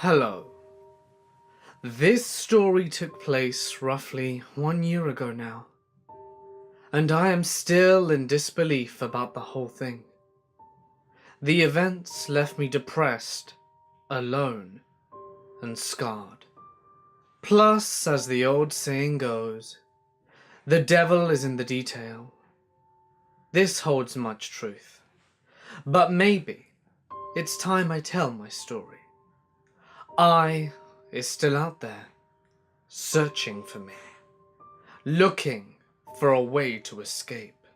Hello. This story took place roughly 1 year ago now, and I am still in disbelief about the whole thing. The events left me depressed, alone, and scarred. Plus, as the old saying goes, the devil is in the detail. This holds much truth, but maybe it's time I tell my story. I is still out there, searching for me, looking for a way to escape.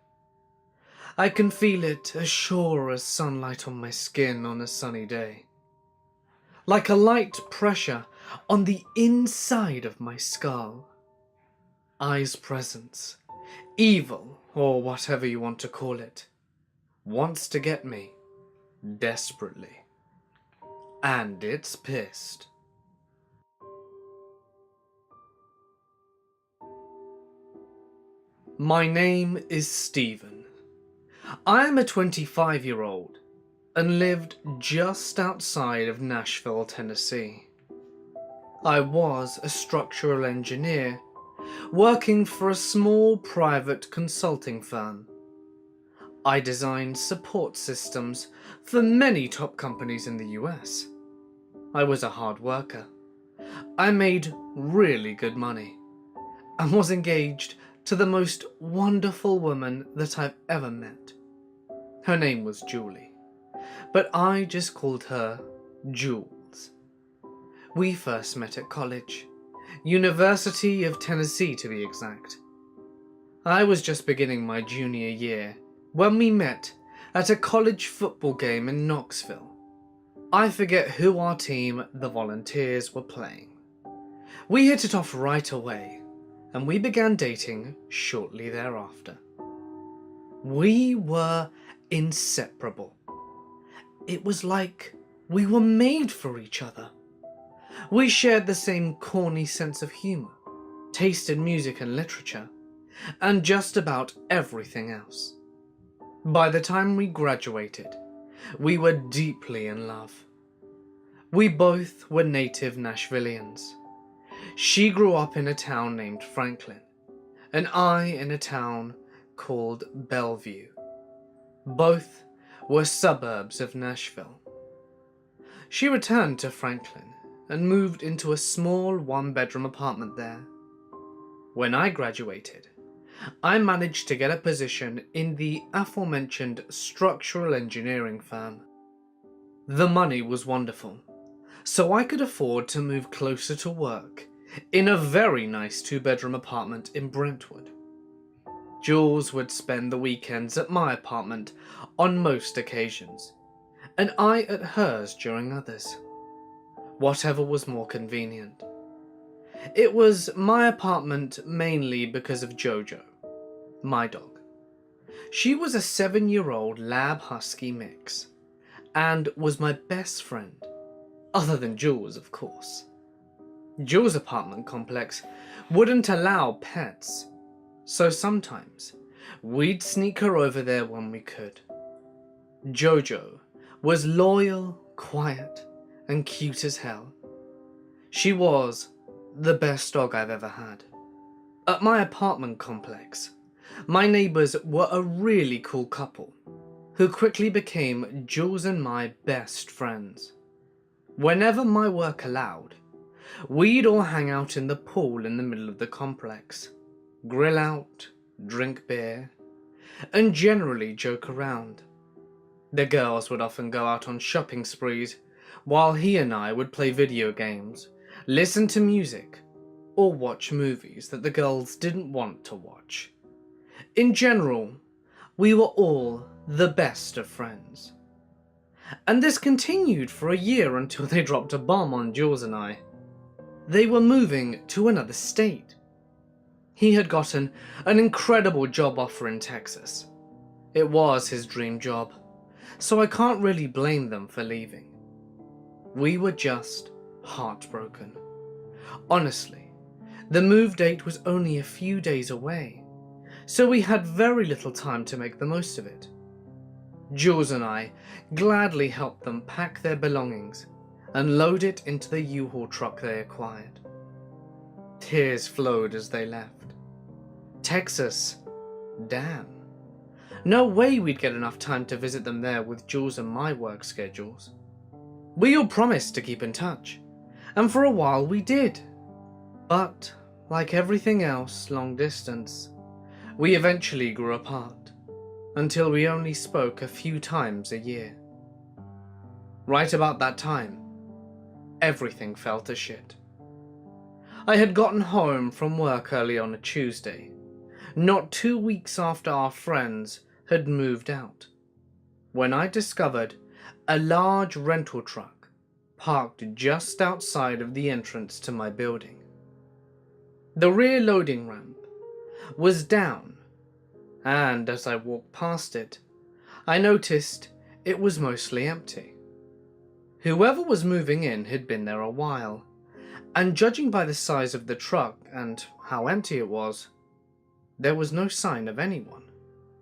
I can feel it as sure as sunlight on my skin on a sunny day, like a light pressure on the inside of my skull. I's presence, evil or whatever you want to call it, wants to get me desperately. And it's pissed. My name is Stephen. I am a 25-year-old and lived just outside of Nashville, Tennessee. I was a structural engineer working for a small private consulting firm. I designed support systems for many top companies in the US. I was a hard worker. I made really good money and was engaged to the most wonderful woman that I've ever met. Her name was Julie, but I just called her Jules. We first met at college, University of Tennessee to be exact. I was just beginning my junior year when we met at a college football game in Knoxville. I forget who our team, the Volunteers, were playing. We hit it off right away, and we began dating shortly thereafter. We were inseparable. It was like we were made for each other. We shared the same corny sense of humour, taste in music and literature, and just about everything else. By the time we graduated, we were deeply in love. We both were native Nashvillians. She grew up in a town named Franklin, and I in a town called Bellevue. Both were suburbs of Nashville. She returned to Franklin and moved into a small one-bedroom apartment there. When I graduated, I managed to get a position in the aforementioned structural engineering firm. The money was wonderful, so I could afford to move closer to work in a very nice two-bedroom apartment in Brentwood. Jules would spend the weekends at my apartment on most occasions, and I at hers during others. Whatever was more convenient. It was my apartment mainly because of Jojo, my dog. She was a 7-year-old lab husky mix, and was my best friend, other than Jules, of course. Jules' apartment complex wouldn't allow pets, so sometimes we'd sneak her over there when we could. Jojo was loyal, quiet, and cute as hell. She was the best dog I've ever had. At my apartment complex, my neighbours were a really cool couple who quickly became Jules and my best friends. Whenever my work allowed, we'd all hang out in the pool in the middle of the complex, grill out, drink beer, and generally joke around. The girls would often go out on shopping sprees, while he and I would play video games, listen to music, or watch movies that the girls didn't want to watch. In general, we were all the best of friends. And this continued for a year until they dropped a bomb on Jules and I. They were moving to another state. He had gotten an incredible job offer in Texas. It was his dream job, so I can't really blame them for leaving. We were just heartbroken. Honestly, the move date was only a few days away, so we had very little time to make the most of it. Jules and I gladly helped them pack their belongings and load it into the U-Haul truck they acquired. Tears flowed as they left. Texas? Damn. No way we'd get enough time to visit them there with Jules and my work schedules. We all promised to keep in touch, and for a while we did. But, like everything else long distance, we eventually grew apart, until we only spoke a few times a year. Right about that time, everything fell to shit. I had gotten home from work early on a Tuesday, not 2 weeks after our friends had moved out, when I discovered a large rental truck parked just outside of the entrance to my building. The rear loading ramp was down, and as I walked past it, I noticed it was mostly empty. Whoever was moving in had been there a while, and judging by the size of the truck and how empty it was, there was no sign of anyone.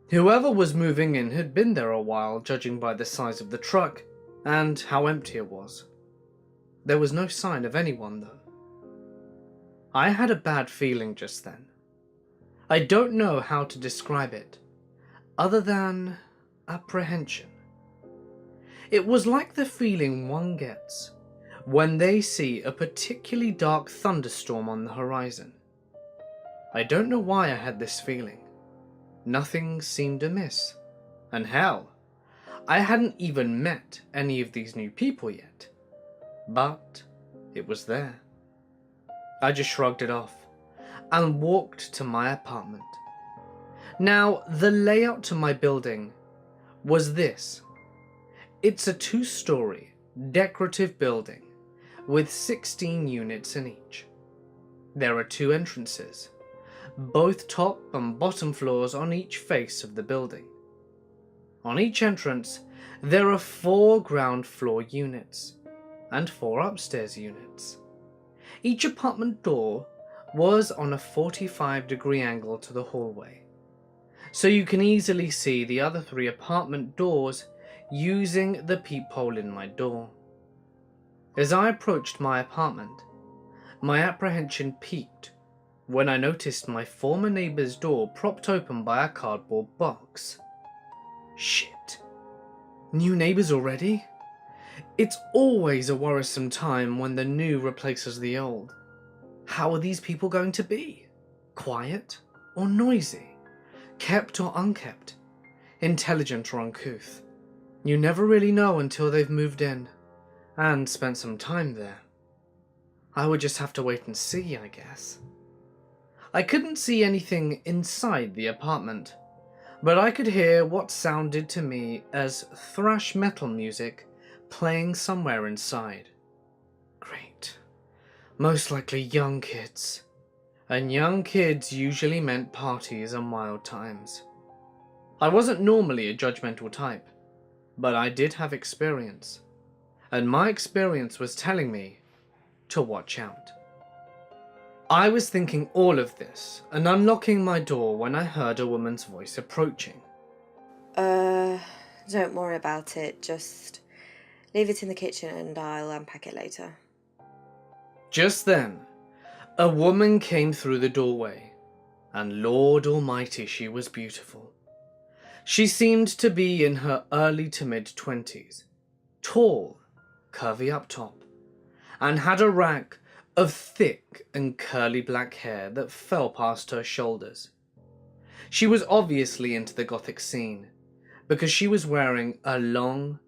Whoever was moving in had been there a while, judging by the size of the truck and how empty it was. There was no sign of anyone, though. I had a bad feeling just then. I don't know how to describe it, other than apprehension. It was like the feeling one gets when they see a particularly dark thunderstorm on the horizon. I don't know why I had this feeling. Nothing seemed amiss. And hell, I hadn't even met any of these new people yet. But it was there. I just shrugged it off and walked to my apartment. Now, the layout to my building was this. It's a 2-story, decorative building with 16 units in each. There are 2 entrances, both top and bottom floors on each face of the building. On each entrance, there are 4 ground floor units and 4 upstairs units. Each apartment door was on a 45-degree angle to the hallway, so you can easily see the other 3 apartment doors using the peephole in my door. As I approached my apartment, my apprehension peaked when I noticed my former neighbor's door propped open by a cardboard box. Shit. New neighbors already? It's always a worrisome time when the new replaces the old. How are these people going to be? Quiet or noisy? Kept or unkept? Intelligent or uncouth? You never really know until they've moved in and spent some time there. I would just have to wait and see, I guess. I couldn't see anything inside the apartment, but I could hear what sounded to me as thrash metal music playing somewhere inside. Great. Most likely young kids. And young kids usually meant parties and wild times. I wasn't normally a judgmental type, but I did have experience. And my experience was telling me to watch out. I was thinking all of this and unlocking my door when I heard a woman's voice approaching. Don't worry about it, just leave it in the kitchen and I'll unpack it later. Just then, a woman came through the doorway, and Lord Almighty, she was beautiful. She seemed to be in her early to mid-20s, tall, curvy up top, and had a rack of thick and curly black hair that fell past her shoulders. She was obviously into the gothic scene, because she was wearing a long,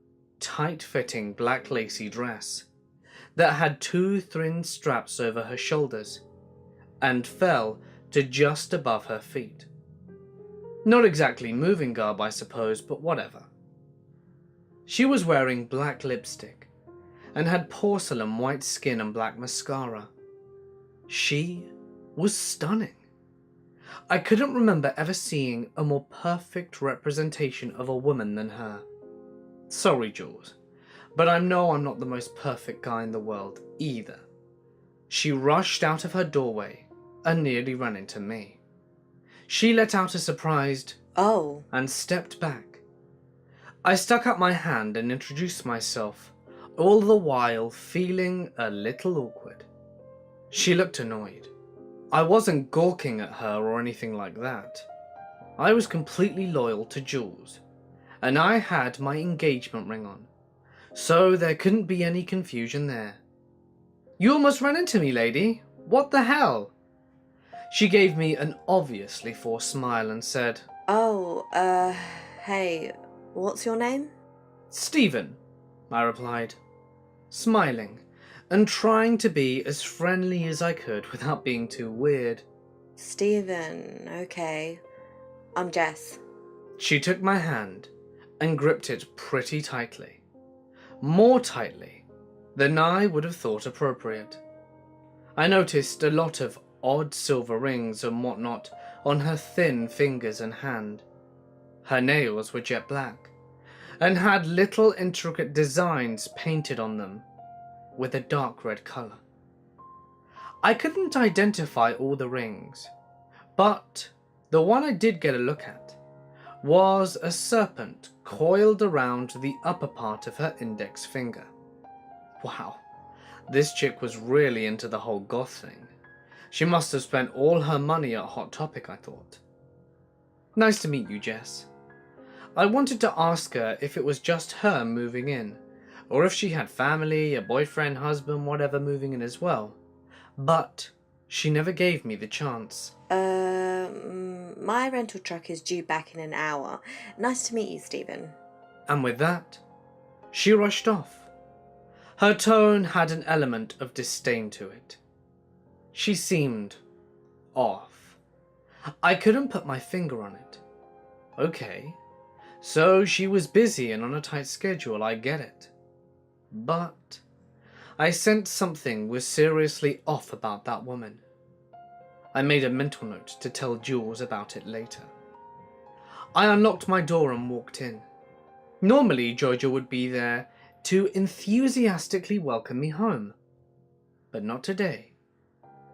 tight-fitting black lacy dress that had 2 thin straps over her shoulders and fell to just above her feet. Not exactly moving garb, I suppose, but whatever. She was wearing black lipstick and had porcelain white skin and black mascara. She was stunning. I couldn't remember ever seeing a more perfect representation of a woman than her. Sorry, Jules, but I know I'm not the most perfect guy in the world either. She rushed out of her doorway and nearly ran into me. She let out a surprised "Oh," and stepped back. I stuck up my hand and introduced myself, all the while feeling a little awkward. She looked annoyed. I wasn't gawking at her or anything like that. I was completely loyal to Jules, and I had my engagement ring on, so there couldn't be any confusion there. "You almost ran into me, lady. What the hell?" She gave me an obviously forced smile and said, Oh, hey, what's your name? "Stephen," I replied, smiling and trying to be as friendly as I could without being too weird. Stephen, okay. I'm Jess. She took my hand and gripped it pretty tightly. More tightly than I would have thought appropriate. I noticed a lot of odd silver rings and whatnot on her thin fingers and hand. Her nails were jet black and had little intricate designs painted on them with a dark red colour. I couldn't identify all the rings, but the one I did get a look at was a serpent coiled around the upper part of her index finger. Wow, this chick was really into the whole goth thing. She must have spent all her money at Hot Topic, I thought. "Nice to meet you, Jess." I wanted to ask her if it was just her moving in, or if she had family, a boyfriend, husband, whatever moving in as well, but she never gave me the chance. My rental truck is due back in an hour. Nice to meet you, Stephen. And with that, she rushed off. Her tone had an element of disdain to it. She seemed off. I couldn't put my finger on it. Okay, so she was busy and on a tight schedule, I get it. But I sensed something was seriously off about that woman. I made a mental note to tell Jules about it later. I unlocked my door and walked in. Normally, Jojo would be there to enthusiastically welcome me home, but not today.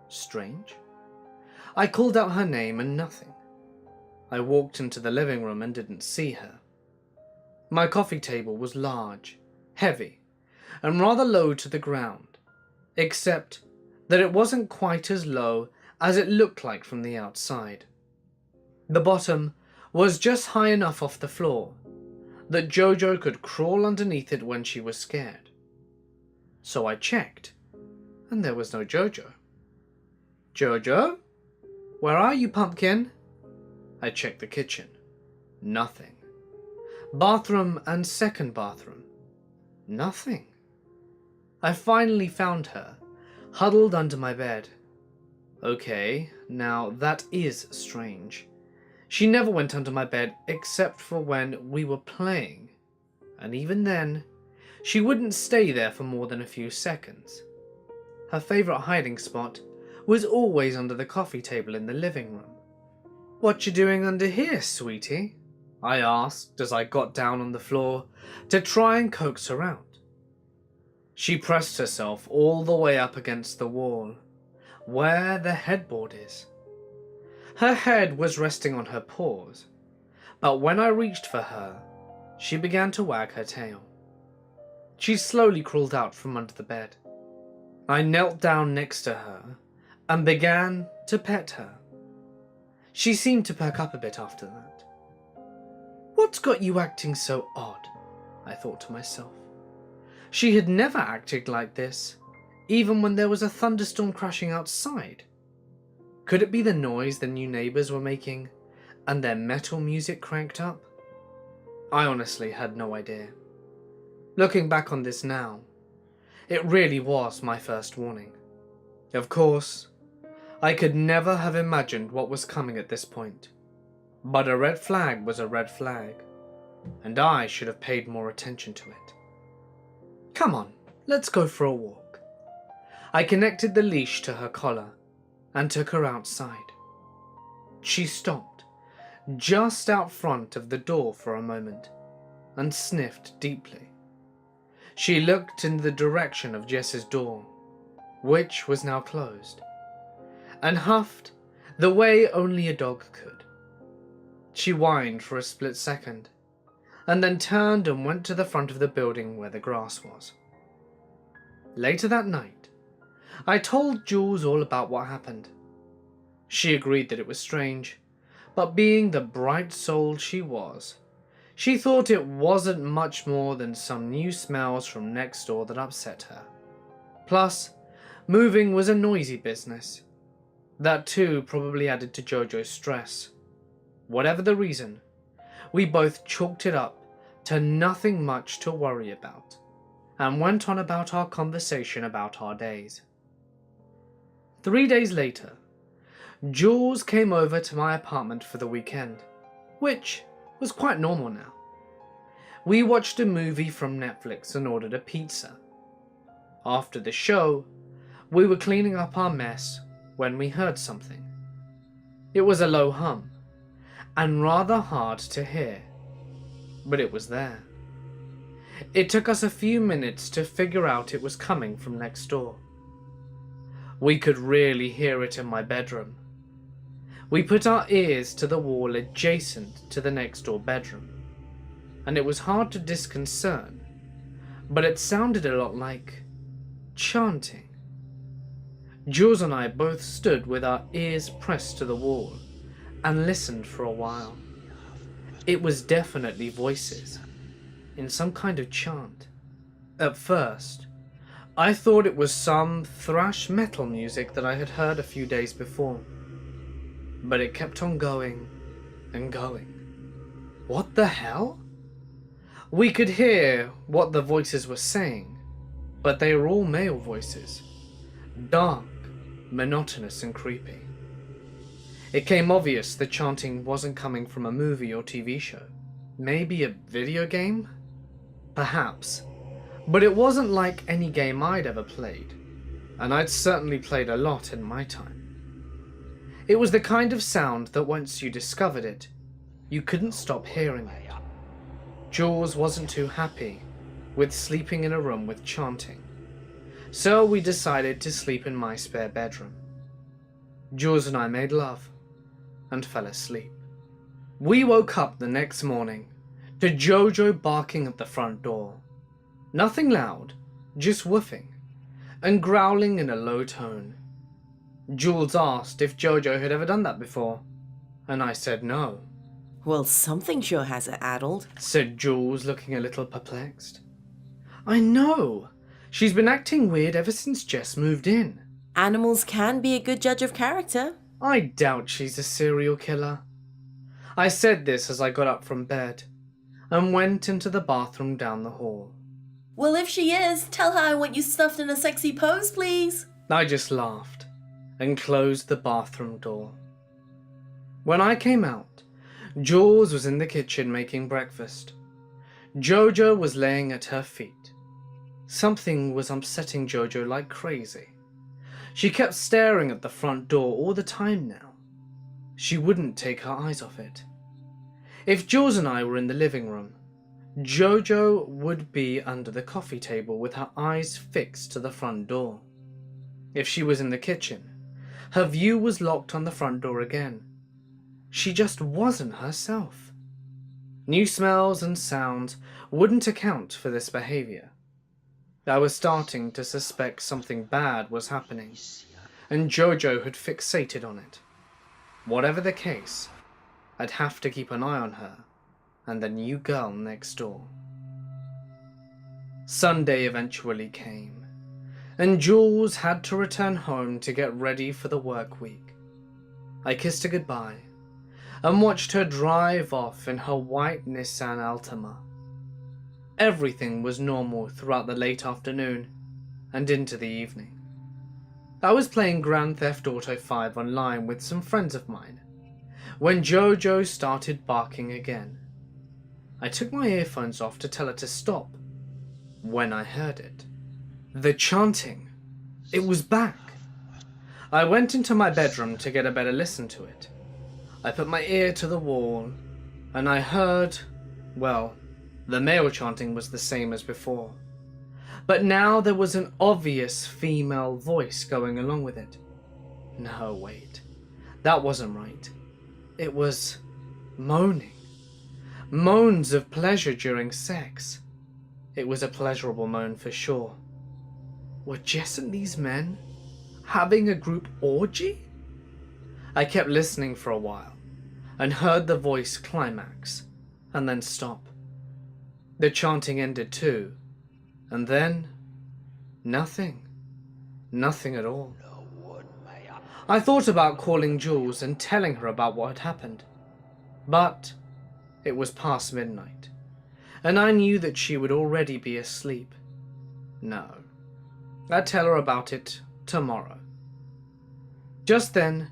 Strange. I called out her name and nothing. I walked into the living room and didn't see her. My coffee table was large, heavy, and rather low to the ground, except that it wasn't quite as low as it looked like from the outside. The bottom was just high enough off the floor that Jojo could crawl underneath it when she was scared. So I checked, and there was no Jojo. "Jojo? Where are you, pumpkin?" I checked the kitchen. Nothing. Bathroom and second bathroom. Nothing. I finally found her, huddled under my bed. Okay, now that is strange. She never went under my bed except for when we were playing, and even then, she wouldn't stay there for more than a few seconds. Her favourite hiding spot was always under the coffee table in the living room. "What you doing under here, sweetie?" I asked as I got down on the floor to try and coax her out. She pressed herself all the way up against the wall, where the headboard is. Her head was resting on her paws, but when I reached for her, she began to wag her tail. She slowly crawled out from under the bed. I knelt down next to her and began to pet her. She seemed to perk up a bit after that. "What's got you acting so odd?" I thought to myself. She had never acted like this, even when there was a thunderstorm crashing outside. Could it be the noise the new neighbours were making, and their metal music cranked up? I honestly had no idea. Looking back on this now, it really was my first warning. Of course, I could never have imagined what was coming at this point, but a red flag was a red flag, and I should have paid more attention to it. "Come on, let's go for a walk." I connected the leash to her collar and took her outside. She stopped just out front of the door for a moment and sniffed deeply. She looked in the direction of Jess's door, which was now closed, and huffed the way only a dog could. She whined for a split second, and then turned and went to the front of the building where the grass was. Later that night, I told Jules all about what happened. She agreed that it was strange, but being the bright soul she was, she thought it wasn't much more than some new smells from next door that upset her. Plus, moving was a noisy business. That too probably added to Jojo's stress. Whatever the reason, we both chalked it up to nothing much to worry about, and went on about our conversation about our days. 3 days later, Jules came over to my apartment for the weekend, which was quite normal now. We watched a movie from Netflix and ordered a pizza. After the show, we were cleaning up our mess when we heard something. It was a low hum, and rather hard to hear, but it was there. It took us a few minutes to figure out it was coming from next door. We could really hear it in my bedroom. We put our ears to the wall adjacent to the next door bedroom, and it was hard to discern, but it sounded a lot like chanting. Jules and I both stood with our ears pressed to the wall and listened for a while. It was definitely voices, in some kind of chant. At first, I thought it was some thrash metal music that I had heard a few days before, but it kept on going and going. What the hell? We could hear what the voices were saying, but they were all male voices, dark, monotonous and creepy. It became obvious the chanting wasn't coming from a movie or TV show. Maybe a video game? Perhaps. But it wasn't like any game I'd ever played, and I'd certainly played a lot in my time. It was the kind of sound that once you discovered it, you couldn't stop hearing it. Jules wasn't too happy with sleeping in a room with chanting, so we decided to sleep in my spare bedroom. Jules and I made love and fell asleep. We woke up the next morning to Jojo barking at the front door. Nothing loud, just woofing, and growling in a low tone. Jules asked if Jojo had ever done that before, and I said no. Well, something sure has it addled, said Jules, looking a little perplexed. I know. She's been acting weird ever since Jess moved in. Animals can be a good judge of character. I doubt she's a serial killer. I said this as I got up from bed and went into the bathroom down the hall. Well, if she is, tell her I want you stuffed in a sexy pose, please. I just laughed and closed the bathroom door. When I came out, Jules was in the kitchen making breakfast. Jojo was laying at her feet. Something was upsetting Jojo like crazy. She kept staring at the front door all the time now. She wouldn't take her eyes off it. If Jules and I were in the living room, Jojo would be under the coffee table with her eyes fixed to the front door. If she was in the kitchen, her view was locked on the front door again. She just wasn't herself. New smells and sounds wouldn't account for this behavior. I was starting to suspect something bad was happening, and Jojo had fixated on it. Whatever the case, I'd have to keep an eye on her and the new girl next door. Sunday eventually came, and Jules had to return home to get ready for the work week. I kissed her goodbye and watched her drive off in her white Nissan Altima. Everything was normal throughout the late afternoon and into the evening. I was playing Grand Theft Auto 5 online with some friends of mine when Jojo started barking again. I took my earphones off to tell her to stop when I heard it. The chanting. It was back. I went into my bedroom to get a better listen to it. I put my ear to the wall and I heard, well, the male chanting was the same as before, but now there was an obvious female voice going along with it. No, wait, that wasn't right. It was moaning. Moans of pleasure during sex. It was a pleasurable moan for sure. Were Jess and these men having a group orgy? I kept listening for a while and heard the voice climax and then stop. The chanting ended too, and then nothing. Nothing at all. I thought about calling Jules and telling her about what had happened, but it was past midnight, and I knew that she would already be asleep. No, I'd tell her about it tomorrow. Just then,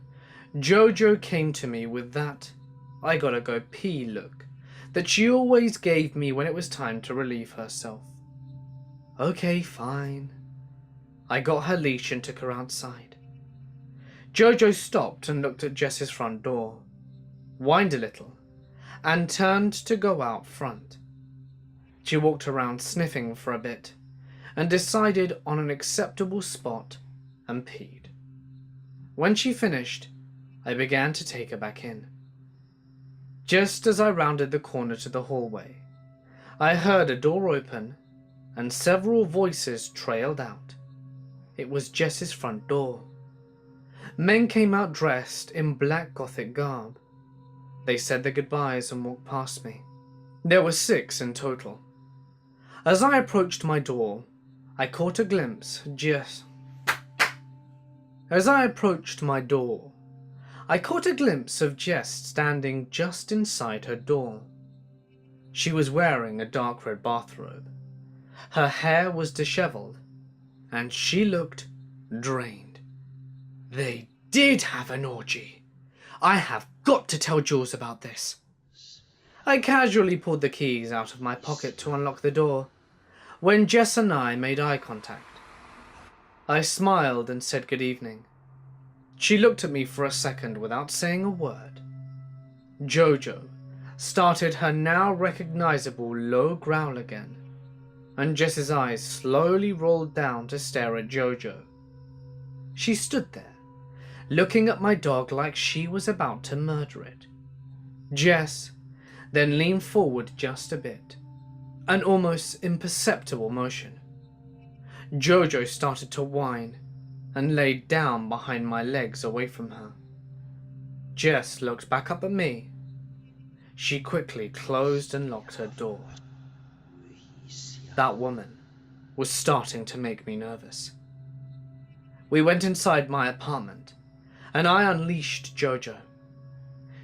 Jojo came to me with that I gotta go pee look that she always gave me when it was time to relieve herself. Okay, fine. I got her leash and took her outside. Jojo stopped and looked at Jess's front door, whined a little, and turned to go out front. She walked around sniffing for a bit and decided on an acceptable spot and peed. When she finished, I began to take her back in. Just as I rounded the corner to the hallway, I heard a door open and several voices trailed out. It was Jess's front door. Men came out dressed in black Gothic garb. They said their goodbyes and walked past me. There were 6 in total. As I approached my door, I caught a glimpse of Jess standing just inside her door. She was wearing a dark red bathrobe. Her hair was disheveled, and she looked drained. They did have an orgy. I have got to tell Jules about this. I casually pulled the keys out of my pocket to unlock the door when Jess and I made eye contact. I smiled and said good evening. She looked at me for a second without saying a word. Jojo started her now recognizable low growl again, and Jess's eyes slowly rolled down to stare at Jojo. She stood there, looking at my dog like she was about to murder it. Jess then leaned forward just a bit, an almost imperceptible motion. Jojo started to whine and laid down behind my legs away from her. Jess looked back up at me. She quickly closed and locked her door. That woman was starting to make me nervous. We went inside my apartment, and I unleashed Jojo.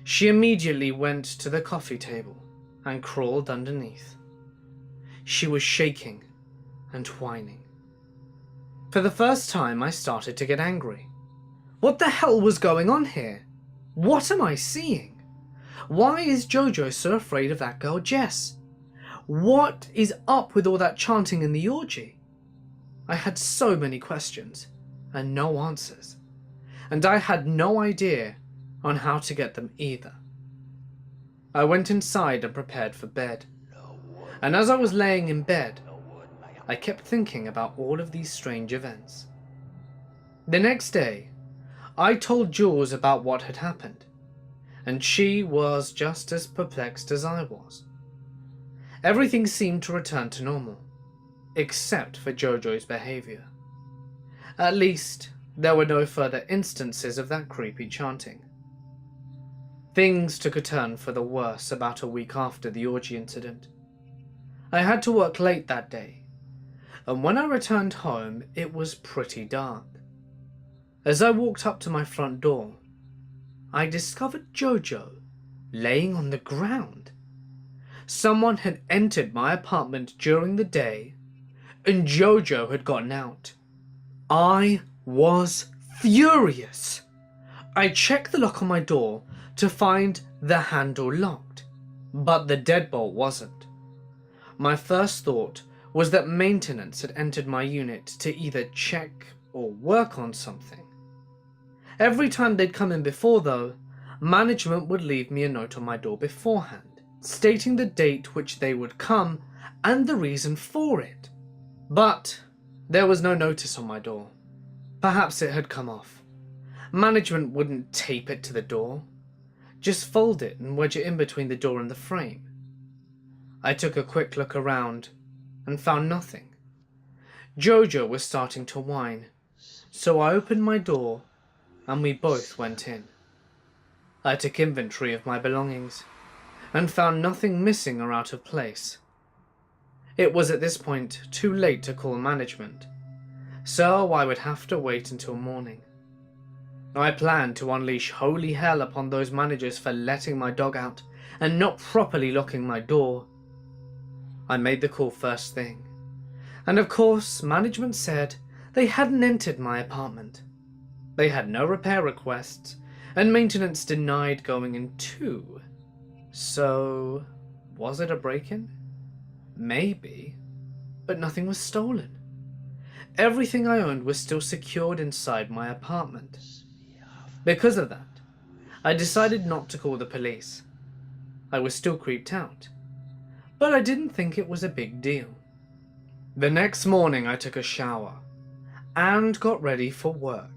She immediately went to the coffee table and crawled underneath. She was shaking and whining. For the first time, I started to get angry. What the hell was going on here? What am I seeing? Why is Jojo so afraid of that girl Jess? What is up with all that chanting in the orgy? I had so many questions and no answers, and I had no idea on how to get them either. I went inside and prepared for bed, and as I was laying in bed, I kept thinking about all of these strange events. The next day, I told Jules about what had happened, and she was just as perplexed as I was. Everything seemed to return to normal, except for Jojo's behavior. At least, there were no further instances of that creepy chanting. Things took a turn for the worse about a week after the orgy incident. I had to work late that day, and when I returned home, it was pretty dark. As I walked up to my front door, I discovered Jojo laying on the ground. Someone had entered my apartment during the day, and Jojo had gotten out. I was furious. I checked the lock on my door to find the handle locked, but the deadbolt wasn't. My first thought was that maintenance had entered my unit to either check or work on something. Every time they'd come in before, though, management would leave me a note on my door beforehand, stating the date which they would come and the reason for it. But there was no notice on my door. Perhaps it had come off. Management wouldn't tape it to the door, just fold it and wedge it in between the door and the frame. I took a quick look around and found nothing. Jojo was starting to whine, so I opened my door and we both went in. I took inventory of my belongings and found nothing missing or out of place. It was at this point too late to call management, so I would have to wait until morning. I planned to unleash holy hell upon those managers for letting my dog out and not properly locking my door. I made the call first thing, and of course management said they hadn't entered my apartment. They had no repair requests, and maintenance denied going in too. So, was it a break-in? Maybe, but nothing was stolen. Everything I owned was still secured inside my apartment. Because of that, I decided not to call the police. I was still creeped out, but I didn't think it was a big deal. The next morning I took a shower and got ready for work.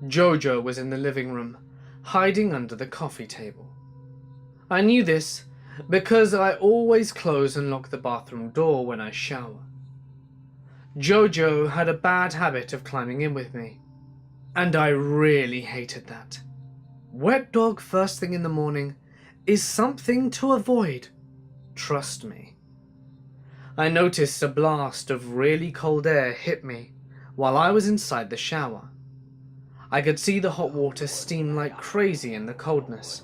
Jojo was in the living room, hiding under the coffee table. I knew this because I always close and lock the bathroom door when I shower. Jojo had a bad habit of climbing in with me, and I really hated that. Wet dog first thing in the morning is something to avoid, trust me. I noticed a blast of really cold air hit me while I was inside the shower. I could see the hot water steam like crazy in the coldness.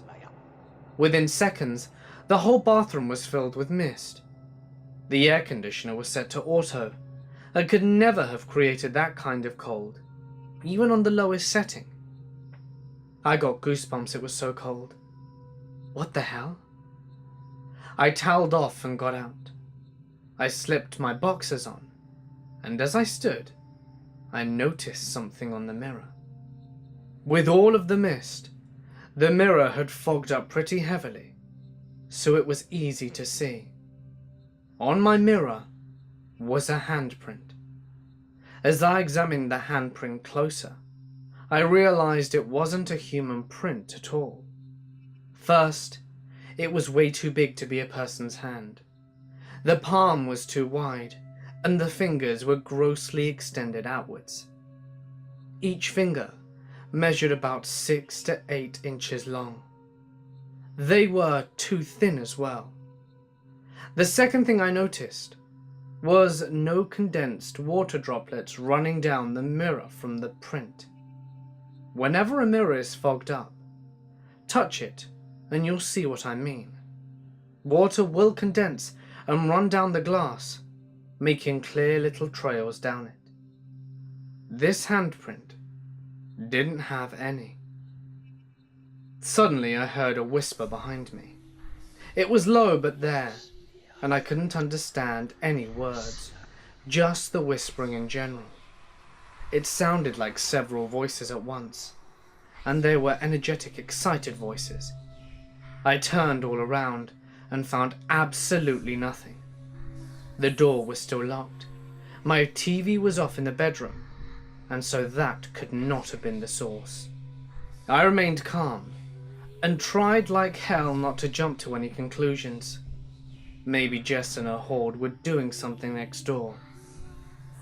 Within seconds, the whole bathroom was filled with mist. The air conditioner was set to auto and could never have created that kind of cold, even on the lowest setting. I got goosebumps, it was so cold. What the hell? I toweled off and got out. I slipped my boxers on, and as I stood, I noticed something on the mirror. With all of the mist, the mirror had fogged up pretty heavily, so it was easy to see. On my mirror was a handprint. As I examined the handprint closer, I realized it wasn't a human print at all. First, it was way too big to be a person's hand. The palm was too wide, and the fingers were grossly extended outwards. Each finger measured about 6 to 8 inches long. They were too thin as well. The second thing I noticed was no condensed water droplets running down the mirror from the print. Whenever a mirror is fogged up, touch it and you'll see what I mean. Water will condense and run down the glass, making clear little trails down it. This handprint didn't have any. Suddenly I heard a whisper behind me. It was low but there, and I couldn't understand any words, just the whispering in general. It sounded like several voices at once, and they were energetic, excited voices. I turned all around and found absolutely nothing. The door was still locked. My TV was off in the bedroom, and so that could not have been the source. I remained calm and tried like hell not to jump to any conclusions. Maybe Jess and her horde were doing something next door.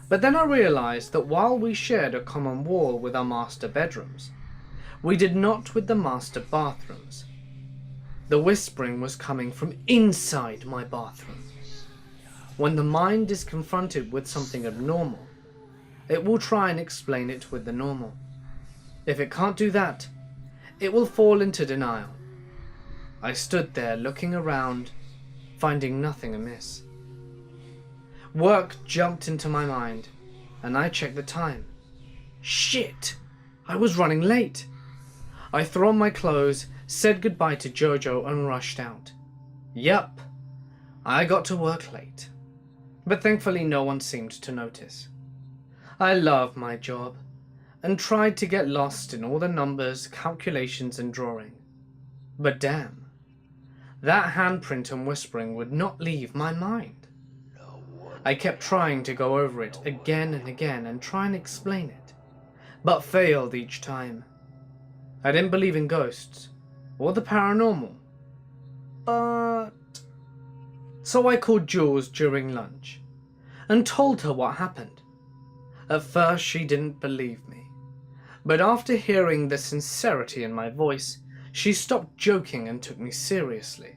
But then I realized that while we shared a common wall with our master bedrooms, we did not with the master bathrooms. The whispering was coming from inside my bathroom. When the mind is confronted with something abnormal, it will try and explain it with the normal. If it can't do that, it will fall into denial. I stood there looking around, finding nothing amiss. Work jumped into my mind, and I checked the time. Shit! I was running late. I threw on my clothes, said goodbye to Jojo, and rushed out. Yup, I got to work late. But thankfully no one seemed to notice. I love my job, and tried to get lost in all the numbers, calculations, and drawing. But damn, that handprint and whispering would not leave my mind. I kept trying to go over it again and again and try and explain it, but failed each time. I didn't believe in ghosts or the paranormal, but... So I called Jules during lunch and told her what happened. At first she didn't believe me, but after hearing the sincerity in my voice, she stopped joking and took me seriously.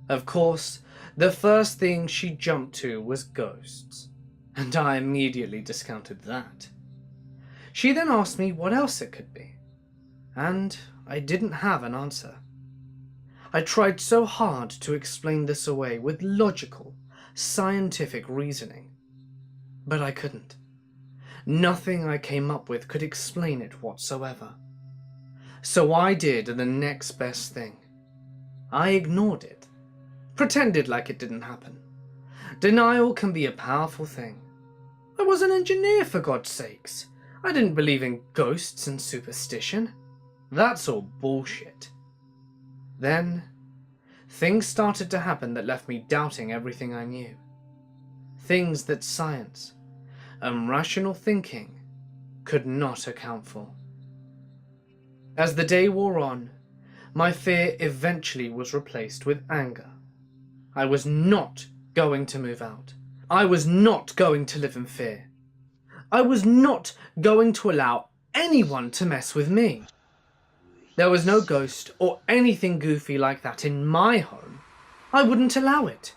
Of course, the first thing she jumped to was ghosts, and I immediately discounted that. She then asked me what else it could be, and I didn't have an answer. I tried so hard to explain this away with logical, scientific reasoning, but I couldn't. Nothing I came up with could explain it whatsoever. So I did the next best thing. I ignored it, pretended like it didn't happen. Denial can be a powerful thing. I was an engineer, for God's sakes. I didn't believe in ghosts and superstition. That's all bullshit. Then, things started to happen that left me doubting everything I knew. Things that science and rational thinking could not account for. As the day wore on, my fear eventually was replaced with anger. I was not going to move out. I was not going to live in fear. I was not going to allow anyone to mess with me. There was no ghost or anything goofy like that in my home. I wouldn't allow it.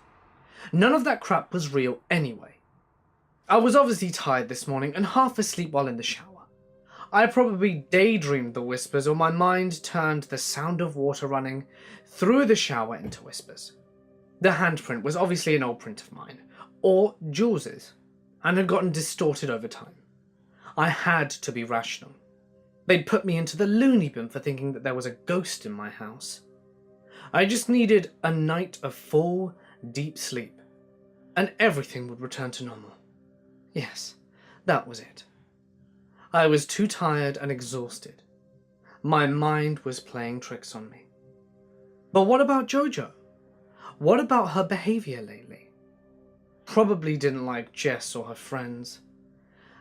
None of that crap was real anyway. I was obviously tired this morning and half asleep while in the shower. I probably daydreamed the whispers, or my mind turned the sound of water running through the shower into whispers. The handprint was obviously an old print of mine, or Jules's, and had gotten distorted over time. I had to be rational. They'd put me into the loony bin for thinking that there was a ghost in my house. I just needed a night of full, deep sleep, and everything would return to normal. Yes, that was it. I was too tired and exhausted. My mind was playing tricks on me. But what about Jojo? What about her behavior lately? Probably didn't like Jess or her friends.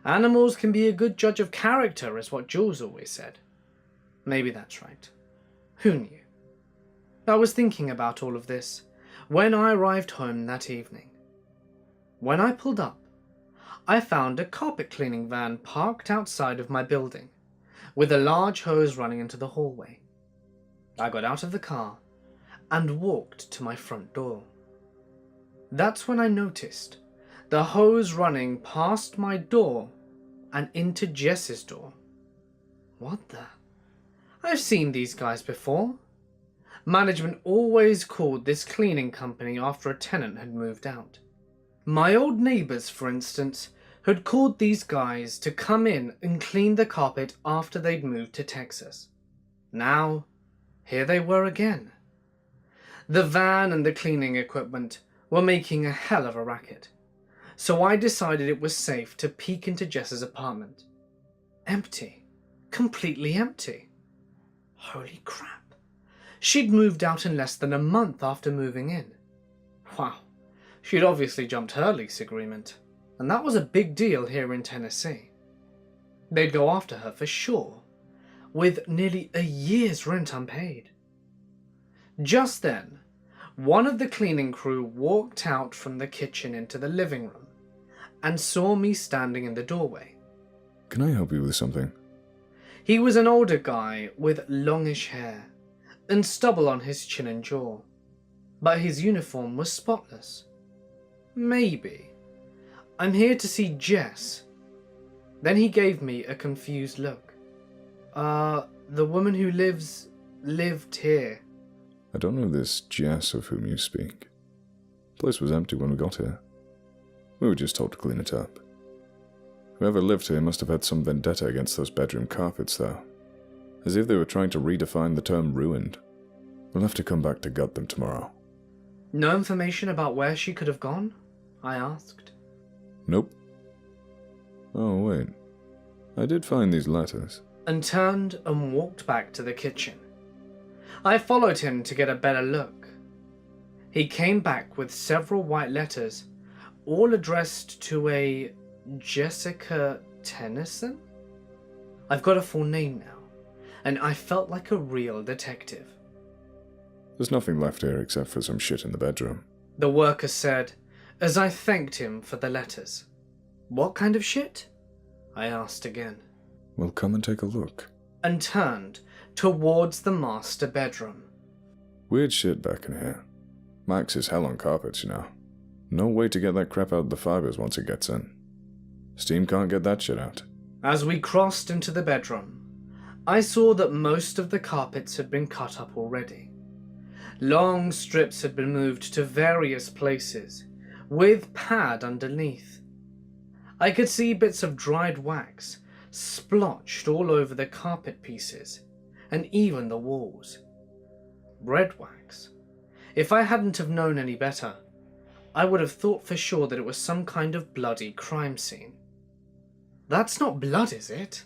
Animals can be a good judge of character, is what Jules always said. Maybe that's right. Who knew? I was thinking about all of this when I arrived home that evening. When I pulled up, I found a carpet cleaning van parked outside of my building, with a large hose running into the hallway. I got out of the car and walked to my front door. That's when I noticed the hose running past my door and into Jess's door. What the? I've seen these guys before. Management always called this cleaning company after a tenant had moved out. My old neighbours, for instance, had called these guys to come in and clean the carpet after they'd moved to Texas. Now, here they were again. The van and the cleaning equipment were making a hell of a racket, so I decided it was safe to peek into Jess's apartment. Empty. Completely empty. Holy crap. She'd moved out in less than a month after moving in. Wow. She'd obviously jumped her lease agreement, and that was a big deal here in Tennessee. They'd go after her for sure, with nearly a year's rent unpaid. Just then, one of the cleaning crew walked out from the kitchen into the living room and saw me standing in the doorway. Can I help you with something? He was an older guy with longish hair and stubble on his chin and jaw, but his uniform was spotless. Maybe. I'm here to see Jess. Then he gave me a confused look. The woman who lived here. I don't know this Jess of whom you speak. The place was empty when we got here. We were just told to clean it up. Whoever lived here must have had some vendetta against those bedroom carpets, though. As if they were trying to redefine the term ruined. We'll have to come back to gut them tomorrow. No information about where she could have gone? I asked. Nope. Oh, wait. I did find these letters. And turned and walked back to the kitchen. I followed him to get a better look. He came back with several white letters, all addressed to a Jessica Tennyson? I've got a full name now, and I felt like a real detective. There's nothing left here except for some shit in the bedroom. The worker said, as I thanked him for the letters. "What kind of shit?" I asked again, Well, come and take a look. and turned towards the master bedroom. Weird shit back in here. Max is hell on carpets, you know. No way to get that crap out of the fibers once it gets in. Steam can't get that shit out. As we crossed into the bedroom, I saw that most of the carpets had been cut up already. Long strips had been moved to various places, with pad underneath. I could see bits of dried wax splotched all over the carpet pieces, and even the walls. Red wax. If I hadn't have known any better, I would have thought for sure that it was some kind of bloody crime scene. "That's not blood, is it?"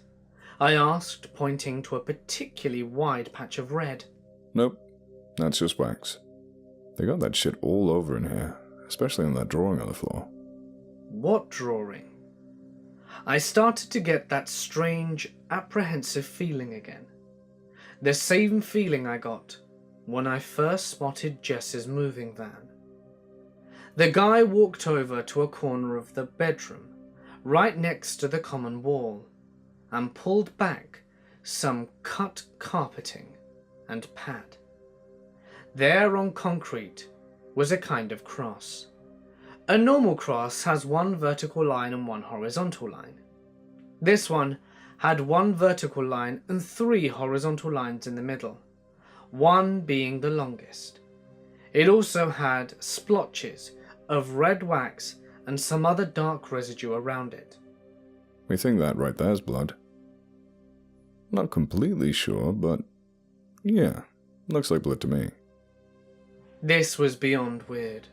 I asked, pointing to a particularly wide patch of red. Nope, that's just wax. They got that shit all over in here, especially on that drawing on the floor. What drawing? I started to get that strange, apprehensive feeling again. The same feeling I got when I first spotted Jess's moving van. The guy walked over to a corner of the bedroom, right next to the common wall, and pulled back some cut carpeting and pad. There on concrete was a kind of cross. A normal cross has one vertical line and one horizontal line. This one had one vertical line and 3 horizontal lines in the middle, one being the longest. It also had splotches of red wax and some other dark residue around it. We think that right there's blood. Not completely sure, but yeah, looks like blood to me. This was beyond weird.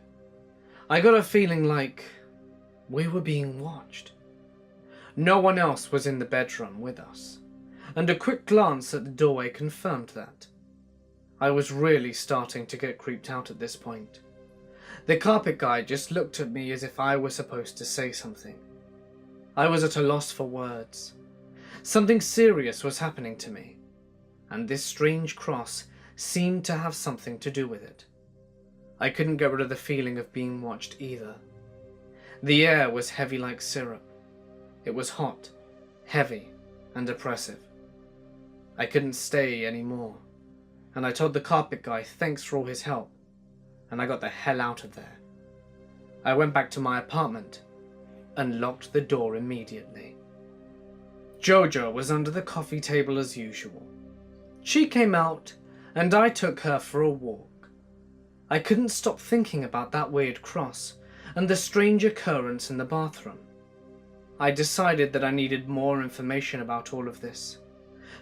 I got a feeling like we were being watched. No one else was in the bedroom with us, and a quick glance at the doorway confirmed that. I was really starting to get creeped out at this point. The carpet guy just looked at me as if I was supposed to say something. I was at a loss for words. Something serious was happening to me, and this strange cross seemed to have something to do with it. I couldn't get rid of the feeling of being watched either. The air was heavy like syrup. It was hot, heavy, and oppressive. I couldn't stay anymore, and I told the carpet guy thanks for all his help, and I got the hell out of there. I went back to my apartment and locked the door immediately. Jojo was under the coffee table as usual. She came out, and I took her for a walk. I couldn't stop thinking about that weird cross and the strange occurrence in the bathroom. I decided that I needed more information about all of this.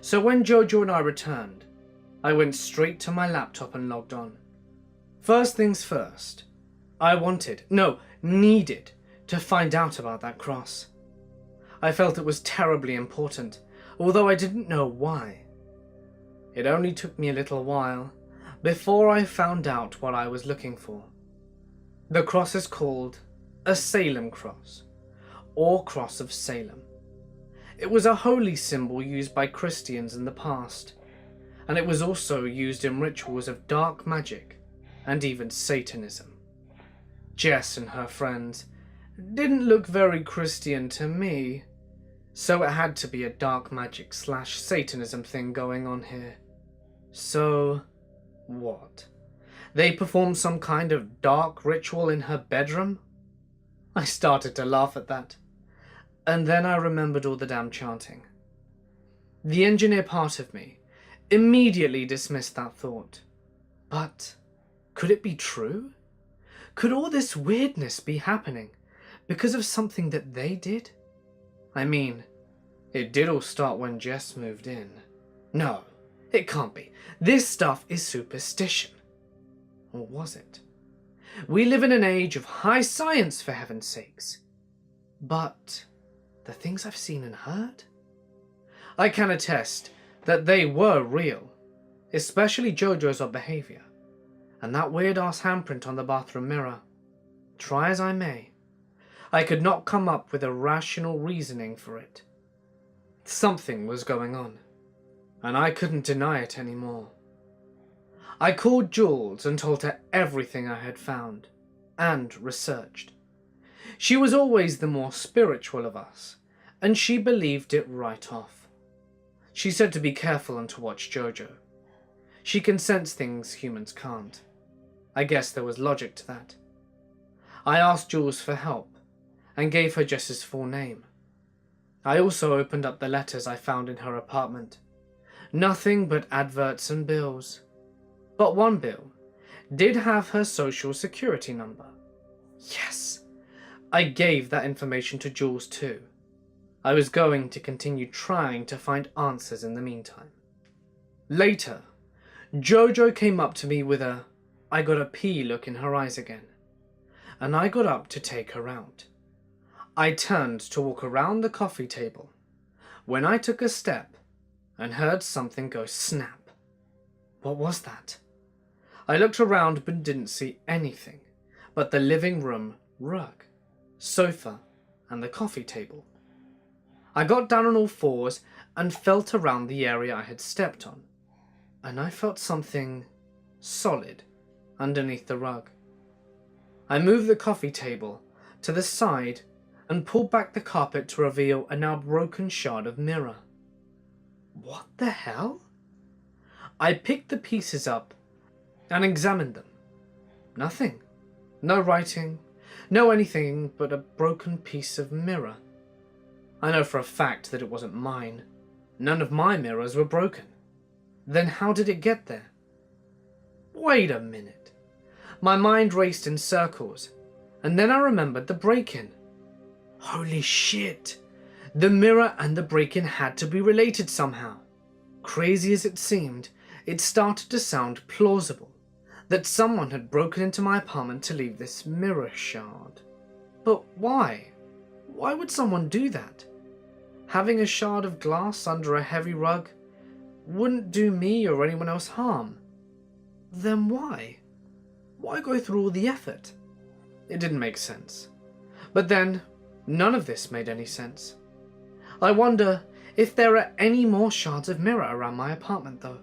So when Jojo and I returned, I went straight to my laptop and logged on. First things first, I needed to find out about that cross. I felt it was terribly important, although I didn't know why. It only took me a little while before I found out what I was looking for. The cross is called a Salem cross, or Cross of Salem. It was a holy symbol used by Christians in the past, and it was also used in rituals of dark magic and even Satanism. Jess and her friends didn't look very Christian to me, so it had to be a dark magic / Satanism thing going on here. So, what? They performed some kind of dark ritual in her bedroom? I started to laugh at that, and then I remembered all the damn chanting. The engineer part of me immediately dismissed that thought. But could it be true? Could all this weirdness be happening because of something that they did? I mean, it did all start when Jess moved in. No, it can't be. This stuff is superstition. Or was it? We live in an age of high science, for heaven's sakes. But the things I've seen and heard? I can attest that they were real, especially Jojo's odd behaviour, and that weird-ass handprint on the bathroom mirror. Try as I may, I could not come up with a rational reasoning for it. Something was going on, and I couldn't deny it anymore. I called Jules and told her everything I had found and researched. She was always the more spiritual of us, and she believed it right off. She said to be careful and to watch Jojo. She can sense things humans can't. I guess there was logic to that. I asked Jules for help, and gave her Jess's full name. I also opened up the letters I found in her apartment. Nothing but adverts and bills. But one bill did have her social security number. Yes! I gave that information to Jules too. I was going to continue trying to find answers in the meantime. Later, Jojo came up to me with a "I gotta pee" look in her eyes again, and I got up to take her out. I turned to walk around the coffee table when I took a step and heard something go snap. What was that? I looked around but didn't see anything but the living room rug, sofa, and the coffee table. I got down on all fours and felt around the area I had stepped on, and I felt something solid underneath the rug. I moved the coffee table to the side and pulled back the carpet to reveal a now broken shard of mirror. What the hell? I picked the pieces up and examined them. Nothing. No writing, no anything but a broken piece of mirror. I know for a fact that it wasn't mine. None of my mirrors were broken. Then how did it get there? Wait a minute. My mind raced in circles, and then I remembered the break-in. Holy shit! The mirror and the break-in had to be related somehow. Crazy as it seemed, it started to sound plausible that someone had broken into my apartment to leave this mirror shard. But why? Why would someone do that? Having a shard of glass under a heavy rug wouldn't do me or anyone else harm. Then why? Why go through all the effort? It didn't make sense. But then, none of this made any sense. I wonder if there are any more shards of mirror around my apartment though.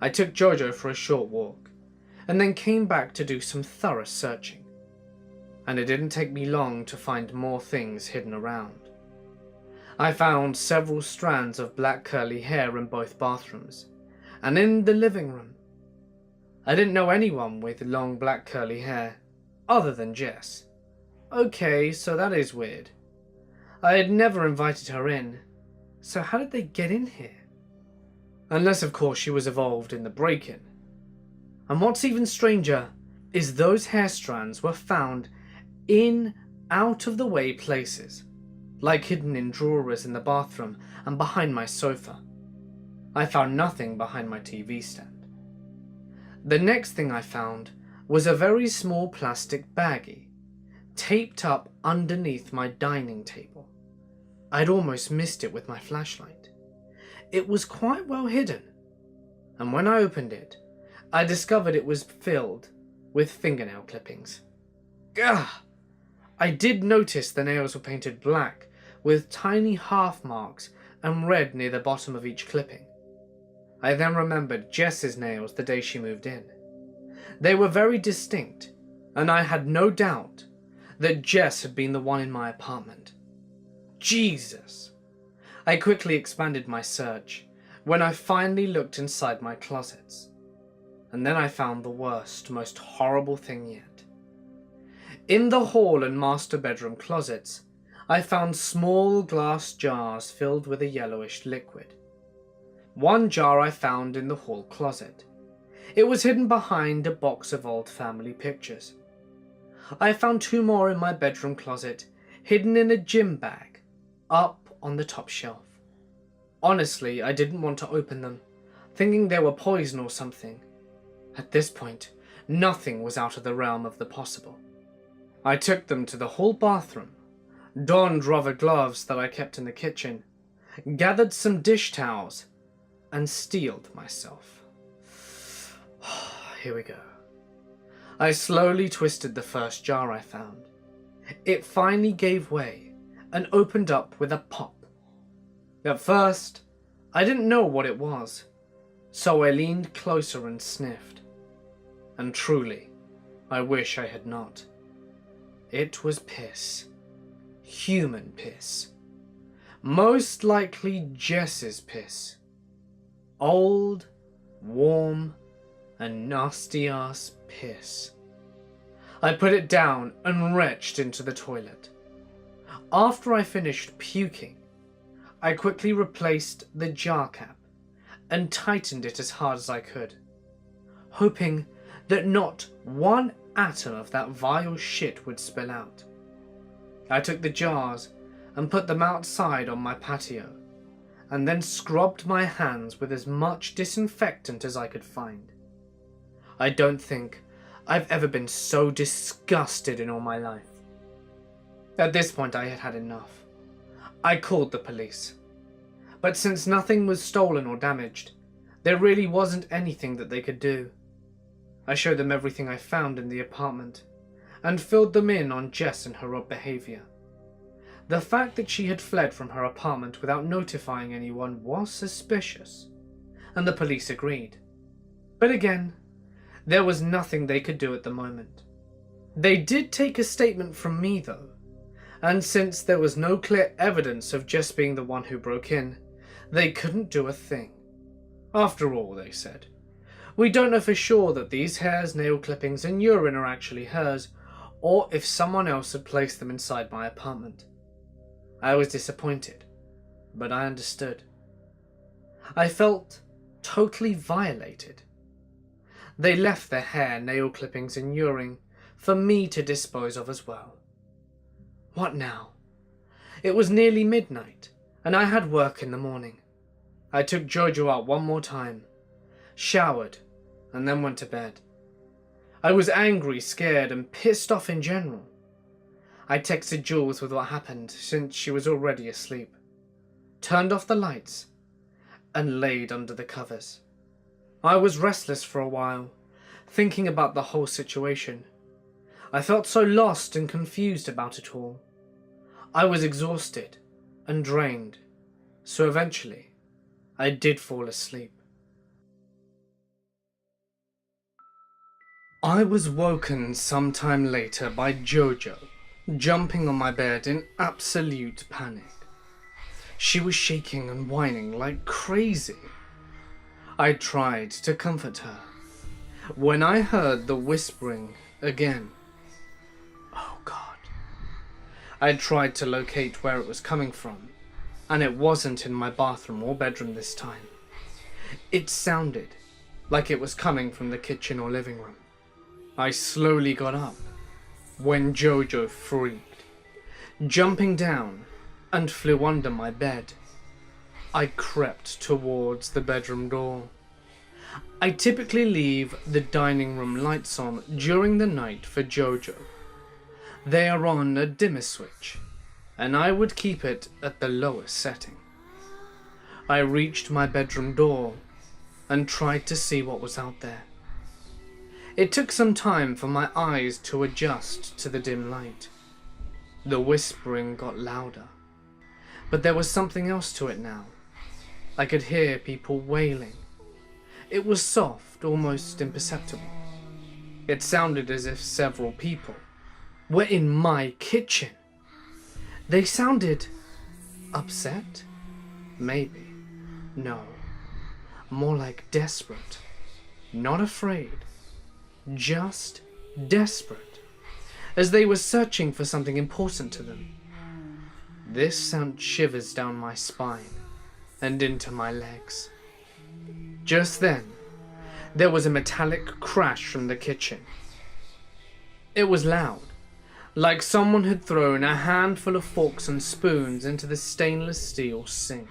I took Jojo for a short walk, and then came back to do some thorough searching. And it didn't take me long to find more things hidden around. I found several strands of black curly hair in both bathrooms, and in the living room. I didn't know anyone with long black curly hair, other than Jess. Okay, so that is weird. I had never invited her in, so how did they get in here? Unless of course she was involved in the break-in. And what's even stranger is those hair strands were found in out-of-the-way places, like hidden in drawers in the bathroom and behind my sofa. I found nothing behind my TV stand. The next thing I found was a very small plastic baggie, taped up underneath my dining table. I'd almost missed it with my flashlight. It was quite well hidden, and when I opened it, I discovered it was filled with fingernail clippings. Gah! I did notice the nails were painted black, with tiny half marks and red near the bottom of each clipping. I then remembered Jess's nails the day she moved in. They were very distinct, and I had no doubt that Jess had been the one in my apartment. Jesus! I quickly expanded my search when I finally looked inside my closets. And then I found the worst, most horrible thing yet. In the hall and master bedroom closets, I found small glass jars filled with a yellowish liquid. One jar I found in the hall closet. It was hidden behind a box of old family pictures. I found two more in my bedroom closet, hidden in a gym bag, up on the top shelf. Honestly, I didn't want to open them, thinking they were poison or something. At this point, nothing was out of the realm of the possible. I took them to the hall bathroom, donned rubber gloves that I kept in the kitchen, gathered some dish towels, and steeled myself. Here we go. I slowly twisted the first jar I found. It finally gave way and opened up with a pop. At first, I didn't know what it was, so I leaned closer and sniffed. And truly, I wish I had not. It was piss. Human piss. Most likely Jess's piss. Old, warm, and nasty-ass piss. I put it down and retched into the toilet. After I finished puking, I quickly replaced the jar cap and tightened it as hard as I could, hoping that not one atom of that vile shit would spill out. I took the jars and put them outside on my patio, and then scrubbed my hands with as much disinfectant as I could find. I don't think I've ever been so disgusted in all my life. At this point I had had enough. I called the police. But since nothing was stolen or damaged, there really wasn't anything that they could do. I showed them everything I found in the apartment, and filled them in on Jess and her odd behaviour. The fact that she had fled from her apartment without notifying anyone was suspicious, and the police agreed. But again, there was nothing they could do at the moment. They did take a statement from me though, and since there was no clear evidence of Jess being the one who broke in, they couldn't do a thing. After all, they said, we don't know for sure that these hairs, nail clippings, and urine are actually hers, or if someone else had placed them inside my apartment. I was disappointed, but I understood. I felt totally violated. They left their hair, nail clippings, and urine for me to dispose of as well. What now? It was nearly midnight, and I had work in the morning. I took Jojo out one more time, showered, and then went to bed. I was angry, scared, and pissed off in general. I texted Jules with what happened since she was already asleep, turned off the lights, and laid under the covers. I was restless for a while, thinking about the whole situation. I felt so lost and confused about it all. I was exhausted and drained, so eventually I did fall asleep. I was woken sometime later by Jojo jumping on my bed in absolute panic. She was shaking and whining like crazy. I tried to comfort her when I heard the whispering again. Oh God. I tried to locate where it was coming from, and it wasn't in my bathroom or bedroom this time. It sounded like it was coming from the kitchen or living room. I slowly got up when Jojo freaked, jumping down and flew under my bed. I crept towards the bedroom door. I typically leave the dining room lights on during the night for Jojo. They are on a dimmer switch, and I would keep it at the lowest setting. I reached my bedroom door and tried to see what was out there. It took some time for my eyes to adjust to the dim light. The whispering got louder, but there was something else to it now. I could hear people wailing. It was soft, almost imperceptible. It sounded as if several people were in my kitchen. They sounded upset? Maybe. No. More like desperate. Not afraid. Just desperate. As they were searching for something important to them. This sent shivers down my spine and into my legs. Just then, there was a metallic crash from the kitchen. It was loud, like someone had thrown a handful of forks and spoons into the stainless steel sink.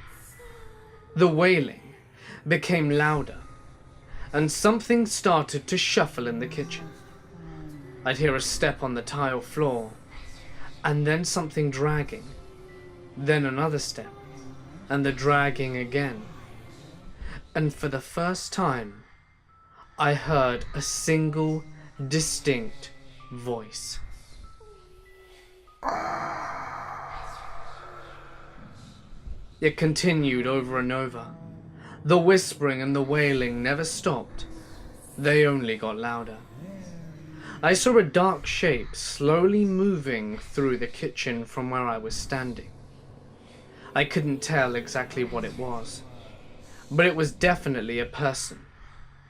The wailing became louder, and something started to shuffle in the kitchen. I'd hear a step on the tile floor, and then something dragging, then another step, and the dragging again. And for the first time, I heard a single, distinct voice. It continued over and over. The whispering and the wailing never stopped. They only got louder. I saw a dark shape slowly moving through the kitchen from where I was standing. I couldn't tell exactly what it was, but it was definitely a person,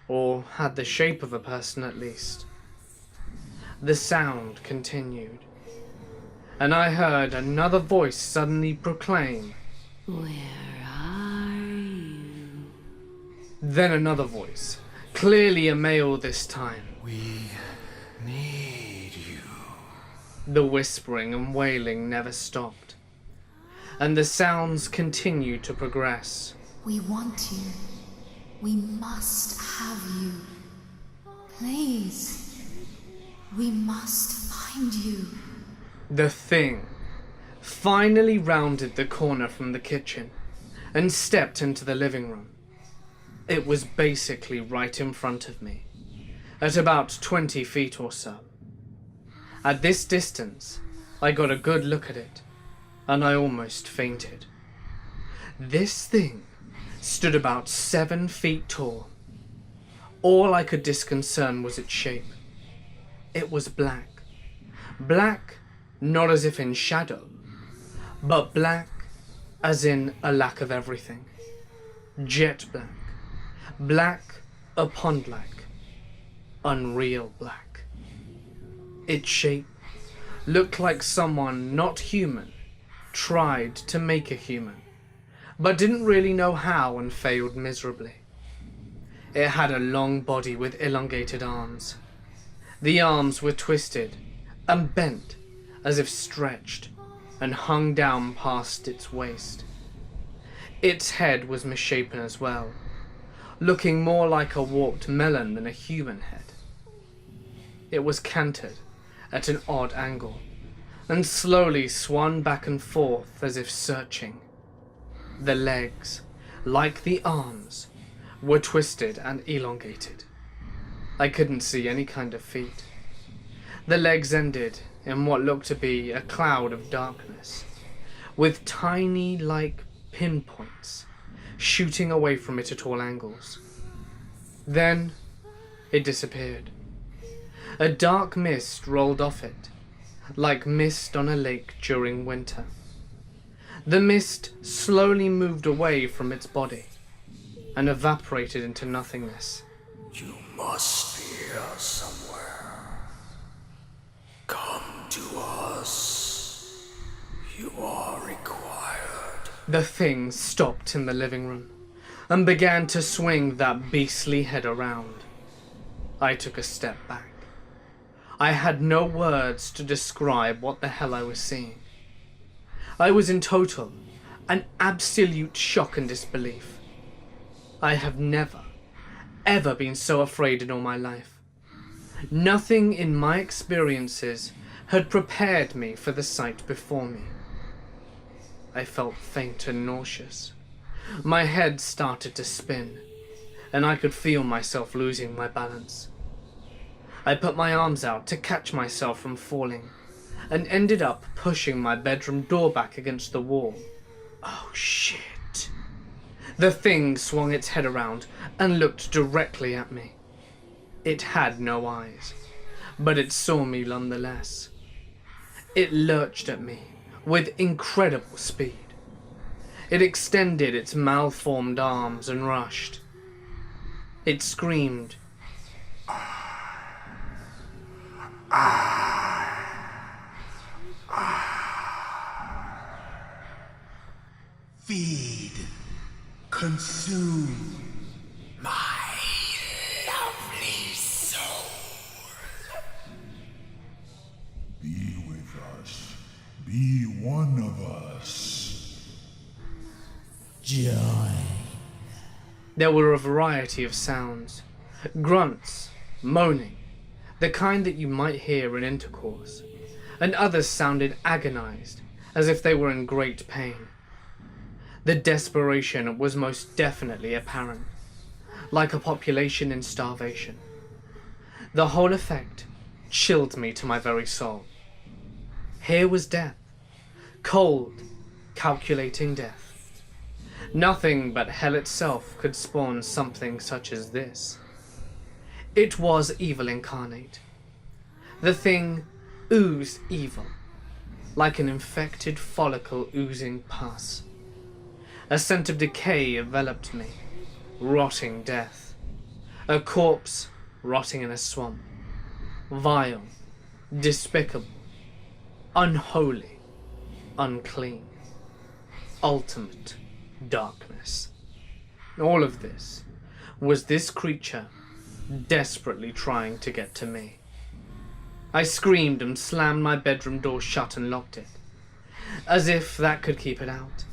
or had the shape of a person at least. The sound continued, and I heard another voice suddenly proclaim, Where are you? then another voice, clearly a male this time. We need you. The whispering and wailing never stopped, and the sounds continued to progress. We want you. We must have you. Please. We must find you. The thing finally rounded the corner from the kitchen and stepped into the living room. It was basically right in front of me, at about 20 feet or so. At this distance, I got a good look at it, and I almost fainted. This thing stood about 7 feet tall. All I could discern was its shape. It was black. Black, not as if in shadow, but black as in a lack of everything. Jet black. Black upon black. Unreal black. Its shape looked like someone not human tried to make a human, but didn't really know how and failed miserably. It had a long body with elongated arms. The arms were twisted and bent as if stretched and hung down past its waist. Its head was misshapen as well, looking more like a warped melon than a human head. It was canted at an odd angle and slowly swung back and forth as if searching. The legs, like the arms, were twisted and elongated. I couldn't see any kind of feet. The legs ended in what looked to be a cloud of darkness, with tiny, like pinpoints, shooting away from it at all angles. Then it disappeared. A dark mist rolled off it, like mist on a lake during winter. The mist slowly moved away from its body and evaporated into nothingness. You must be here somewhere. Come to us. You are required. The thing stopped in the living room and began to swing that beastly head around. I took a step back. I had no words to describe what the hell I was seeing. I was in total and absolute shock and disbelief. I have never, ever been so afraid in all my life. Nothing in my experiences had prepared me for the sight before me. I felt faint and nauseous. My head started to spin, and I could feel myself losing my balance. I put my arms out to catch myself from falling, and ended up pushing my bedroom door back against the wall. Oh shit. The thing swung its head around and looked directly at me. It had no eyes, but it saw me nonetheless. It lurched at me with incredible speed. It extended its malformed arms and rushed. It screamed. Feed. Consume. My lovely soul. Be with us. Be one of us. There were a variety of sounds. Grunts, moaning, the kind that you might hear in intercourse, and others sounded agonized, as if they were in great pain. The desperation was most definitely apparent, like a population in starvation. The whole effect chilled me to my very soul. Here was death, cold, calculating death. Nothing but hell itself could spawn something such as this. It was evil incarnate. The thing oozed evil, like an infected follicle oozing pus. A scent of decay enveloped me, rotting death. A corpse rotting in a swamp. Vile, despicable, unholy, unclean. Ultimate darkness. All of this was this creature desperately trying to get to me. I screamed and slammed my bedroom door shut and locked it, as if that could keep it out.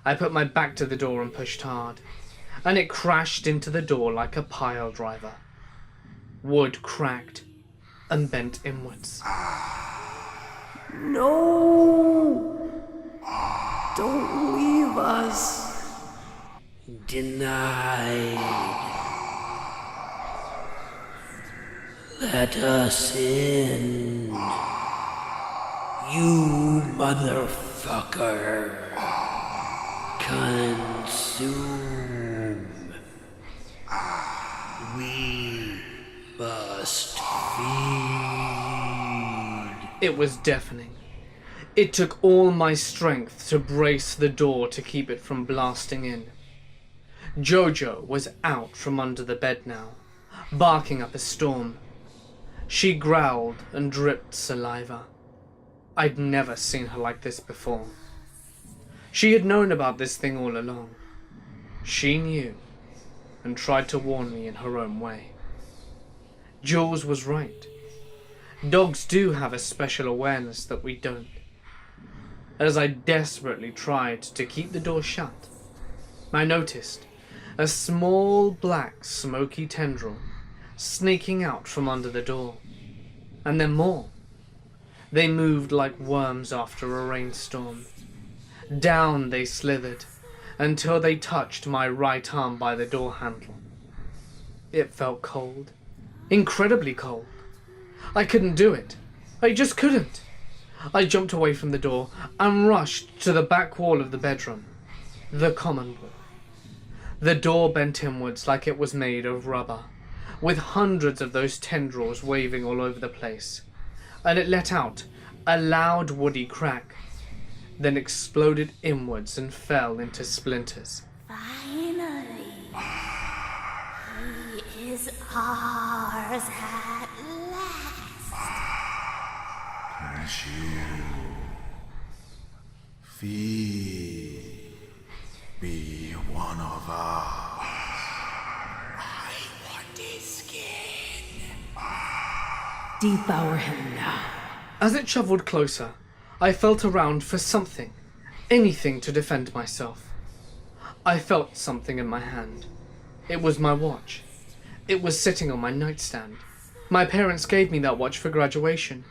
I put my back to the door and pushed hard, and it crashed into the door like a pile driver. Wood cracked and bent inwards. No! Don't leave us. Denied. Let us in. You motherfucker. Consume. We must feed. It was deafening. It took all my strength to brace the door to keep it from blasting in. Jojo was out from under the bed now, barking up a storm. She growled and dripped saliva. I'd never seen her like this before. She had known about this thing all along. She knew, and tried to warn me in her own way. Jules was right. Dogs do have a special awareness that we don't. As I desperately tried to keep the door shut, I noticed a small black smoky tendril sneaking out from under the door. And then more. They moved like worms after a rainstorm. Down they slithered until they touched my right arm by the door handle. It felt cold. Incredibly cold. I couldn't do it. I just couldn't. I jumped away from the door and rushed to the back wall of the bedroom, the common wall. The door bent inwards like it was made of rubber, with hundreds of those tendrils waving all over the place, and it let out a loud woody crack, then exploded inwards and fell into splinters. Finally, he is ours at last. Bless you. Feed. Be one of us. I want his skin. Devour him now. As it shuffled closer, I felt around for something, anything to defend myself. I felt something in my hand. It was my watch. It was sitting on my nightstand. My parents gave me that watch for graduation.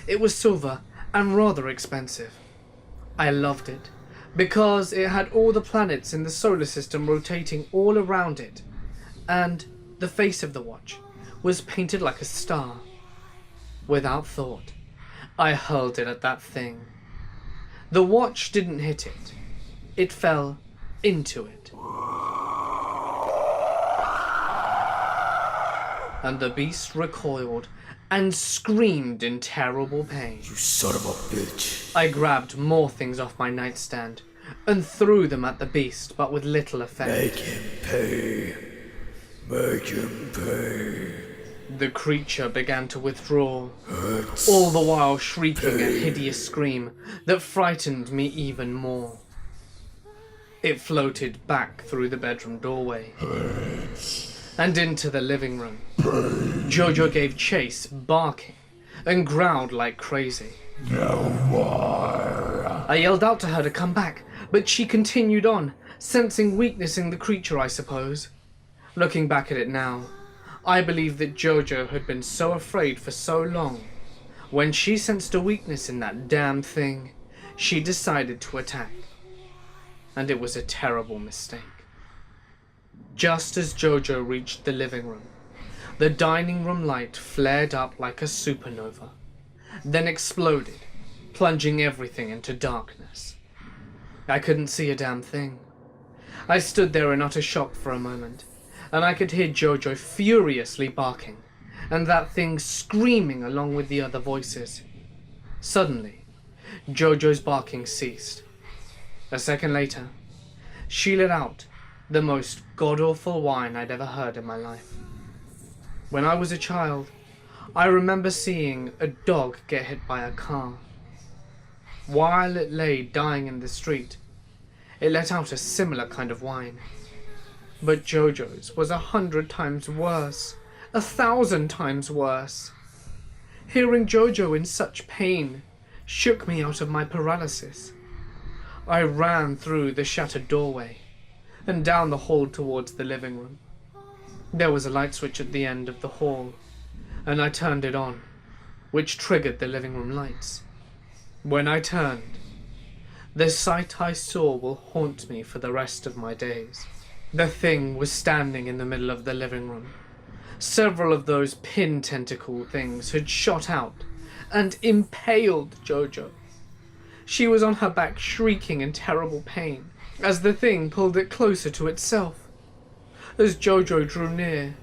It was silver and rather expensive. I loved it because it had all the planets in the solar system rotating all around it, and the face of the watch was painted like a star. Without thought, I hurled it at that thing. The watch didn't hit it. It fell into it. And the beast recoiled and screamed in terrible pain. You son of a bitch. I grabbed more things off my nightstand and threw them at the beast, but with little effect. Make him pay. Make him pay. The creature began to withdraw, all the while shrieking a hideous scream that frightened me even more. It floated back through the bedroom doorway and into the living room. Jojo gave chase, barking, and growled like crazy. No more. I yelled out to her to come back, but she continued on, sensing weakness in the creature, I suppose. Looking back at it now, I believe that Jojo had been so afraid for so long. When she sensed a weakness in that damn thing, she decided to attack. And it was a terrible mistake. Just as Jojo reached the living room, the dining room light flared up like a supernova, then exploded, plunging everything into darkness. I couldn't see a damn thing. I stood there in utter shock for a moment, and I could hear Jojo furiously barking and that thing screaming along with the other voices. Suddenly, Jojo's barking ceased. A second later, she let out the most god-awful whine I'd ever heard in my life. When I was a child, I remember seeing a dog get hit by a car. While it lay dying in the street, it let out a similar kind of whine. But Jojo's was 100 times worse, 1,000 times worse. Hearing Jojo in such pain shook me out of my paralysis. I ran through the shattered doorway and down the hall towards the living room. There was a light switch at the end of the hall, and I turned it on, which triggered the living room lights. When I turned, the sight I saw will haunt me for the rest of my days. The thing was standing in the middle of the living room. Several of those pin tentacle things had shot out and impaled Jojo. She was on her back shrieking in terrible pain as the thing pulled it closer to itself. As Jojo drew near,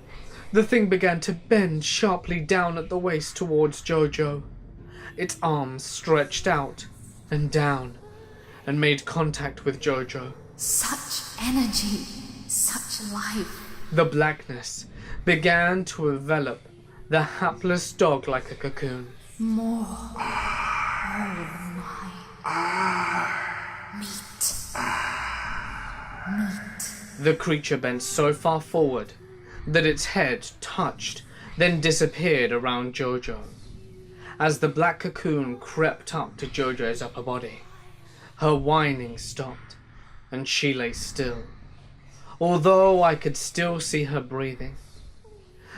the thing began to bend sharply down at the waist towards Jojo. Its arms stretched out and down and made contact with Jojo. Such energy, such life. The blackness began to envelop the hapless dog like a cocoon. More. Oh my. Meat. Meat. The creature bent so far forward that its head touched, then disappeared around Jojo. As the black cocoon crept up to Jojo's upper body, her whining stopped, and she lay still, although I could still see her breathing.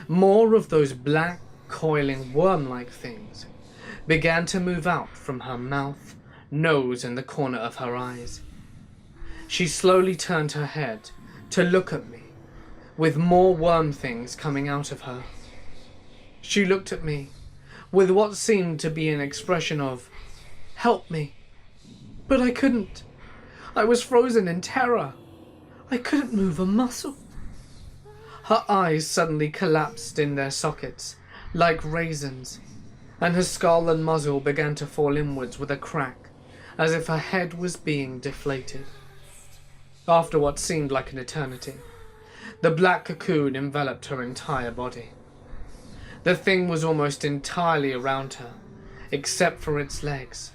More of those black, coiling, worm-like things began to move out from her mouth, nose, and the corner of her eyes. She slowly turned her head to look at me, with more worm things coming out of her. She looked at me with what seemed to be an expression of, "Help me." But I couldn't. I was frozen in terror. I couldn't move a muscle. Her eyes suddenly collapsed in their sockets, like raisins, and her skull and muzzle began to fall inwards with a crack, as if her head was being deflated. After what seemed like an eternity, the black cocoon enveloped her entire body. The thing was almost entirely around her, except for its legs,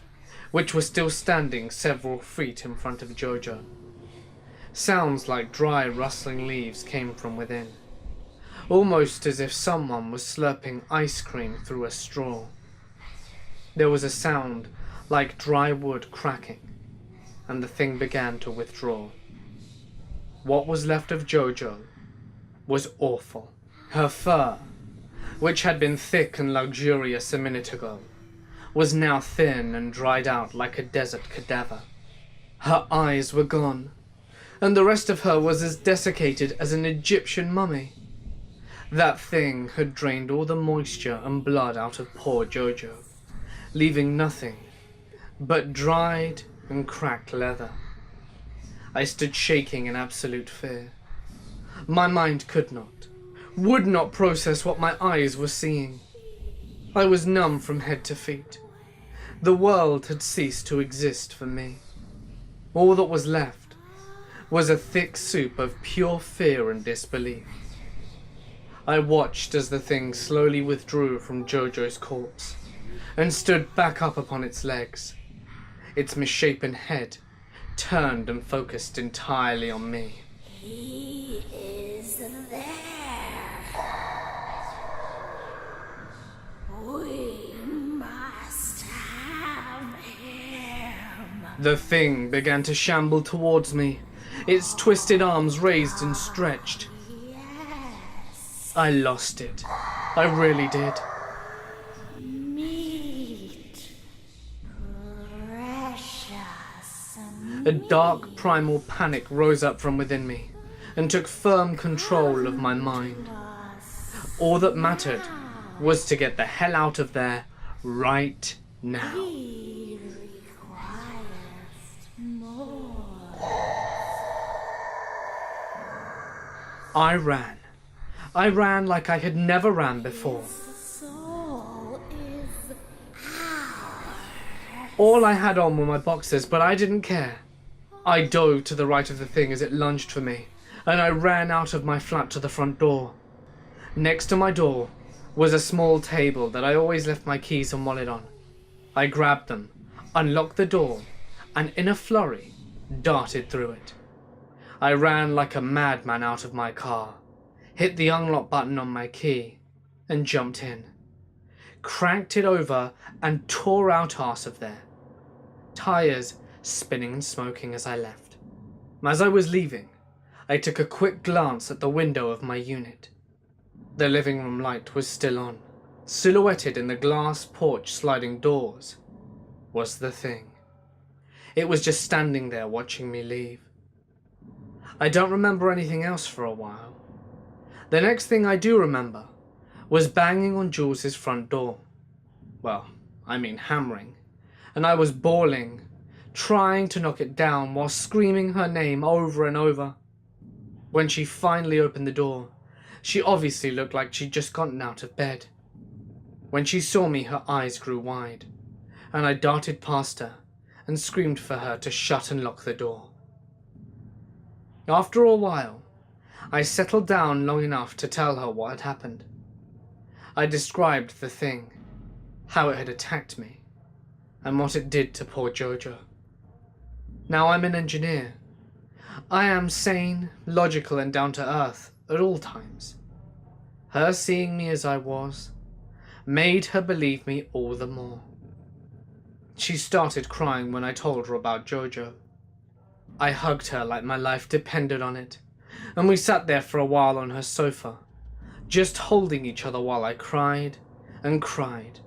which were still standing several feet in front of Jojo. Sounds like dry, rustling leaves came from within, almost as if someone was slurping ice cream through a straw. There was a sound like dry wood cracking, and the thing began to withdraw. What was left of Jojo was awful. Her fur, which had been thick and luxurious a minute ago, was now thin and dried out like a desert cadaver. Her eyes were gone, and the rest of her was as desiccated as an Egyptian mummy. That thing had drained all the moisture and blood out of poor Jojo, leaving nothing but dried and cracked leather. I stood shaking in absolute fear. My mind could not, would not process what my eyes were seeing. I was numb from head to feet. The world had ceased to exist for me. All that was left was a thick soup of pure fear and disbelief. I watched as the thing slowly withdrew from Jojo's corpse and stood back up upon its legs. Its misshapen head turned and focused entirely on me. He is there. We must have him. The thing began to shamble towards me, its twisted arms raised and stretched. Yes. I lost it. I really did. Meat. Precious. A dark primal panic rose up from within me and took firm control of my mind. All that mattered was to get the hell out of there right now. He requires more. I ran. I ran like I had never ran before. All I had on were my boxers, but I didn't care. I dove to the right of the thing as it lunged for me, and I ran out of my flat to the front door. Next to my door was a small table that I always left my keys and wallet on. I grabbed them, unlocked the door, and in a flurry, darted through it. I ran like a madman out of my car, hit the unlock button on my key, and jumped in. Cranked it over and tore out arse of there. Tires spinning and smoking as I left. As I was leaving, I took a quick glance at the window of my unit. The living room light was still on. Silhouetted in the glass porch sliding doors was the thing. It was just standing there watching me leave. I don't remember anything else for a while. The next thing I do remember was banging on Jules's front door. Well, I mean hammering. And I was bawling, trying to knock it down while screaming her name over and over. When she finally opened the door, she obviously looked like she'd just gotten out of bed. When she saw me, her eyes grew wide, and I darted past her and screamed for her to shut and lock the door. After a while, I settled down long enough to tell her what had happened. I described the thing, how it had attacked me, and what it did to poor Jojo. Now I'm an engineer. I am sane, logical, and down to earth at all times. Her seeing me as I was made her believe me all the more. She started crying when I told her about Jojo. I hugged her like my life depended on it, and we sat there for a while on her sofa, just holding each other while I cried and cried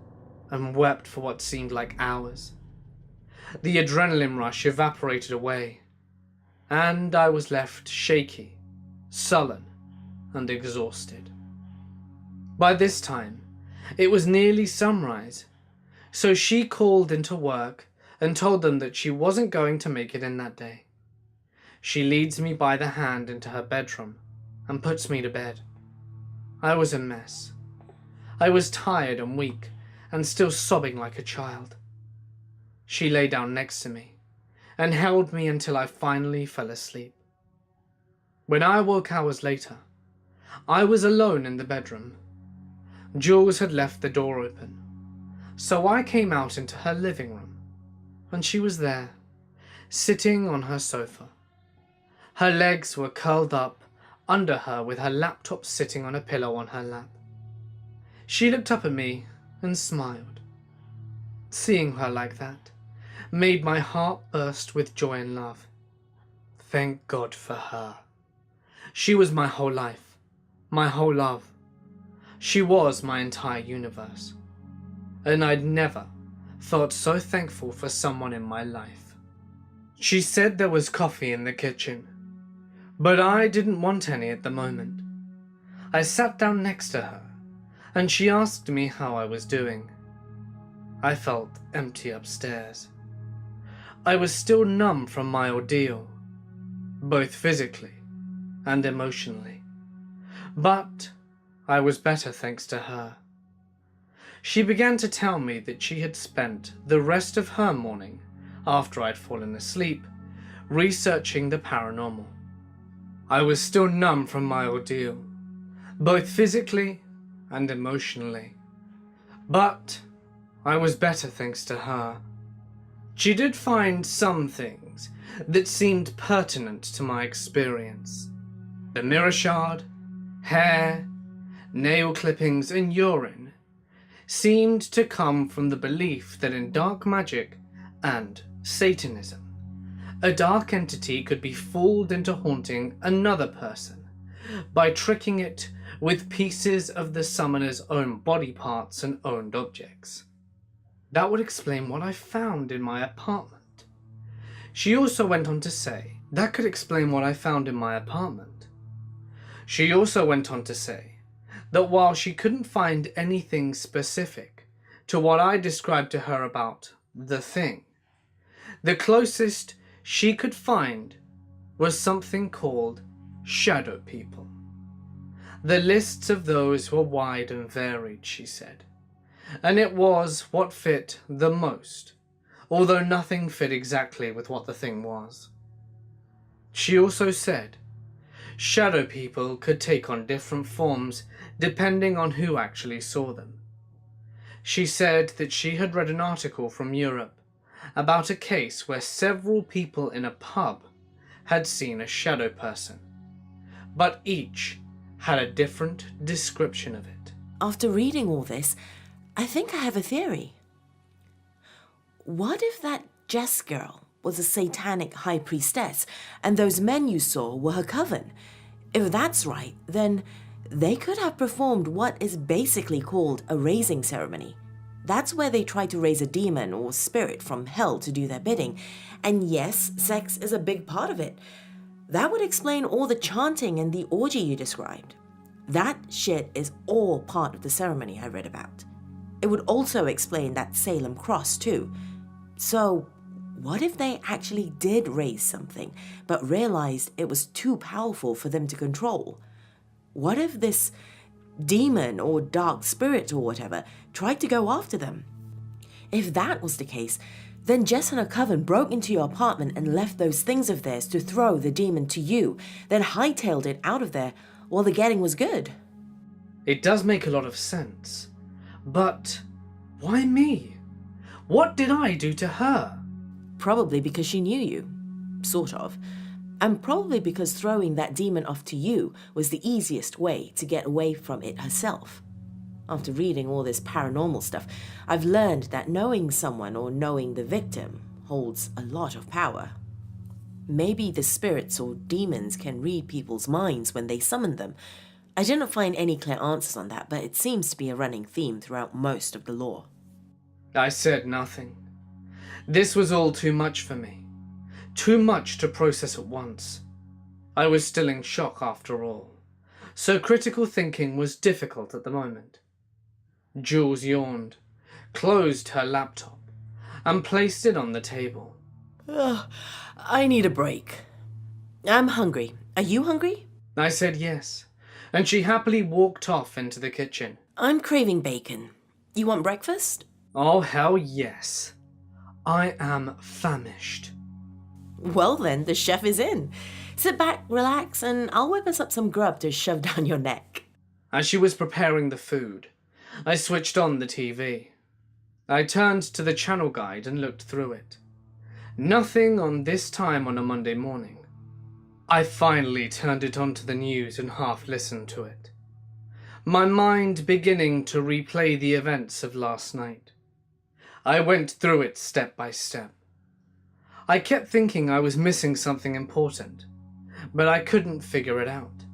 and wept for what seemed like hours. The adrenaline rush evaporated away, and I was left shaky, sullen, and exhausted. By this time, it was nearly sunrise, so she called into work and told them that she wasn't going to make it in that day. She leads me by the hand into her bedroom and puts me to bed. I was a mess. I was tired and weak and still sobbing like a child. She lay down next to me and held me until I finally fell asleep. When I awoke hours later, I was alone in the bedroom. Jules had left the door open, so I came out into her living room, and she was there, sitting on her sofa. Her legs were curled up under her with her laptop sitting on a pillow on her lap. She looked up at me and smiled. Seeing her like that made my heart burst with joy and love. Thank God for her. She was my whole life, my whole love. She was my entire universe, and I'd never felt so thankful for someone in my life. She said there was coffee in the kitchen, but I didn't want any at the moment. I sat down next to her, and she asked me how I was doing. I felt empty upstairs. I was still numb from my ordeal, both physically and emotionally, but I was better thanks to her. She began to tell me that she had spent the rest of her morning, after I'd fallen asleep, researching the paranormal. I was still numb from my ordeal, both physically and emotionally, but I was better thanks to her. She did find some things that seemed pertinent to my experience. The mirror shard, hair, nail clippings, and urine seemed to come from the belief that in dark magic and Satanism, a dark entity could be fooled into haunting another person by tricking it with pieces of the summoner's own body parts and owned objects. That would explain what I found in my apartment. She also went on to say that could explain what I found in my apartment. She also went on to say that while she couldn't find anything specific to what I described to her about the thing, the closest she could find was something called shadow people. The lists of those were wide and varied, she said, and it was what fit the most although nothing fit exactly with what the thing was. She also said shadow people could take on different forms depending on who actually saw them. She said that she had read an article from Europe about a case where several people in a pub had seen a shadow person, but each had a different description of it. After reading all this, I think I have a theory. What if that Jess girl was a satanic high priestess and those men you saw were her coven? If that's right, then they could have performed what is basically called a raising ceremony. That's where they try to raise a demon or spirit from hell to do their bidding. And yes, sex is a big part of it. That would explain all the chanting and the orgy you described. That shit is all part of the ceremony I read about. It would also explain that Salem cross too. So, what if they actually did raise something, but realized it was too powerful for them to control? What if this demon or dark spirit or whatever tried to go after them? If that was the case, then Jess and her coven broke into your apartment and left those things of theirs to throw the demon to you, then hightailed it out of there while the getting was good. It does make a lot of sense. But why me? What did I do to her? Probably because she knew you. Sort of. And probably because throwing that demon off to you was the easiest way to get away from it herself. After reading all this paranormal stuff, I've learned that knowing someone or knowing the victim holds a lot of power. Maybe the spirits or demons can read people's minds when they summon them. I didn't find any clear answers on that, but it seems to be a running theme throughout most of the lore. I said nothing. This was all too much for me. Too much to process at once. I was still in shock after all, so critical thinking was difficult at the moment. Jules yawned, closed her laptop, and placed it on the table. I need a break. I'm hungry. Are you hungry? I said yes, and she happily walked off into the kitchen. I'm craving bacon. You want breakfast? Oh, hell yes. I am famished. Well then, the chef is in. Sit back, relax, and I'll whip us up some grub to shove down your neck. As she was preparing the food, I switched on the TV. I turned to the channel guide and looked through it. Nothing on this time on a Monday morning. I finally turned it on to the news and half listened to it, my mind beginning to replay the events of last night. I went through it step by step. I kept thinking I was missing something important, but I couldn't figure it out.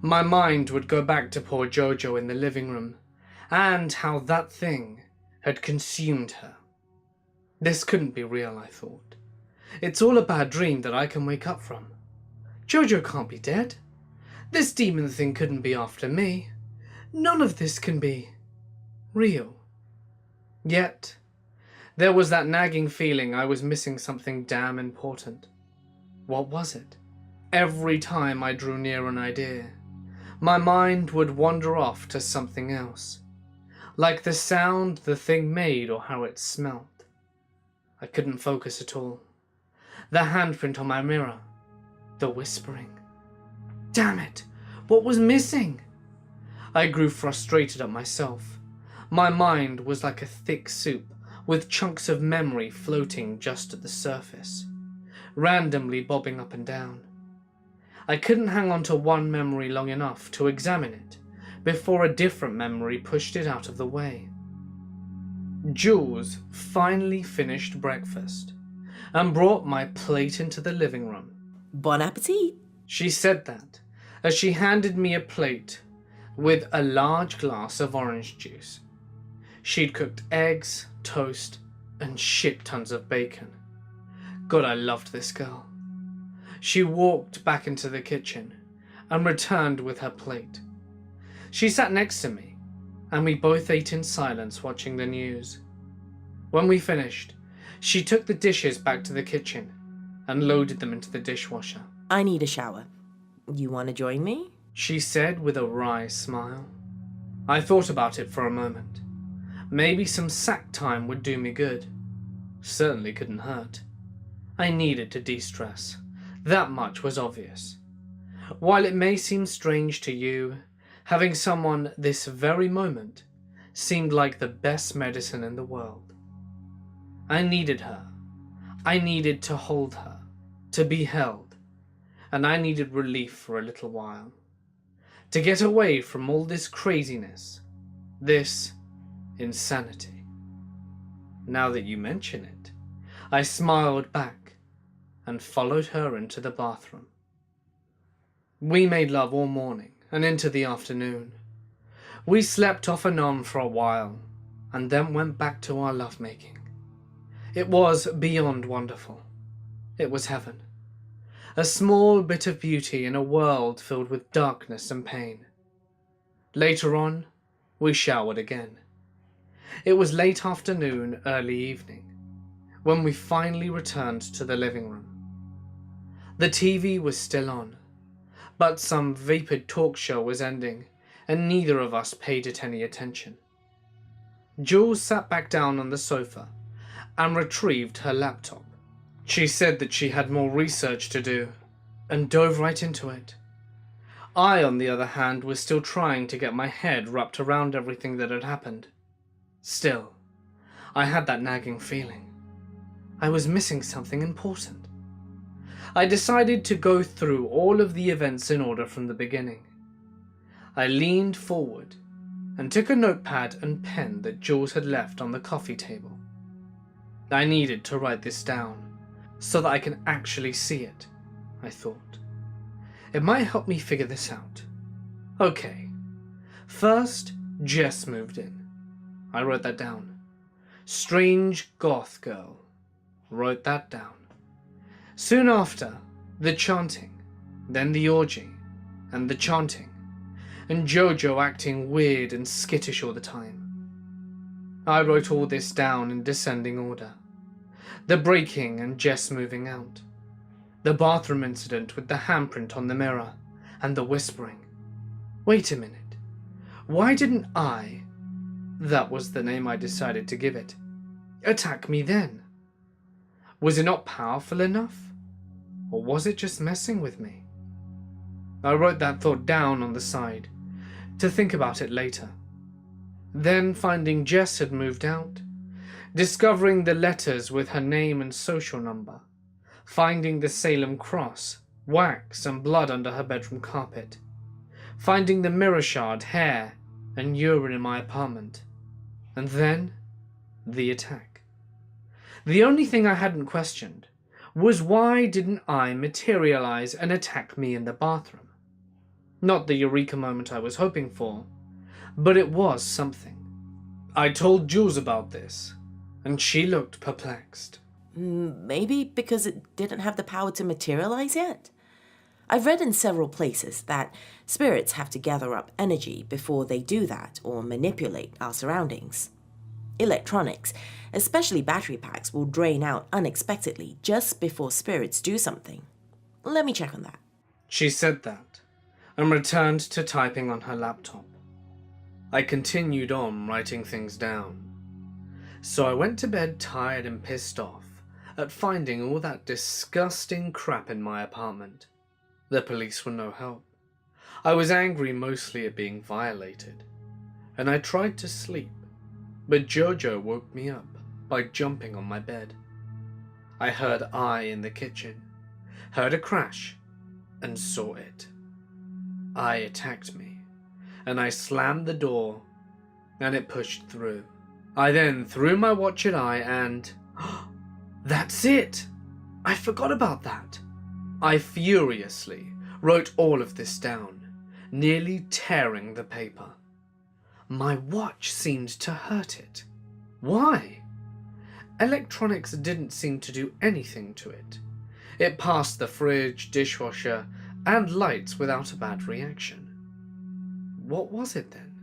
My mind would go back to poor Jojo in the living room, and how that thing had consumed her. This couldn't be real, I thought. It's all a bad dream that I can wake up from. Jojo can't be dead. This demon thing couldn't be after me. None of this can be real. Yet, there was that nagging feeling I was missing something damn important. What was it? Every time I drew near an idea, my mind would wander off to something else, like the sound the thing made or how it smelt. I couldn't focus at all. The handprint on my mirror, the whispering. Damn it! What was missing? I grew frustrated at myself. My mind was like a thick soup, with chunks of memory floating just at the surface, randomly bobbing up and down. I couldn't hang on to one memory long enough to examine it before a different memory pushed it out of the way. Jules finally finished breakfast and brought my plate into the living room. Bon appetit. She said that as she handed me a plate with a large glass of orange juice. She'd cooked eggs, toast, and shit tons of bacon. God, I loved this girl. She walked back into the kitchen and returned with her plate. She sat next to me, and we both ate in silence watching the news. When we finished, she took the dishes back to the kitchen and loaded them into the dishwasher. I need a shower. You want to join me? She said with a wry smile. I thought about it for a moment. Maybe some sack time would do me good. Certainly couldn't hurt. I needed to de-stress. That much was obvious. While it may seem strange to you, having someone this very moment seemed like the best medicine in the world. I needed her. I needed to hold her, to be held, and I needed relief for a little while. To get away from all this craziness, this insanity. Now that you mention it, I smiled back and followed her into the bathroom. We made love all morning and into the afternoon. We slept off and on for a while and then went back to our lovemaking. It was beyond wonderful. It was heaven. A small bit of beauty in a world filled with darkness and pain. Later on, we showered again. It was late afternoon, early evening, when we finally returned to the living room. The TV was still on, but some vapid talk show was ending, and neither of us paid it any attention. Jules sat back down on the sofa and retrieved her laptop. She said that she had more research to do, and dove right into it. I, on the other hand, was still trying to get my head wrapped around everything that had happened. Still, I had that nagging feeling. I was missing something important. I decided to go through all of the events in order from the beginning. I leaned forward and took a notepad and pen that Jules had left on the coffee table. I needed to write this down so that I can actually see it, I thought. It might help me figure this out. Okay. First, Jess moved in. I wrote that down. Strange goth girl. Wrote that down. Soon after, the chanting, then the orgy, and the chanting, and Jojo acting weird and skittish all the time. I wrote all this down in descending order. The breaking and Jess moving out. The bathroom incident with the handprint on the mirror, and the whispering. Wait a minute. Why didn't I, that was the name I decided to give it, attack me then? Was it not powerful enough? Or was it just messing with me? I wrote that thought down on the side, to think about it later. Then, finding Jess had moved out, discovering the letters with her name and social number, finding the Salem cross, wax and blood under her bedroom carpet, finding the mirror shard, hair, and urine in my apartment, and then the attack. The only thing I hadn't questioned was why didn't I materialize and attack me in the bathroom? Not the eureka moment I was hoping for, but it was something. I told Jules about this, and she looked perplexed. Maybe because it didn't have the power to materialize yet? I've read in several places that spirits have to gather up energy before they do that or manipulate our surroundings. Electronics, especially battery packs, will drain out unexpectedly just before spirits do something. Let me check on that. She said that, and returned to typing on her laptop. I continued on writing things down. So I went to bed tired and pissed off at finding all that disgusting crap in my apartment. The police were no help. I was angry mostly at being violated, and I tried to sleep, but Jojo woke me up by jumping on my bed. I heard I in the kitchen, heard a crash, and saw it. I attacked me, and I slammed the door, and it pushed through. I then threw my watch at I and... That's it! I forgot about that. I furiously wrote all of this down, nearly tearing the paper. My watch seemed to hurt it. Why? Electronics didn't seem to do anything to it. It passed the fridge, dishwasher, and lights without a bad reaction. What was it then?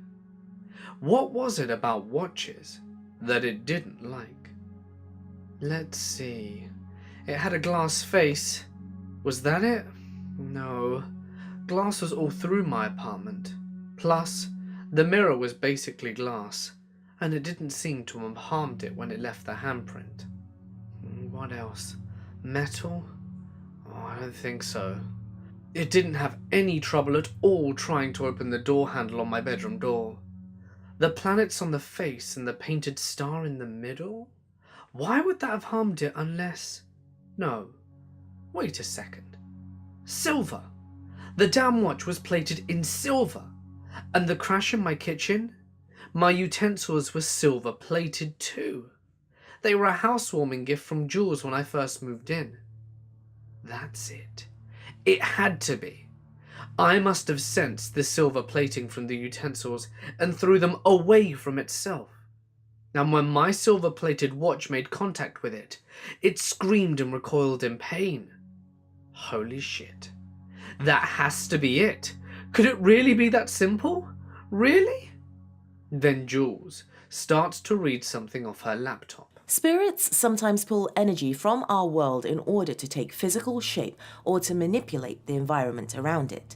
What was it about watches that it didn't like? Let's see. It had a glass face. Was that it? No. Glass was all through my apartment. Plus, the mirror was basically glass, and it didn't seem to have harmed it when it left the handprint. what else? Metal? Oh, I don't think so. It didn't have any trouble at all trying to open the door handle on my bedroom door. The planets on the face and the painted star in the middle? Why would that have harmed it unless... No. Wait a second. Silver! The damn watch was plated in silver. And the crash in my kitchen? My utensils were silver plated too. They were a housewarming gift from Jules when I first moved in. That's it. It had to be. I must have sensed the silver plating from the utensils and threw them away from itself. And when my silver-plated watch made contact with it, it screamed and recoiled in pain. Holy shit. That has to be it. Could it really be that simple? Really? Then Jules starts to read something off her laptop. Spirits sometimes pull energy from our world in order to take physical shape or to manipulate the environment around it.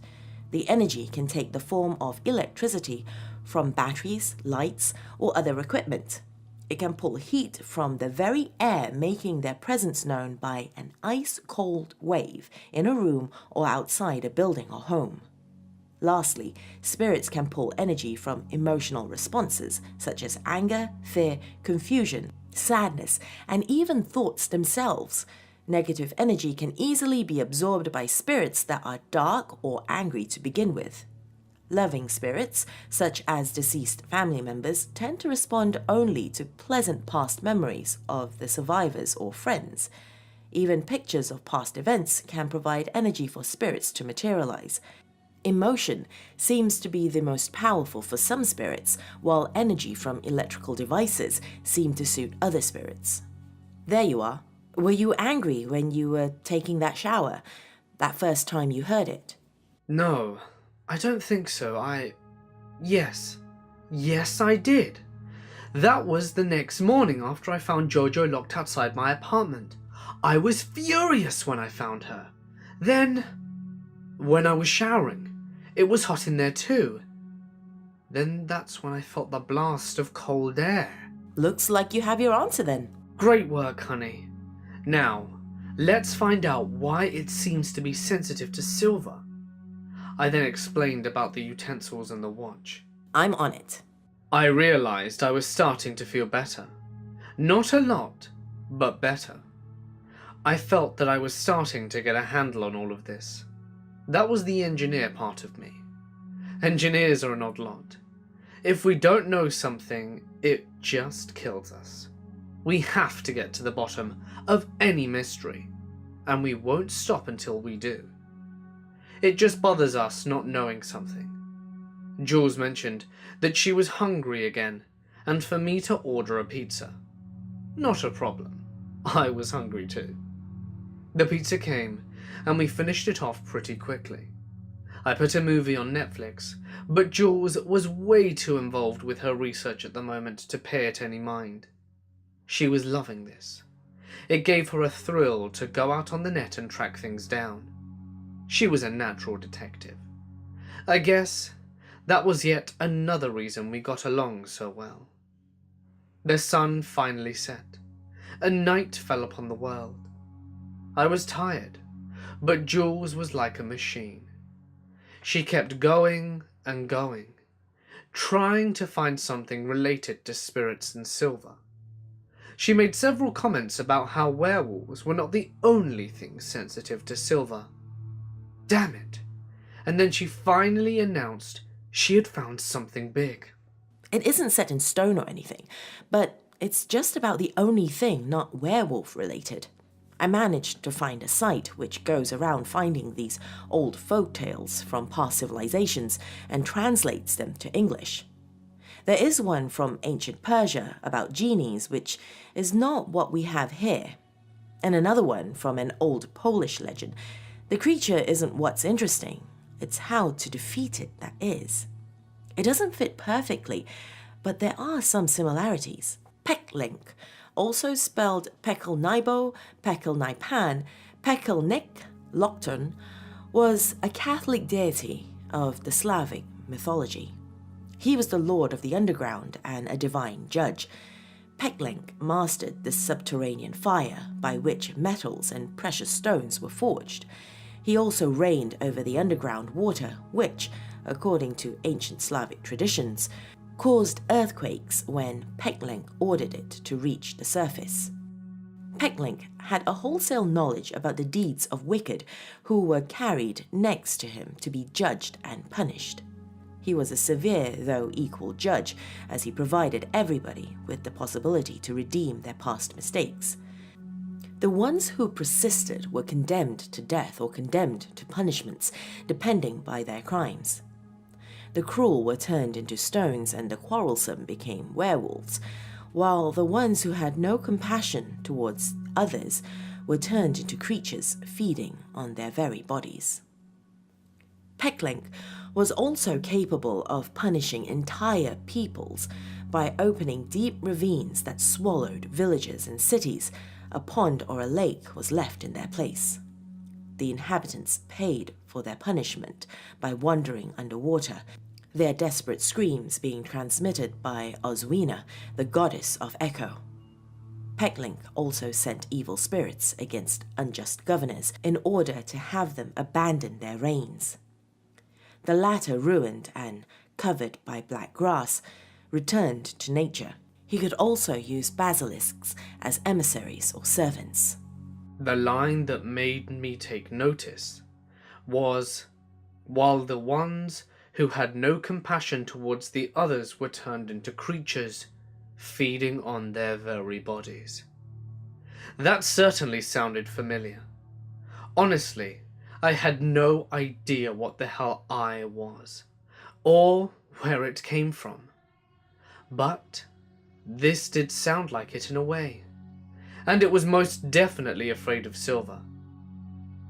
The energy can take the form of electricity from batteries, lights, or other equipment. It can pull heat from the very air, making their presence known by an ice-cold wave in a room or outside a building or home. Lastly, spirits can pull energy from emotional responses such as anger, fear, confusion, sadness, and even thoughts themselves. Negative energy can easily be absorbed by spirits that are dark or angry to begin with. Loving spirits, such as deceased family members, tend to respond only to pleasant past memories of the survivors or friends. Even pictures of past events can provide energy for spirits to materialize. Emotion seems to be the most powerful for some spirits, while energy from electrical devices seem to suit other spirits. There you are. Were you angry when you were taking that shower, that first time you heard it? No, I don't think so. Yes, I did. That was the next morning after I found Jojo locked outside my apartment. I was furious when I found her. Then, when I was showering, it was hot in there too. Then that's when I felt the blast of cold air. Looks like you have your answer then. Great work, honey. Now, let's find out why it seems to be sensitive to silver. I then explained about the utensils and the watch. I'm on it. I realized I was starting to feel better. Not a lot, but better. I felt that I was starting to get a handle on all of this. That was the engineer part of me. Engineers are an odd lot. If we don't know something, it just kills us. We have to get to the bottom of any mystery, and we won't stop until we do. It just bothers us not knowing something. Jules mentioned that she was hungry again, and for me to order a pizza. Not a problem. I was hungry too. The pizza came, and we finished it off pretty quickly. I put a movie on Netflix, but Jules was way too involved with her research at the moment to pay it any mind. She was loving this. It gave her a thrill to go out on the net and track things down. She was a natural detective. I guess that was yet another reason we got along so well. The sun finally set, and night fell upon the world. I was tired, but Jules was like a machine. She kept going and going, trying to find something related to spirits and silver. She made several comments about how werewolves were not the only things sensitive to silver. Damn it! And then she finally announced she had found something big. It isn't set in stone or anything, but it's just about the only thing not werewolf related. I managed to find a site which goes around finding these old folk tales from past civilizations and translates them to English. There is one from ancient Persia about genies, which is not what we have here, and another one from an old Polish legend. The creature isn't what's interesting, it's how to defeat it that is. It doesn't fit perfectly, but there are some similarities. Peklink, also spelled Pekelnibo, Pekelnipan, Pekelnik, Lokton, was a Catholic deity of the Slavic mythology. He was the lord of the underground and a divine judge. Peckling mastered the subterranean fire by which metals and precious stones were forged. He also reigned over the underground water, which, according to ancient Slavic traditions, caused earthquakes when Peckling ordered it to reach the surface. Peckling had a wholesale knowledge about the deeds of wicked who were carried next to him to be judged and punished. He was a severe though equal judge, as he provided everybody with the possibility to redeem their past mistakes. The ones who persisted were condemned to death or condemned to punishments, depending by their crimes. The cruel were turned into stones and the quarrelsome became werewolves, while the ones who had no compassion towards others were turned into creatures feeding on their very bodies. Peckling was also capable of punishing entire peoples by opening deep ravines that swallowed villages and cities. A pond or a lake was left in their place. The inhabitants paid for their punishment by wandering underwater, their desperate screams being transmitted by Oswina, the goddess of echo. Peckling also sent evil spirits against unjust governors in order to have them abandon their reigns. The latter, ruined and covered by black grass, returned to nature. He could also use basilisks as emissaries or servants. The line that made me take notice was, while the ones who had no compassion towards the others were turned into creatures, feeding on their very bodies. That certainly sounded familiar. Honestly, I had no idea what the hell I was, or where it came from. But this did sound like it in a way, and it was most definitely afraid of Silver.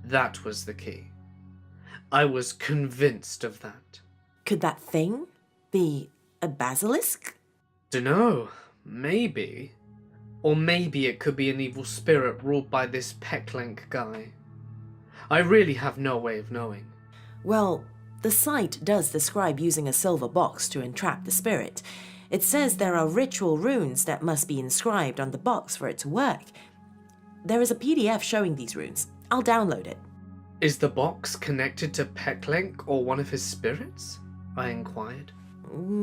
That was the key. I was convinced of that. Could that thing be a basilisk? Dunno, maybe. Or maybe it could be an evil spirit ruled by this Peckling guy. I really have no way of knowing. Well, the site does describe using a silver box to entrap the spirit. It says there are ritual runes that must be inscribed on the box for it to work. There is a PDF showing these runes. I'll download it. Is the box connected to Peckling or one of his spirits? I inquired.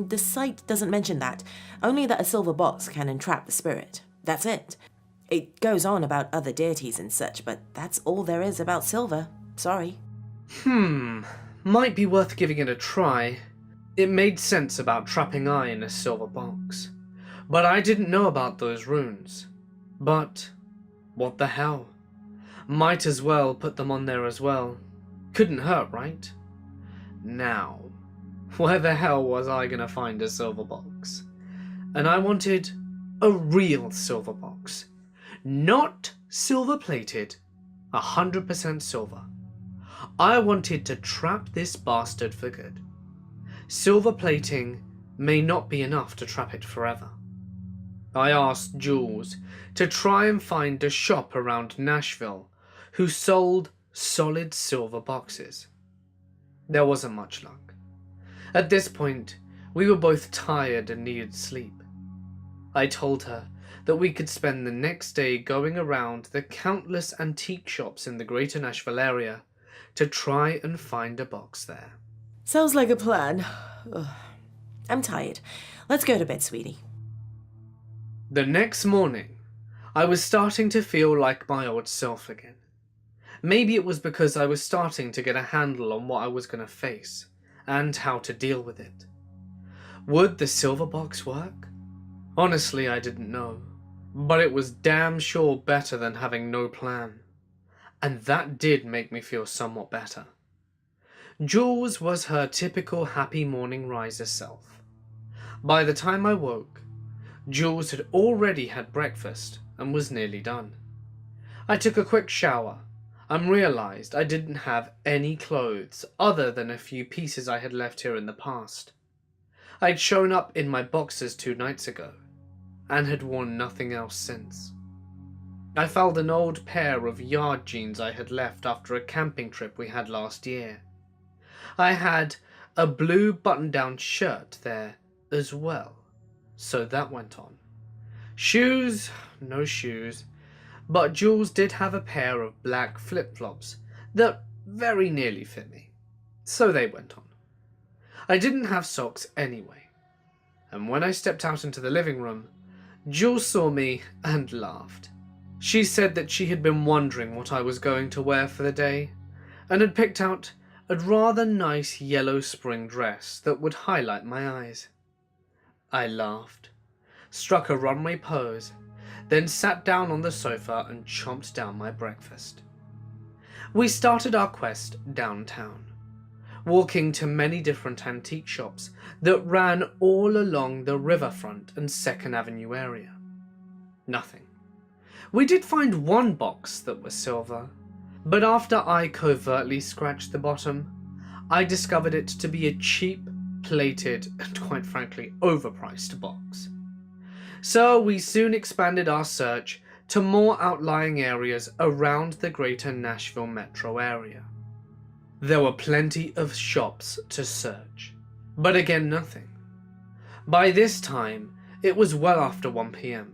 The site doesn't mention that, only that a silver box can entrap the spirit. That's it. It goes on about other deities and such, but that's all there is about Silver. Sorry. Might be worth giving it a try. It made sense about trapping I in a silver box. But I didn't know about those runes. But what the hell? Might as well put them on there as well. Couldn't hurt, right? Now, where the hell was I gonna find a silver box? And I wanted a real silver box. Not silver-plated, 100% silver. I wanted to trap this bastard for good. Silver plating may not be enough to trap it forever. I asked Jules to try and find a shop around Nashville who sold solid silver boxes. There wasn't much luck. At this point, we were both tired and needed sleep. I told her that we could spend the next day going around the countless antique shops in the greater Nashville area to try and find a box there. Sounds like a plan. Ugh. I'm tired. Let's go to bed, sweetie. The next morning, I was starting to feel like my old self again. Maybe it was because I was starting to get a handle on what I was going to face and how to deal with it. Would the silver box work? Honestly, I didn't know. But it was damn sure better than having no plan. And that did make me feel somewhat better. Jules was her typical happy morning riser self. By the time I woke, Jules had already had breakfast and was nearly done. I took a quick shower and realized I didn't have any clothes other than a few pieces I had left here in the past. I'd shown up in my boxers 2 nights ago and had worn nothing else since. I found an old pair of yard jeans I had left after a camping trip we had last year. I had a blue button-down shirt there as well, so that went on. Shoes? No shoes. But Jules did have a pair of black flip-flops that very nearly fit me. So they went on. I didn't have socks anyway. And when I stepped out into the living room, Jules saw me and laughed. She said that she had been wondering what I was going to wear for the day, and had picked out a rather nice yellow spring dress that would highlight my eyes. I laughed, struck a runway pose, then sat down on the sofa and chomped down my breakfast. We started our quest downtown, walking to many different antique shops that ran all along the riverfront and 2nd Avenue area. Nothing. We did find one box that was silver, but after I covertly scratched the bottom, I discovered it to be a cheap, plated, and quite frankly overpriced box. So we soon expanded our search to more outlying areas around the greater Nashville metro area. There were plenty of shops to search, but again nothing. By this time, it was well after 1 p.m,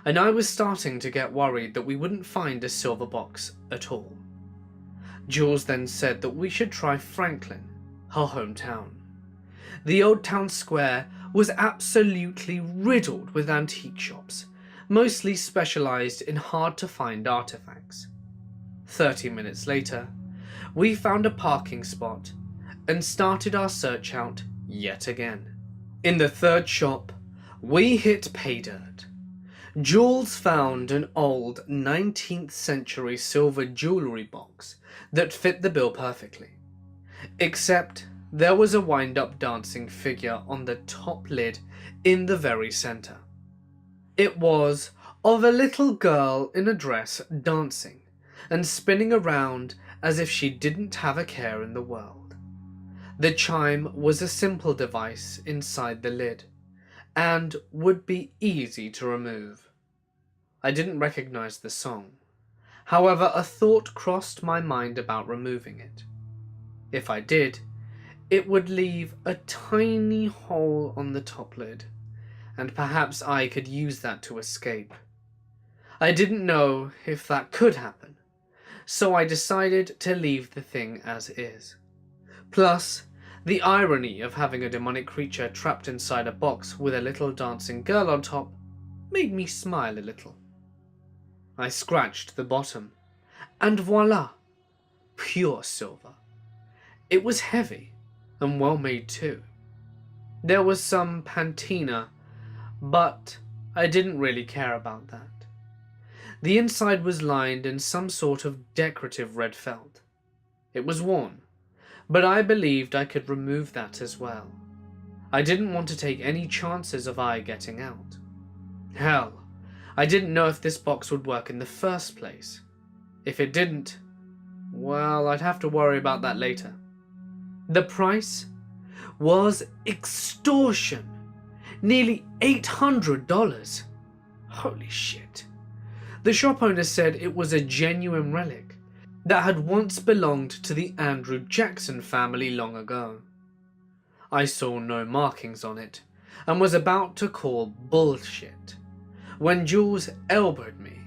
and I was starting to get worried that we wouldn't find a silver box at all. Jules then said that we should try Franklin, her hometown. The old town square was absolutely riddled with antique shops, mostly specialized in hard-to-find artifacts. 30 minutes later, we found a parking spot and started our search out yet again. In the third shop, we hit pay dirt. Jules found an old 19th century silver jewellery box that fit the bill perfectly, except there was a wind-up dancing figure on the top lid in the very centre. It was of a little girl in a dress dancing and spinning around as if she didn't have a care in the world. The chime was a simple device inside the lid and would be easy to remove. I didn't recognise the song. However, a thought crossed my mind about removing it. If I did, it would leave a tiny hole on the top lid, and perhaps I could use that to escape. I didn't know if that could happen, so I decided to leave the thing as is. Plus, the irony of having a demonic creature trapped inside a box with a little dancing girl on top made me smile a little. I scratched the bottom, and voila, pure silver. It was heavy, and well made too. There was some patina, but I didn't really care about that. The inside was lined in some sort of decorative red felt. It was worn, but I believed I could remove that as well. I didn't want to take any chances of I getting out. Hell, I didn't know if this box would work in the first place. If it didn't, well, I'd have to worry about that later. The price was extortion. Nearly $800. Holy shit. The shop owner said it was a genuine relic that had once belonged to the Andrew Jackson family long ago. I saw no markings on it and was about to call bullshit when Jules elbowed me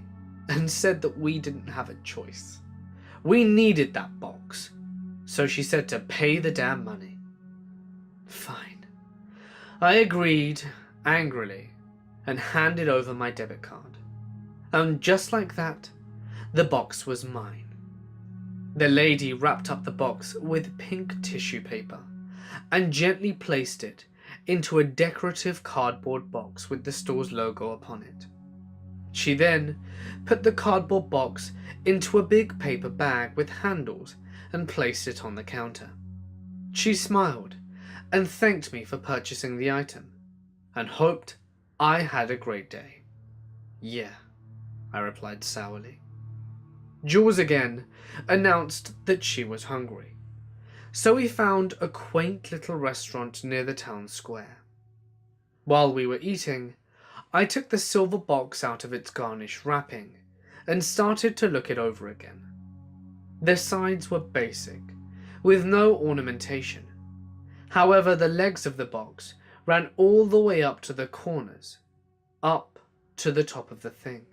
and said that we didn't have a choice. We needed that box, so she said to pay the damn money. Fine. I agreed, angrily, and handed over my debit card. And just like that, the box was mine. The lady wrapped up the box with pink tissue paper and gently placed it into a decorative cardboard box with the store's logo upon it. She then put the cardboard box into a big paper bag with handles and placed it on the counter. She smiled and thanked me for purchasing the item, and hoped I had a great day. Yeah, I replied sourly. Jules again announced that she was hungry, so we found a quaint little restaurant near the town square. While we were eating, I took the silver box out of its garnish wrapping and started to look it over again. The sides were basic, with no ornamentation. However, the legs of the box ran all the way up to the corners, up to the top of the thing.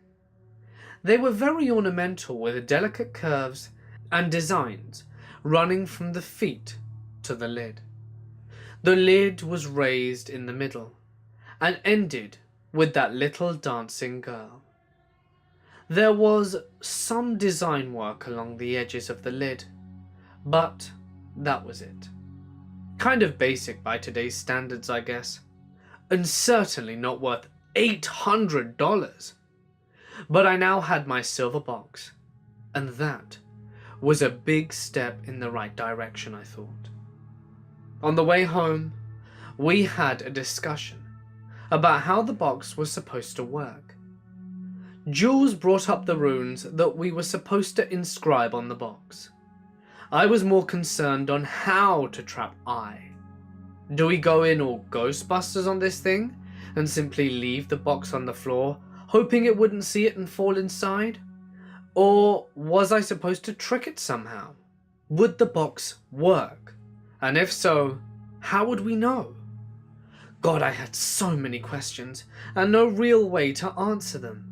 They were very ornamental with delicate curves and designs running from the feet to the lid. The lid was raised in the middle and ended with that little dancing girl. There was some design work along the edges of the lid, but that was it. Kind of basic by today's standards, I guess, and certainly not worth $800. But I now had my silver box, and that was a big step in the right direction, I thought. On the way home, we had a discussion about how the box was supposed to work. Jules brought up the runes that we were supposed to inscribe on the box. I was more concerned on how to trap I. Do we go in all Ghostbusters on this thing and simply leave the box on the floor, hoping it wouldn't see it and fall inside? Or was I supposed to trick it somehow? Would the box work? And if so, how would we know? God, I had so many questions and no real way to answer them.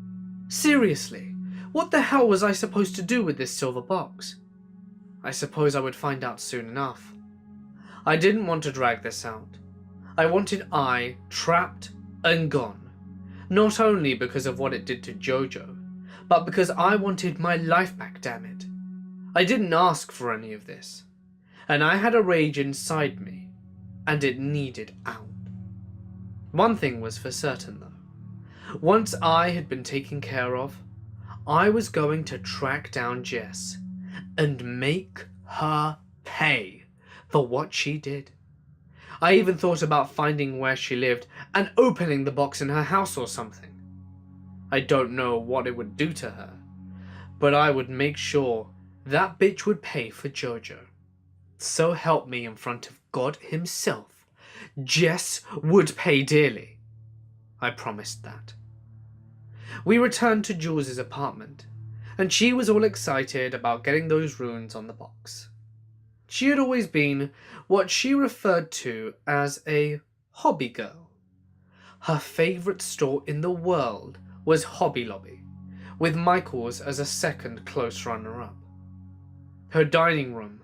Seriously, what the hell was I supposed to do with this silver box? I suppose I would find out soon enough. I didn't want to drag this out. I wanted I trapped and gone. Not only because of what it did to Jojo, but because I wanted my life back, damn it. I didn't ask for any of this, and I had a rage inside me, and it needed out. One thing was for certain though. Once I had been taken care of, I was going to track down Jess and make her pay for what she did. I even thought about finding where she lived and opening the box in her house or something. I don't know what it would do to her, but I would make sure that bitch would pay for Jojo. So help me in front of God himself, Jess would pay dearly. I promised that. We returned to Jules's apartment, and she was all excited about getting those runes on the box. She had always been what she referred to as a hobby girl. Her favourite store in the world was Hobby Lobby, with Michael's as a second close runner-up. Her dining room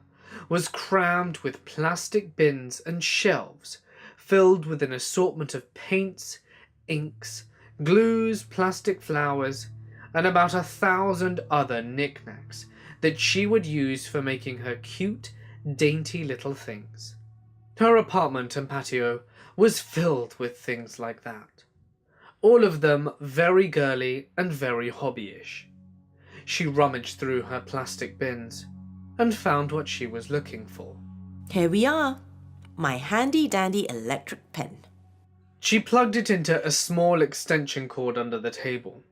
was crammed with plastic bins and shelves filled with an assortment of paints, inks, glues, plastic flowers, and about 1,000 other knickknacks that she would use for making her cute, dainty little things. Her apartment and patio was filled with things like that. All of them very girly and very hobbyish. She rummaged through her plastic bins and found what she was looking for. Here we are. My handy-dandy electric pen. She plugged it into a small extension cord under the table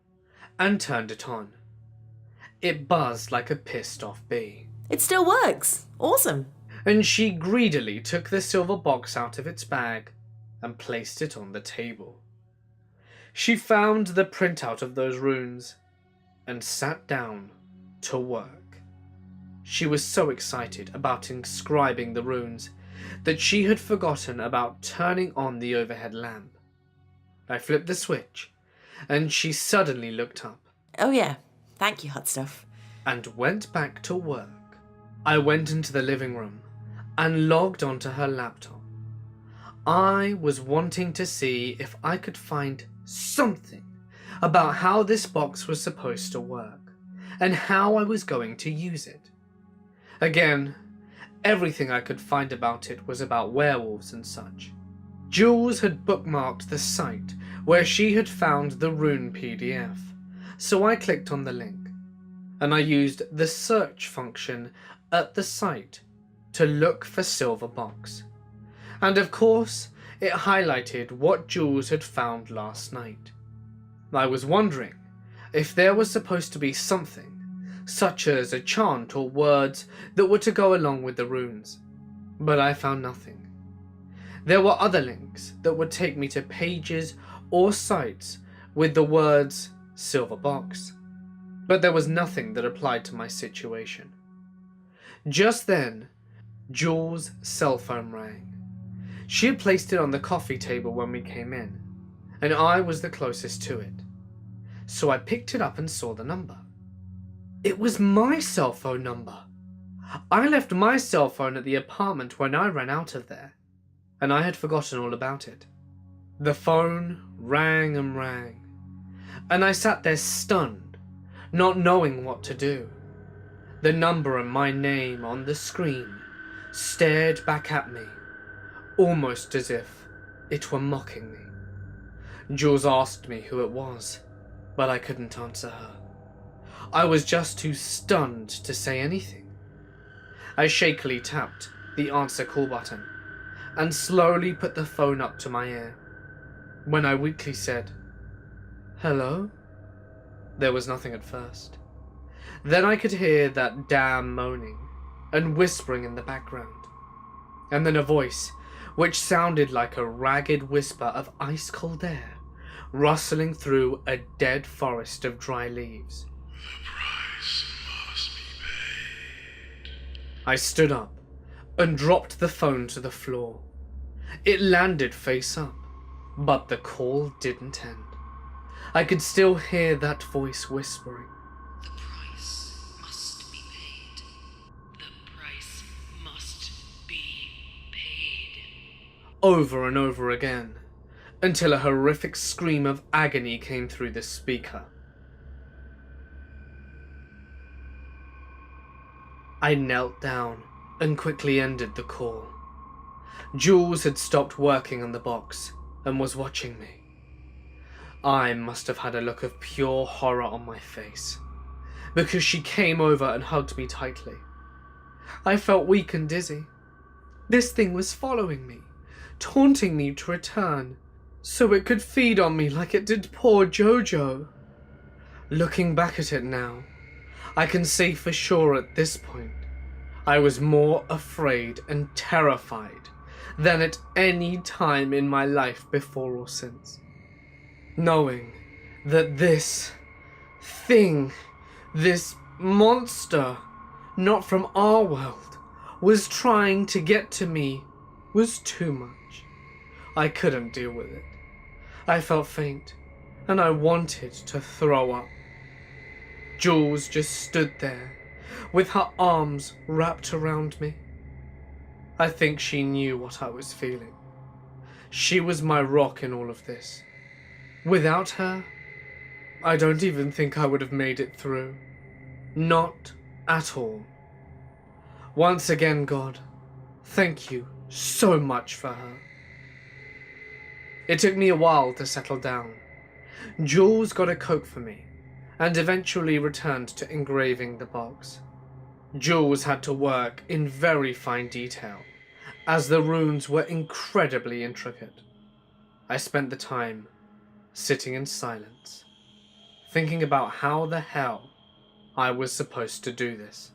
and turned it on. It buzzed like a pissed-off bee. It still works. Awesome. And she greedily took the silver box out of its bag and placed it on the table. She found the printout of those runes and sat down to work. She was so excited about inscribing the runes that she had forgotten about turning on the overhead lamp. I flipped the switch and she suddenly looked up. Oh yeah. Thank you, hot stuff. And went back to work. I went into the living room and logged onto her laptop. I was wanting to see if I could find something about how this box was supposed to work and how I was going to use it. Again, everything I could find about it was about werewolves and such. Jules had bookmarked the site where she had found the rune PDF, so I clicked on the link, and I used the search function at the site to look for Silver Box. And of course, it highlighted what Jules had found last night. I was wondering if there was supposed to be something, such as a chant or words that were to go along with the runes, but I found nothing. There were other links that would take me to pages or sites with the words Silver Box, but there was nothing that applied to my situation. Just then, Jules' cell phone rang. She had placed it on the coffee table when we came in, and I was the closest to it. so I picked it up and saw the number. It was my cell phone number. I left my cell phone at the apartment when I ran out of there, and I had forgotten all about it. The phone rang and rang, and I sat there stunned, not knowing what to do. The number and my name on the screen stared back at me, almost as if it were mocking me. Jules asked me who it was, but I couldn't answer her. I was just too stunned to say anything. I shakily tapped the answer call button and slowly put the phone up to my ear. When I weakly said, "Hello?" there was nothing at first. Then I could hear that damn moaning and whispering in the background, and then a voice which sounded like a ragged whisper of ice-cold air rustling through a dead forest of dry leaves. The price must be paid. I stood up and dropped the phone to the floor. It landed face up, but the call didn't end. I could still hear that voice whispering. The price must be paid. The price must be paid. Over and over again, until a horrific scream of agony came through the speaker. I knelt down and quickly ended the call. Jules had stopped working on the box and was watching me. I must have had a look of pure horror on my face, because she came over and hugged me tightly. I felt weak and dizzy. This thing was following me, taunting me to return, so it could feed on me like it did poor Jojo. Looking back at it now, I can say for sure at this point, I was more afraid and terrified than at any time in my life before or since. Knowing that this thing, this monster, not from our world, was trying to get to me was too much. I couldn't deal with it. I felt faint, and I wanted to throw up. Jules just stood there, with her arms wrapped around me. I think she knew what I was feeling. She was my rock in all of this. Without her, I don't even think I would have made it through. Not at all. Once again, God, thank you so much for her. It took me a while to settle down. Jules got a Coke for me, and eventually returned to engraving the box. Jules had to work in very fine detail, as the runes were incredibly intricate. I spent the time sitting in silence, thinking about how the hell I was supposed to do this.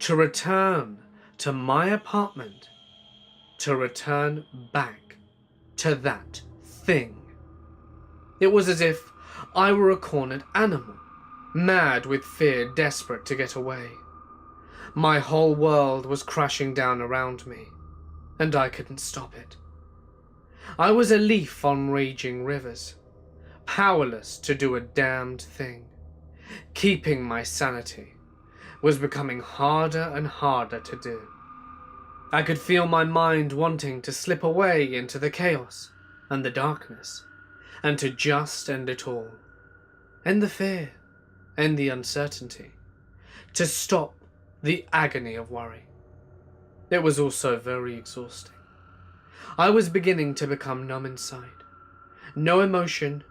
To return to my apartment, to return back to that thing. It was as if I were a cornered animal, mad with fear, desperate to get away. My whole world was crashing down around me, and I couldn't stop it. I was a leaf on raging rivers, powerless to do a damned thing. Keeping my sanity was becoming harder and harder to do. I could feel my mind wanting to slip away into the chaos and the darkness, and to just end it all. End the fear, end the uncertainty, to stop the agony of worry. It was also very exhausting. I was beginning to become numb inside. No emotion,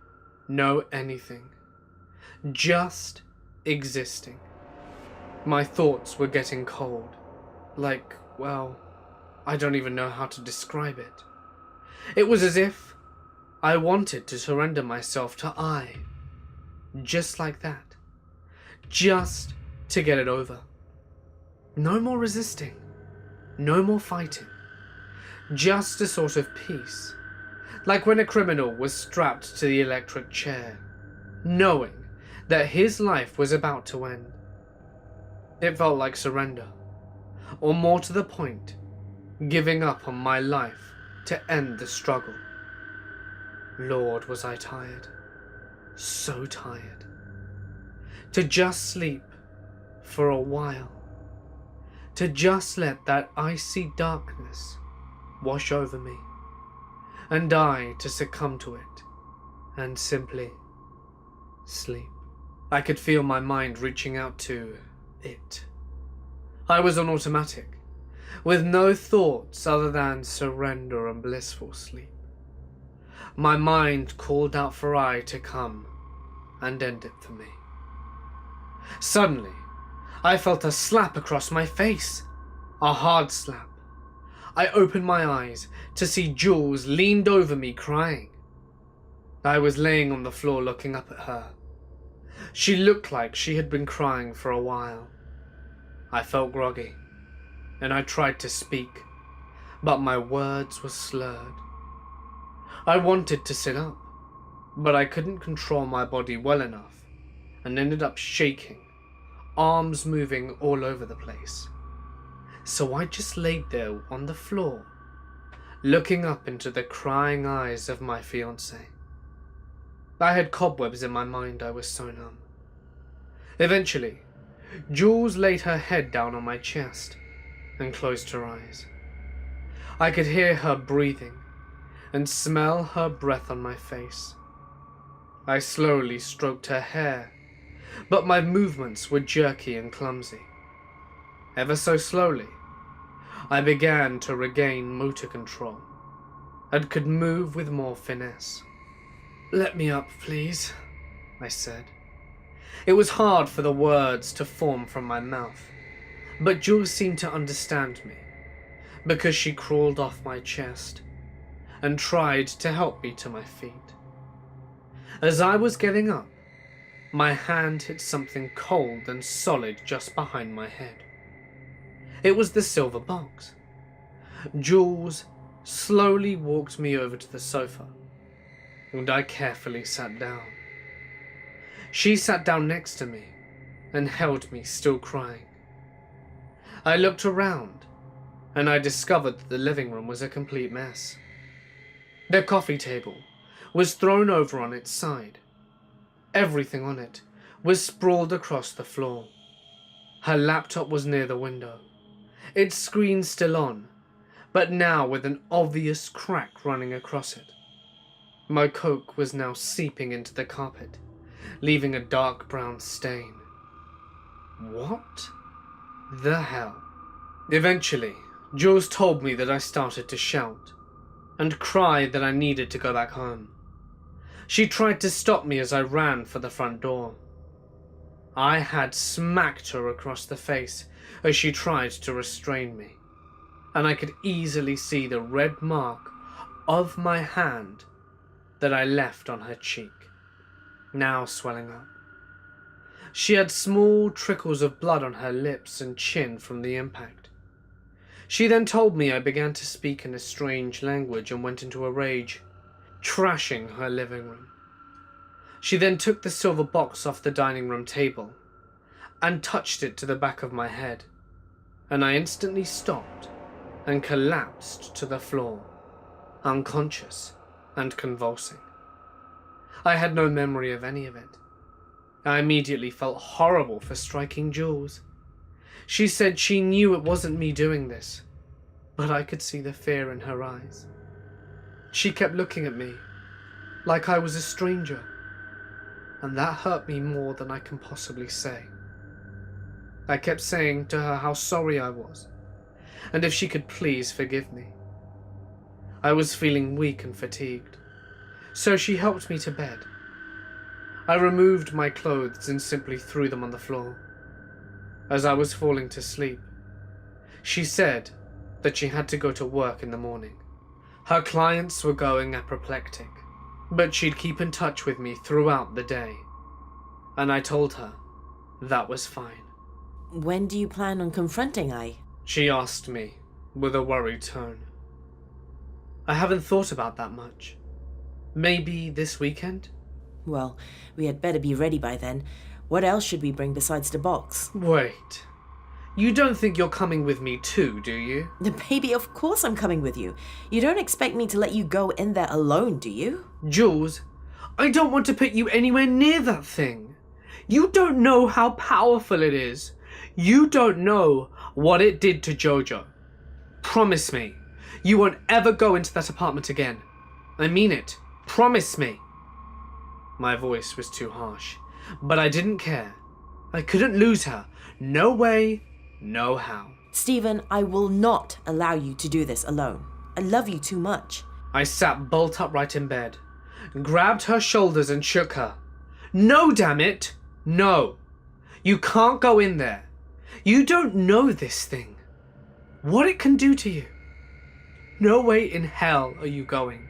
no anything. Just existing. My thoughts were getting cold. Like, well, I don't even know how to describe it. It was as if I wanted to surrender myself to I. Just like that. Just to get it over. No more resisting. No more fighting. Just a sort of peace. Like when a criminal was strapped to the electric chair, knowing that his life was about to end. It felt like surrender. Or more to the point, giving up on my life to end the struggle. Lord, was I tired. so tired. To just sleep for a while. To just let that icy darkness wash over me, and I to succumb to it and simply sleep. I could feel my mind reaching out to it. I was on automatic, with no thoughts other than surrender and blissful sleep. My mind called out for I to come and end it for me. Suddenly, I felt a slap across my face, a hard slap. I opened my eyes to see Jules leaned over me crying. I was laying on the floor looking up at her. She looked like she had been crying for a while. I felt groggy, and I tried to speak, but my words were slurred. I wanted to sit up, but I couldn't control my body well enough, and ended up shaking, arms moving all over the place. So I just laid there on the floor, looking up into the crying eyes of my fiancé. I had cobwebs in my mind, I was so numb. Eventually, Jules laid her head down on my chest and closed her eyes. I could hear her breathing and smell her breath on my face. I slowly stroked her hair, but my movements were jerky and clumsy. Ever so slowly, I began to regain motor control and could move with more finesse. "Let me up, please," I said. It was hard for the words to form from my mouth, but Jules seemed to understand me, because she crawled off my chest and tried to help me to my feet. As I was getting up, my hand hit something cold and solid just behind my head. It was the silver box. Jules slowly walked me over to the sofa, and I carefully sat down. She sat down next to me and held me, still crying. I looked around, and I discovered that the living room was a complete mess. The coffee table was thrown over on its side. Everything on it was sprawled across the floor. Her laptop was near the window, its screen still on, but now with an obvious crack running across it. My Coke was now seeping into the carpet, leaving a dark brown stain. What the hell? Eventually, Jules told me that I started to shout and cry that I needed to go back home. She tried to stop me as I ran for the front door. I had smacked her across the face as she tried to restrain me, and I could easily see the red mark of my hand that I left on her cheek, now swelling up. She had small trickles of blood on her lips and chin from the impact. She then told me I began to speak in a strange language and went into a rage, trashing her living room. She then took the silver box off the dining room table and touched it to the back of my head, and I instantly stopped and collapsed to the floor, unconscious and convulsing. I had no memory of any of it. I immediately felt horrible for striking Jules. She said she knew it wasn't me doing this, but I could see the fear in her eyes. She kept looking at me like I was a stranger, and that hurt me more than I can possibly say. I kept saying to her how sorry I was, and if she could please forgive me. I was feeling weak and fatigued, so she helped me to bed. I removed my clothes and simply threw them on the floor. As I was falling to sleep, she said that she had to go to work in the morning. Her clients were going apoplectic, but she'd keep in touch with me throughout the day, and I told her that was fine. When do you plan on confronting I? She asked me with a worried tone. I haven't thought about that much. Maybe this weekend? Well, we had better be ready by then. What else should we bring besides the box? Wait. You don't think you're coming with me too, do you? Baby, of course I'm coming with you. You don't expect me to let you go in there alone, do you? Jules, I don't want to put you anywhere near that thing. You don't know how powerful it is. You don't know what it did to Jojo. Promise me, you won't ever go into that apartment again. I mean it. Promise me. My voice was too harsh, but I didn't care. I couldn't lose her. No way, no how. Stephen, I will not allow you to do this alone. I love you too much. I sat bolt upright in bed, grabbed her shoulders and shook her. No, damn it! No! You can't go in there. You don't know this thing. What it can do to you. No way in hell are you going.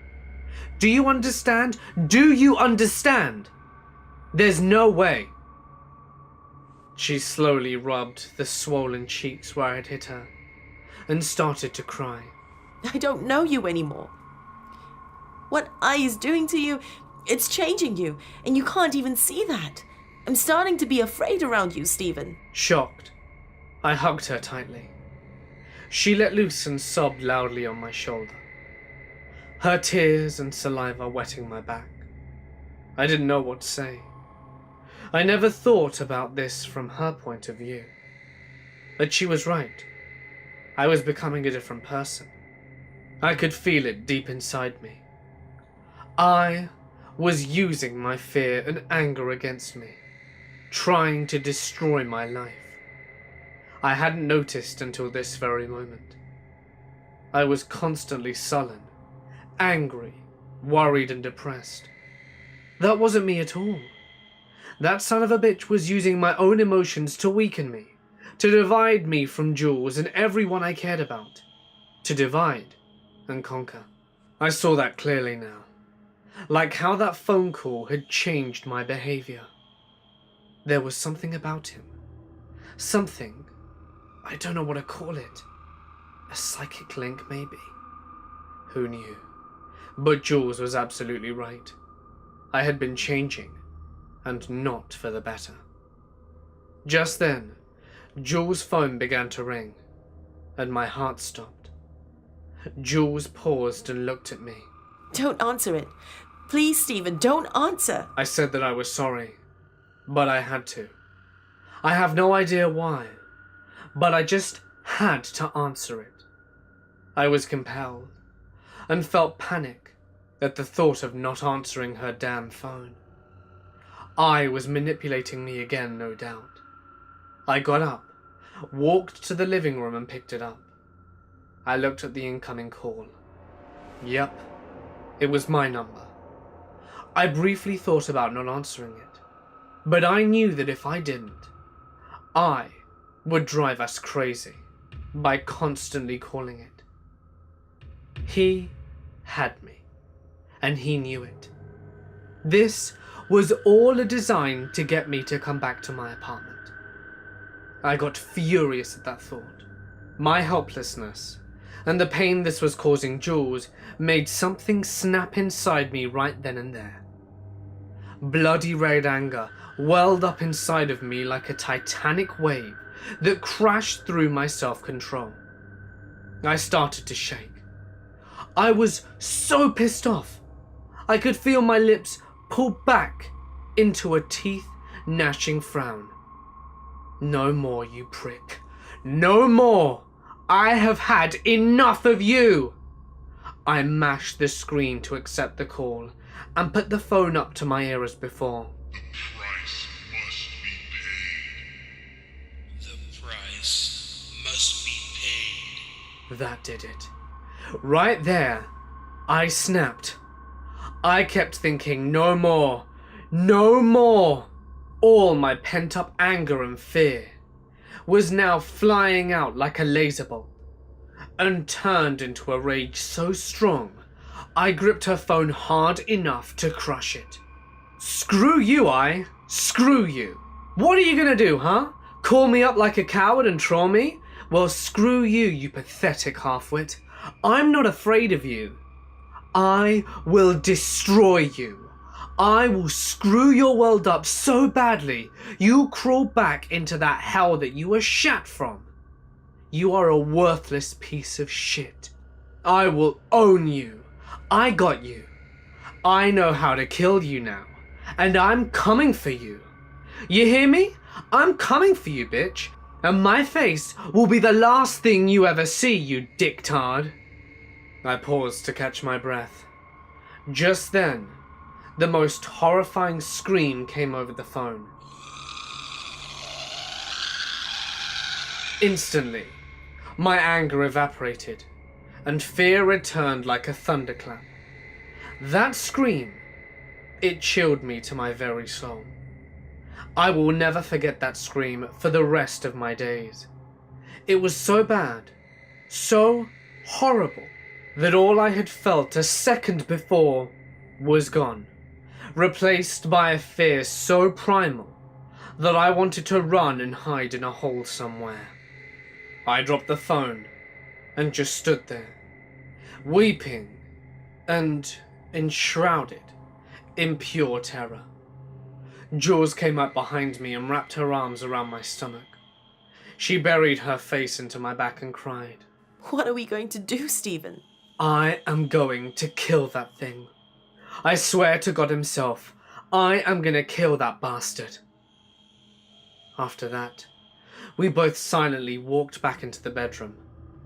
Do you understand? Do you understand? There's no way. She slowly rubbed the swollen cheeks where I had hit her and started to cry. I don't know you anymore. What I is doing to you, it's changing you, and you can't even see that. I'm starting to be afraid around you, Stephen. Shocked, I hugged her tightly. She let loose and sobbed loudly on my shoulder, her tears and saliva wetting my back. I didn't know what to say. I never thought about this from her point of view. But she was right. I was becoming a different person. I could feel it deep inside me. I was using my fear and anger against me, trying to destroy my life. I hadn't noticed until this very moment. I was constantly sullen, angry, worried and depressed. That wasn't me at all. That son of a bitch was using my own emotions to weaken me, to divide me from Jules and everyone I cared about, to divide and conquer. I saw that clearly now, like how that phone call had changed my behavior. There was something about him, something, I don't know what to call it, a psychic link maybe. Who knew? But Jules was absolutely right. I had been changing, and not for the better. Just then, Jules' phone began to ring, and my heart stopped. Jules paused and looked at me. Don't answer it. Please, Stephen, don't answer. I said that I was sorry, but I had to. I have no idea why, but I just had to answer it. I was compelled, and felt panic at the thought of not answering her damn phone. I was manipulating me again, no doubt. I got up, walked to the living room and picked it up. I looked at the incoming call. Yep, it was my number. I briefly thought about not answering it, but I knew that if I didn't, I would drive us crazy by constantly calling it. He had me, and he knew it. This was all a design to get me to come back to my apartment. I got furious at that thought. My helplessness and the pain this was causing Jules made something snap inside me right then and there. Bloody red anger welled up inside of me like a titanic wave that crashed through my self-control. I started to shake. I was so pissed off. I could feel my lips pull back into a teeth-gnashing frown. No more, you prick. No more! I have had enough of you! I mashed the screen to accept the call and put the phone up to my ear as before. The price must be paid. The price must be paid. That did it. Right there, I snapped. I kept thinking, no more, no more. All my pent-up anger and fear was now flying out like a laser bolt and turned into a rage so strong, I gripped her phone hard enough to crush it. Screw you, screw you. What are you gonna do, huh? Call me up like a coward and troll me? Well, screw you, you pathetic halfwit. I'm not afraid of you. I will destroy you. I will screw your world up so badly, you'll crawl back into that hell that you were shat from. You are a worthless piece of shit. I will own you. I got you. I know how to kill you now, and I'm coming for you. You hear me? I'm coming for you, bitch, and my face will be the last thing you ever see, you dicktard. I paused to catch my breath. Just then, the most horrifying scream came over the phone. Instantly, my anger evaporated, and fear returned like a thunderclap. That scream, it chilled me to my very soul. I will never forget that scream for the rest of my days. It was so bad, so horrible, that all I had felt a second before was gone, replaced by a fear so primal that I wanted to run and hide in a hole somewhere. I dropped the phone and just stood there, weeping and enshrouded in pure terror. Jules came up behind me and wrapped her arms around my stomach. She buried her face into my back and cried. What are we going to do, Stephen? I am going to kill that thing. I swear to God himself, I am gonna kill that bastard. After that, we both silently walked back into the bedroom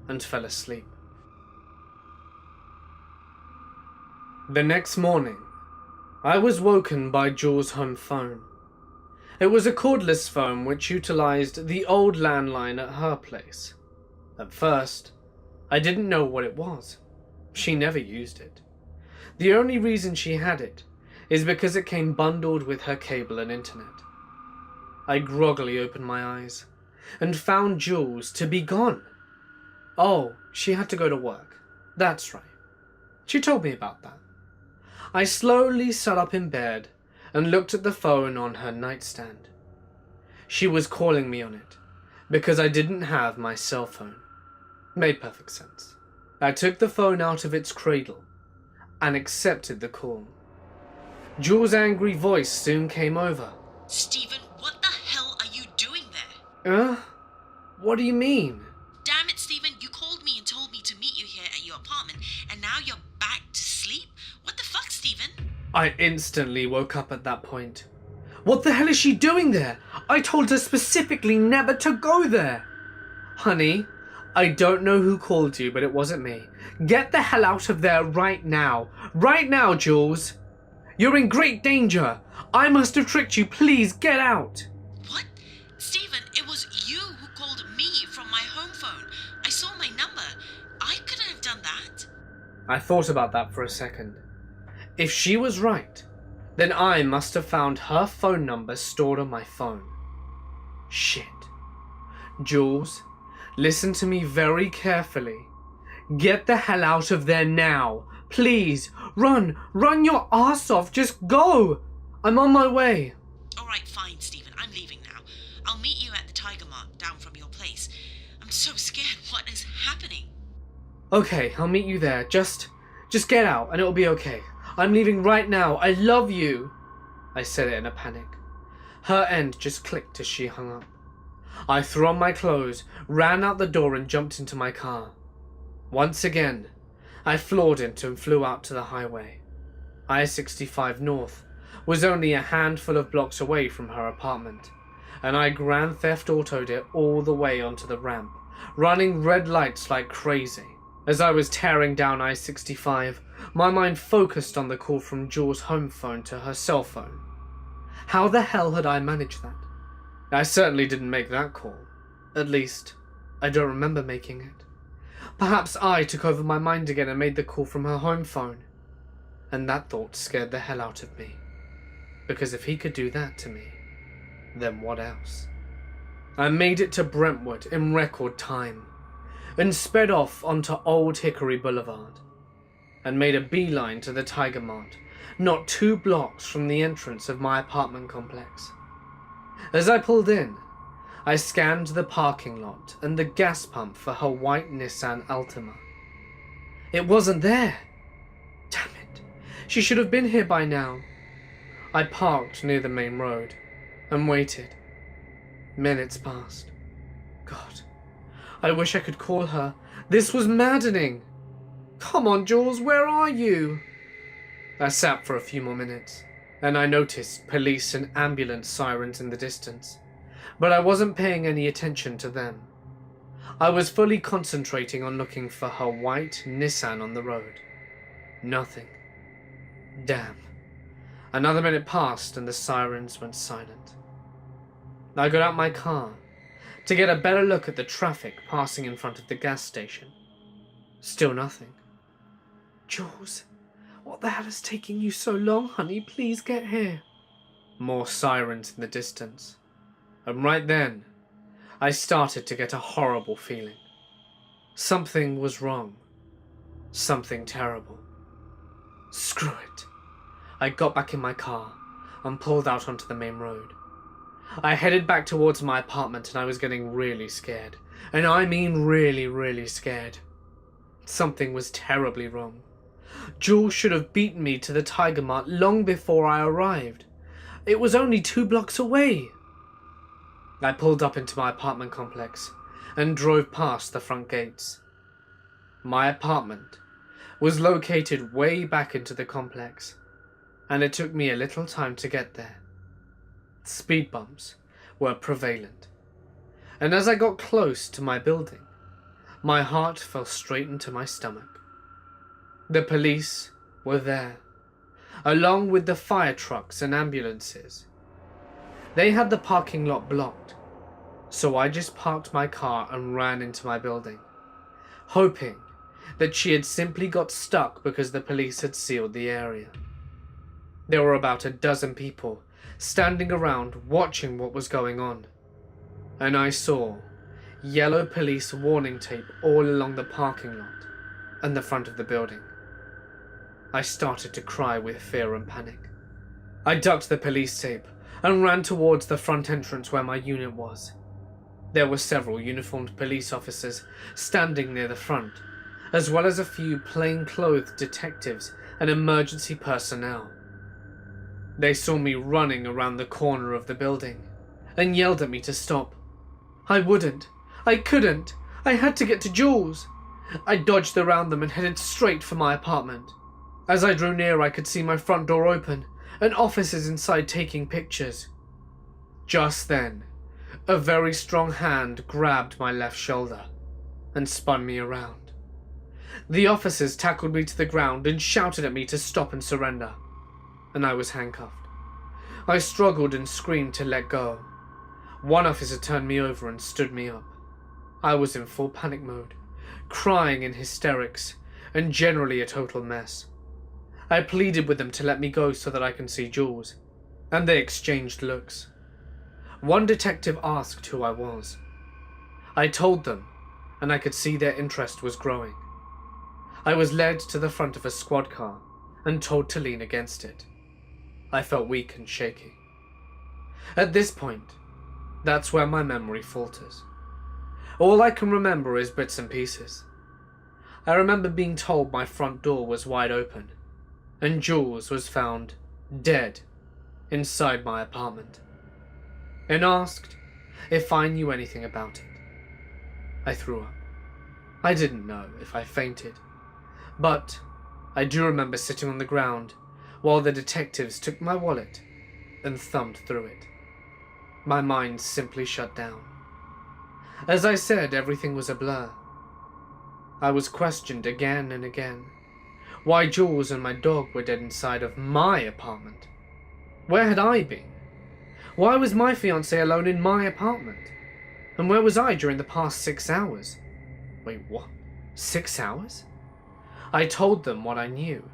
and fell asleep. The next morning, I was woken by Jules' home phone. It was a cordless phone which utilized the old landline at her place. At first, I didn't know what it was. She never used it. The only reason she had it is because it came bundled with her cable and internet. I groggily opened my eyes and found Jules to be gone. Oh, she had to go to work. That's right. She told me about that. I slowly sat up in bed and looked at the phone on her nightstand. She was calling me on it because I didn't have my cell phone. Made perfect sense. I took the phone out of its cradle and accepted the call. Jules' angry voice soon came over. Stephen, what the hell are you doing there? What do you mean? Damn it, Stephen, you called me and told me to meet you here at your apartment, and now you're back to sleep? What the fuck, Stephen? I instantly woke up at that point. What the hell is she doing there? I told her specifically never to go there. Honey, I don't know who called you, but it wasn't me. Get the hell out of there right now. Right now, Jules. You're in great danger. I must have tricked you. Please, get out. What? Stephen, it was you who called me from my home phone. I saw my number. I couldn't have done that. I thought about that for a second. If she was right, then I must have found her phone number stored on my phone. Shit. Jules, listen to me very carefully. Get the hell out of there now. Please, run your ass off. Just go. I'm on my way. Alright, fine, Stephen. I'm leaving now. I'll meet you at the Tiger Mart down from your place. I'm so scared. What is happening? Okay, I'll meet you there. Just get out and it'll be okay. I'm leaving right now. I love you. I said it in a panic. Her end just clicked as she hung up. I threw on my clothes, ran out the door and jumped into my car. Once again, I floored it and flew out to the highway. I-65 North was only a handful of blocks away from her apartment, and I Grand Theft Auto'd it all the way onto the ramp, running red lights like crazy. As I was tearing down I-65, my mind focused on the call from Jules' home phone to her cell phone. How the hell had I managed that? I certainly didn't make that call. At least, I don't remember making it. Perhaps I took over my mind again and made the call from her home phone. And that thought scared the hell out of me. Because if he could do that to me, then what else? I made it to Brentwood in record time, and sped off onto Old Hickory Boulevard, and made a beeline to the Tiger Mart, not 2 blocks from the entrance of my apartment complex. As I pulled in, I scanned the parking lot and the gas pump for her white Nissan Altima. It wasn't there. Damn it. She should have been here by now. I parked near the main road and waited. Minutes passed. God, I wish I could call her. This was maddening. Come on, Jules, where are you? I sat for a few more minutes, and I noticed police and ambulance sirens in the distance, but I wasn't paying any attention to them. I was fully concentrating on looking for her white Nissan on the road. Nothing. Damn. Another minute passed and the sirens went silent. I got out my car to get a better look at the traffic passing in front of the gas station. Still nothing. Jules, what the hell is taking you so long, honey? Please get here. More sirens in the distance. And right then, I started to get a horrible feeling. Something was wrong. Something terrible. Screw it. I got back in my car and pulled out onto the main road. I headed back towards my apartment and I was getting really scared. And I mean really, really scared. Something was terribly wrong. Jules should have beaten me to the Tiger Mart long before I arrived. It was only 2 blocks away. I pulled up into my apartment complex and drove past the front gates. My apartment was located way back into the complex, and it took me a little time to get there. Speed bumps were prevalent, and as I got close to my building, my heart fell straight into my stomach. The police were there, along with the fire trucks and ambulances. They had the parking lot blocked, so I just parked my car and ran into my building, hoping that she had simply got stuck because the police had sealed the area. There were about a dozen people standing around watching what was going on, and I saw yellow police warning tape all along the parking lot and the front of the building. I started to cry with fear and panic. I ducked the police tape and ran towards the front entrance where my unit was. There were several uniformed police officers standing near the front, as well as a few plain-clothed detectives and emergency personnel. They saw me running around the corner of the building and yelled at me to stop. I wouldn't. I couldn't. I had to get to Jules. I dodged around them and headed straight for my apartment. As I drew near, I could see my front door open and officers inside taking pictures. Just then, a very strong hand grabbed my left shoulder and spun me around. The officers tackled me to the ground and shouted at me to stop and surrender, and I was handcuffed. I struggled and screamed to let go. One officer turned me over and stood me up. I was in full panic mode, crying in hysterics, and generally a total mess. I pleaded with them to let me go so that I can see Jules, and they exchanged looks. One detective asked who I was. I told them, and I could see their interest was growing. I was led to the front of a squad car and told to lean against it. I felt weak and shaky. At this point, that's where my memory falters. All I can remember is bits and pieces. I remember being told my front door was wide open, and Jules was found dead inside my apartment, and asked if I knew anything about it. I threw up. I didn't know if I fainted, but I do remember sitting on the ground while the detectives took my wallet and thumbed through it. My mind simply shut down. As I said, everything was a blur. I was questioned again and again. Why Jules and my dog were dead inside of my apartment? Where had I been? Why was my fiancée alone in my apartment? And where was I during the past 6 hours? Wait, what? 6 hours? I told them what I knew.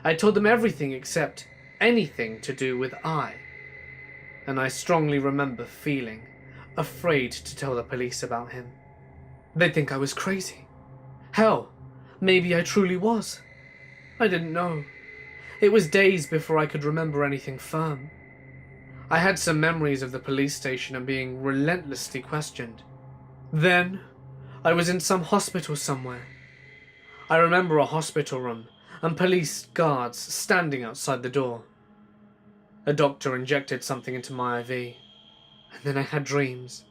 I told them everything except anything to do with I. And I strongly remember feeling afraid to tell the police about him. They'd think I was crazy. Hell, maybe I truly was. I didn't know. It was days before I could remember anything firm. I had some memories of the police station and being relentlessly questioned. Then, I was in some hospital somewhere. I remember a hospital room and police guards standing outside the door. A doctor injected something into my IV, and then I had dreams.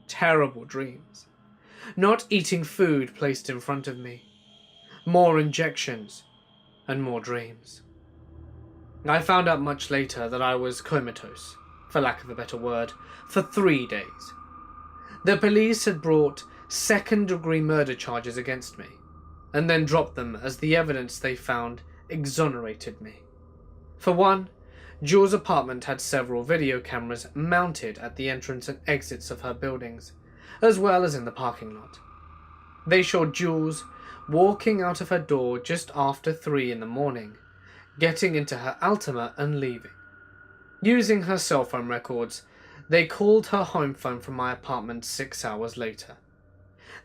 Terrible dreams. Not eating food placed in front of me. More injections, and more dreams. I found out much later that I was comatose, for lack of a better word, for 3 days. The police had brought second-degree murder charges against me, and then dropped them as the evidence they found exonerated me. For one, Jules' apartment had several video cameras mounted at the entrance and exits of her buildings, as well as in the parking lot. They showed Jules walking out of her door just after 3 in the morning, getting into her Altima and leaving. Using her cell phone records, they called her home phone from my apartment 6 hours later.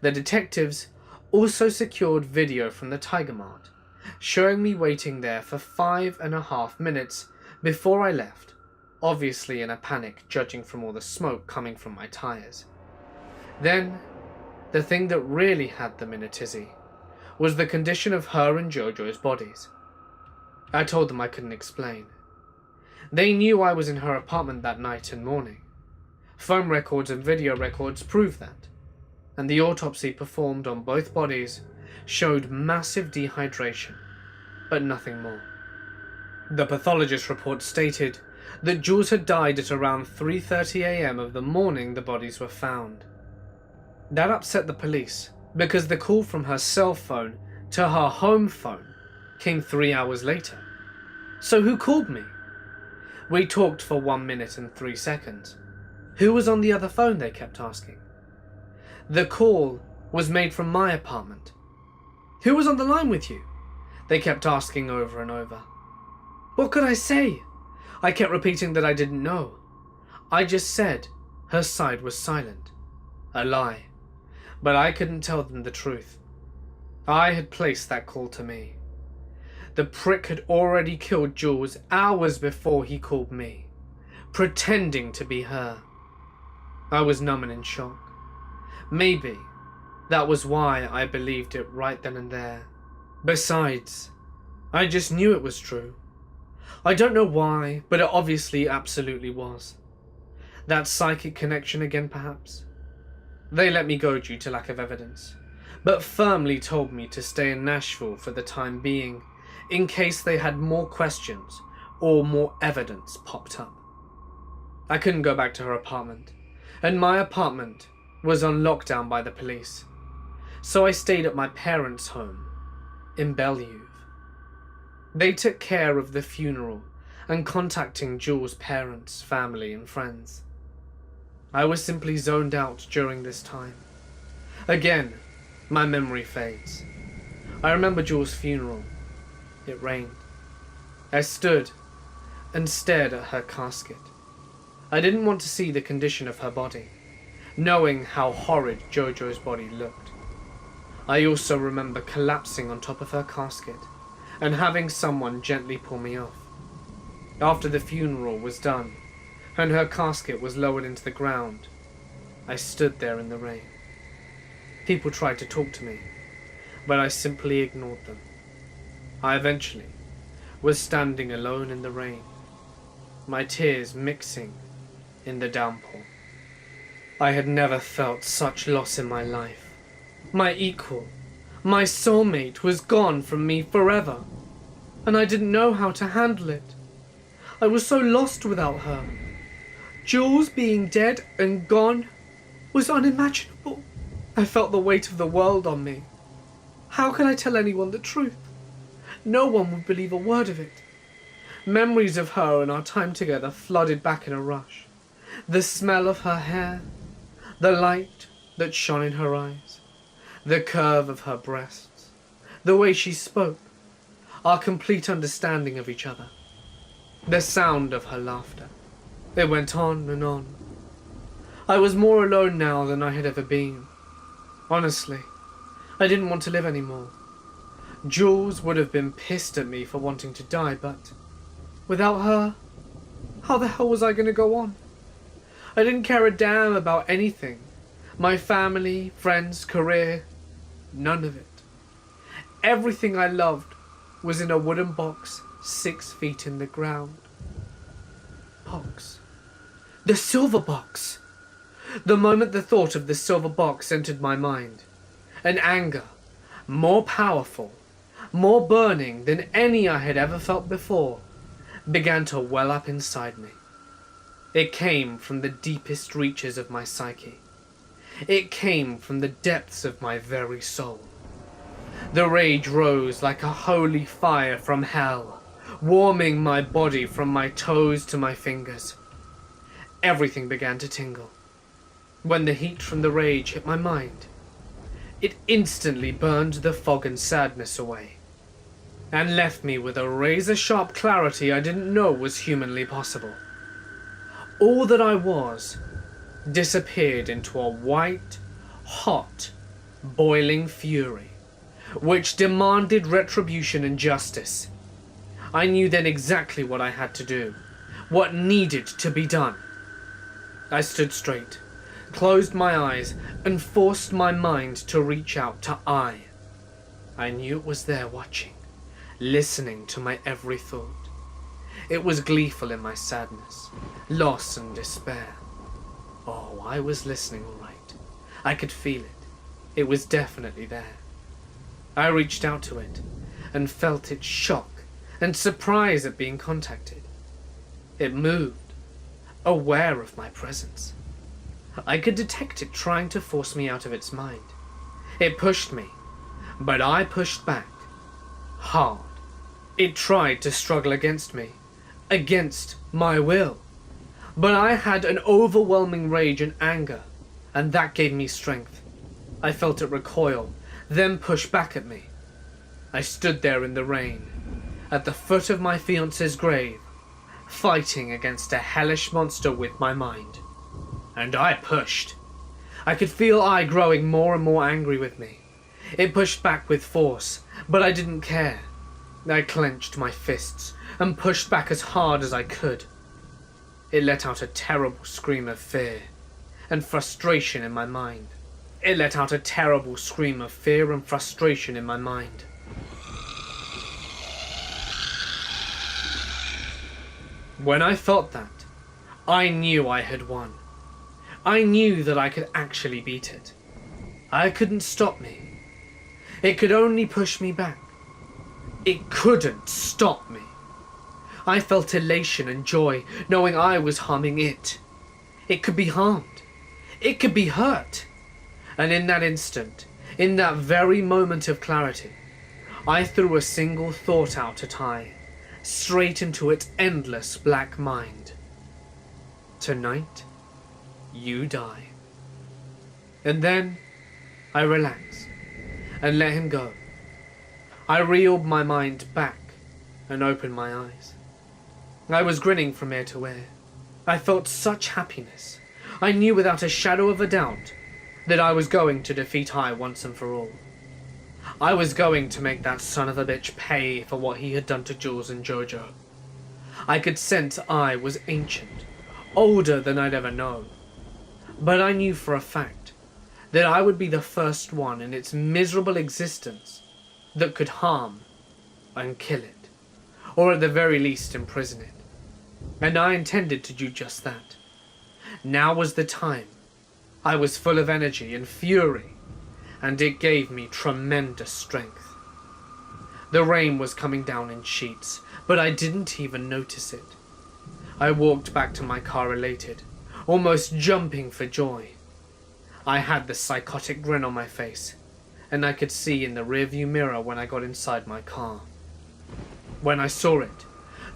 The detectives also secured video from the Tiger Mart, showing me waiting there for 5.5 minutes before I left, obviously in a panic judging from all the smoke coming from my tires. Then, the thing that really had them in a tizzy was the condition of her and Jojo's bodies. I told them I couldn't explain. They knew I was in her apartment that night and morning. Phone records and video records proved that, and the autopsy performed on both bodies showed massive dehydration, but nothing more. The pathologist report stated that Jules had died at around 3:30 a.m. of the morning the bodies were found. That upset the police because the call from her cell phone to her home phone came 3 hours later. So who called me? We talked for 1 minute and 3 seconds. Who was on the other phone, they kept asking. The call was made from my apartment. Who was on the line with you? They kept asking over and over. What could I say? I kept repeating that I didn't know. I just said her side was silent. A lie. But I couldn't tell them the truth. I had placed that call to me. The prick had already killed Jules hours before he called me, pretending to be her. I was numb and in shock. Maybe that was why I believed it right then and there. Besides, I just knew it was true. I don't know why, but it obviously absolutely was. That psychic connection again, perhaps? They let me go due to lack of evidence, but firmly told me to stay in Nashville for the time being, in case they had more questions or more evidence popped up. I couldn't go back to her apartment, and my apartment was on lockdown by the police, so I stayed at my parents' home in Bellevue. They took care of the funeral and contacting Jules' parents, family, and friends. I was simply zoned out during this time. Again, my memory fades. I remember Jules' funeral. It rained. I stood and stared at her casket. I didn't want to see the condition of her body, knowing how horrid Jojo's body looked. I also remember collapsing on top of her casket and having someone gently pull me off. After the funeral was done and her casket was lowered into the ground, I stood there in the rain. People tried to talk to me, but I simply ignored them. I eventually was standing alone in the rain, my tears mixing in the downpour. I had never felt such loss in my life. My equal, my soulmate was gone from me forever, and I didn't know how to handle it. I was so lost without her. Jules being dead and gone was unimaginable. I felt the weight of the world on me. How could I tell anyone the truth? No one would believe a word of it. Memories of her and our time together flooded back in a rush. The smell of her hair, the light that shone in her eyes, the curve of her breasts, the way she spoke, our complete understanding of each other, the sound of her laughter. It went on and on. I was more alone now than I had ever been. Honestly, I didn't want to live anymore. Jules would have been pissed at me for wanting to die, but without her, how the hell was I going to go on? I didn't care a damn about anything. My family, friends, career, none of it. Everything I loved was in a wooden box 6 feet in the ground. Box. The silver box! The moment the thought of the silver box entered my mind, an anger, more powerful, more burning than any I had ever felt before, began to well up inside me. It came from the deepest reaches of my psyche. It came from the depths of my very soul. The rage rose like a holy fire from hell, warming my body from my toes to my fingers. Everything began to tingle. When the heat from the rage hit my mind, it instantly burned the fog and sadness away, and left me with a razor-sharp clarity I didn't know was humanly possible. All that I was disappeared into a white, hot, boiling fury, which demanded retribution and justice. I knew then exactly what I had to do, what needed to be done. I stood straight, closed my eyes, and forced my mind to reach out to I. I knew it was there watching, listening to my every thought. It was gleeful in my sadness, loss and despair. Oh, I was listening all right. I could feel it. It was definitely there. I reached out to it and felt its shock and surprise at being contacted. It moved, aware of my presence. I could detect it trying to force me out of its mind. It pushed me, but I pushed back, hard. It tried to struggle against me, against my will. But I had an overwhelming rage and anger, and that gave me strength. I felt it recoil, then push back at me. I stood there in the rain, at the foot of my fiancé's grave, fighting against a hellish monster with my mind. And I pushed. I could feel I growing more and more angry with me. It pushed back with force, but I didn't care. I clenched my fists and pushed back as hard as I could. It let out a terrible scream of fear and frustration in my mind. It let out a terrible scream of fear and frustration in my mind. When I felt that, I knew I had won. I knew that I could actually beat it. I couldn't stop me. It could only push me back. It couldn't stop me. I felt elation and joy knowing I was harming it. It could be harmed. It could be hurt. And in that instant, in that very moment of clarity, I threw a single thought out at I, straight into its endless black mind. Tonight, you die. And then I relaxed and let him go. I reeled my mind back and opened my eyes. I was grinning from ear to ear. I felt such happiness. I knew without a shadow of a doubt that I was going to defeat I once and for all. I was going to make that son of a bitch pay for what he had done to Jules and Jojo. I could sense I was ancient, older than I'd ever known. But I knew for a fact that I would be the first one in its miserable existence that could harm and kill it, or at the very least imprison it. And I intended to do just that. Now was the time. I was full of energy and fury, and it gave me tremendous strength. The rain was coming down in sheets, but I didn't even notice it. I walked back to my car elated, almost jumping for joy. I had the psychotic grin on my face, and I could see in the rearview mirror when I got inside my car. When I saw it,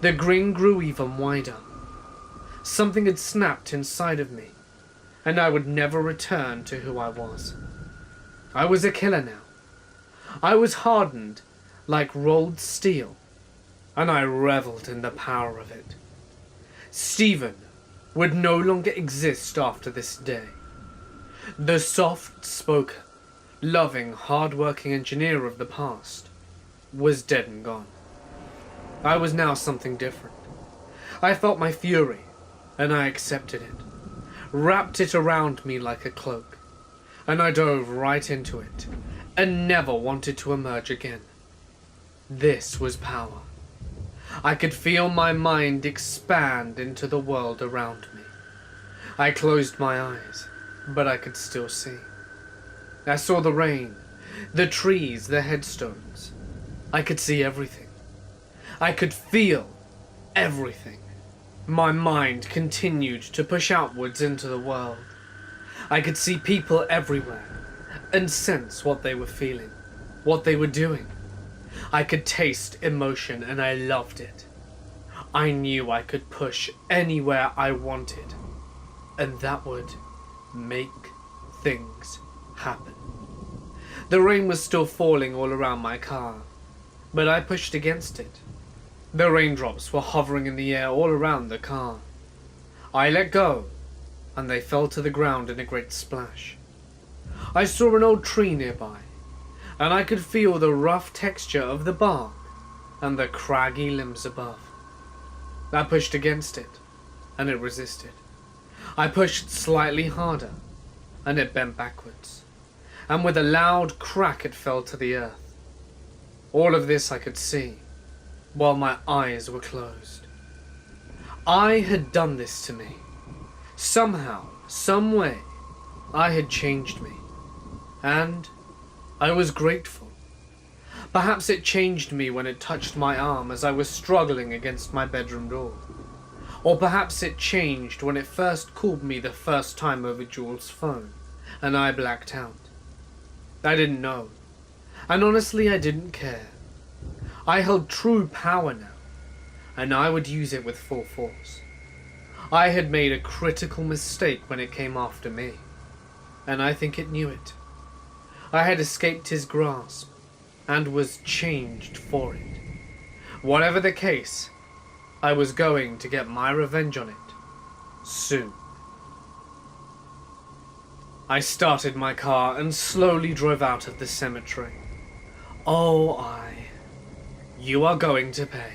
the grin grew even wider. Something had snapped inside of me, and I would never return to who I was. I was a killer now. I was hardened like rolled steel, and I reveled in the power of it. Stephen would no longer exist after this day. The soft-spoken, loving, hard-working engineer of the past was dead and gone. I was now something different. I felt my fury, and I accepted it, wrapped it around me like a cloak, and I dove right into it, and never wanted to emerge again. This was power. I could feel my mind expand into the world around me. I closed my eyes, but I could still see. I saw the rain, the trees, the headstones. I could see everything. I could feel everything. My mind continued to push outwards into the world. I could see people everywhere and sense what they were feeling, what they were doing. I could taste emotion and I loved it. I knew I could push anywhere I wanted, and that would make things happen. The rain was still falling all around my car, but I pushed against it. The raindrops were hovering in the air all around the car. I let go, and they fell to the ground in a great splash. I saw an old tree nearby, and I could feel the rough texture of the bark and the craggy limbs above. I pushed against it, and it resisted. I pushed slightly harder, and it bent backwards, and with a loud crack it fell to the earth. All of this I could see, while my eyes were closed. I had done this to me. Somehow, some way, I had changed me, and I was grateful. Perhaps it changed me when it touched my arm as I was struggling against my bedroom door. Or perhaps it changed when it first called me the first time over Jules' phone, and I blacked out. I didn't know, and honestly I didn't care. I held true power now, and I would use it with full force. I had made a critical mistake when it came after me, and I think it knew it. I had escaped his grasp, and was changed for it. Whatever the case, I was going to get my revenge on it, soon. I started my car and slowly drove out of the cemetery. Oh, you are going to pay.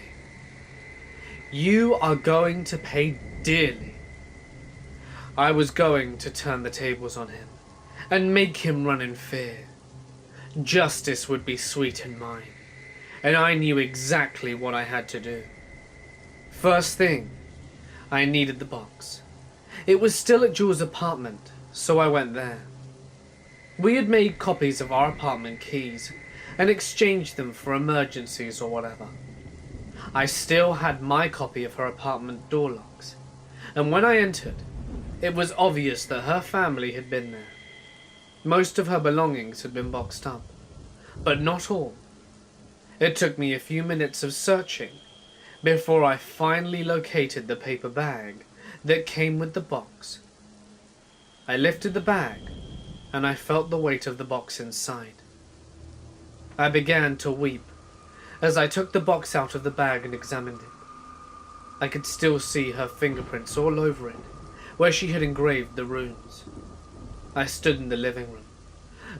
You are going to pay dearly. I was going to turn the tables on him, and make him run in fear. Justice would be sweet and mine, and I knew exactly what I had to do. First thing, I needed the box. It was still at Jules' apartment, so I went there. We had made copies of our apartment keys and exchanged them for emergencies or whatever. I still had my copy of her apartment door locks, and when I entered, it was obvious that her family had been there. Most of her belongings had been boxed up, but not all. It took me a few minutes of searching before I finally located the paper bag that came with the box. I lifted the bag, and I felt the weight of the box inside. I began to weep as I took the box out of the bag and examined it. I could still see her fingerprints all over it, where she had engraved the runes. I stood in the living room,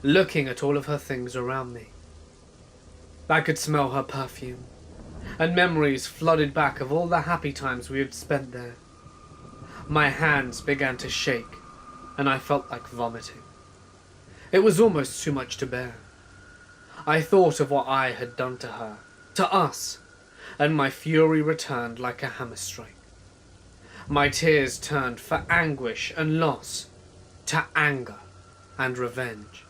looking at all of her things around me. I could smell her perfume, and memories flooded back of all the happy times we had spent there. My hands began to shake, and I felt like vomiting. It was almost too much to bear. I thought of what I had done to her, to us, and my fury returned like a hammer strike. My tears turned for anguish and loss to anger and revenge.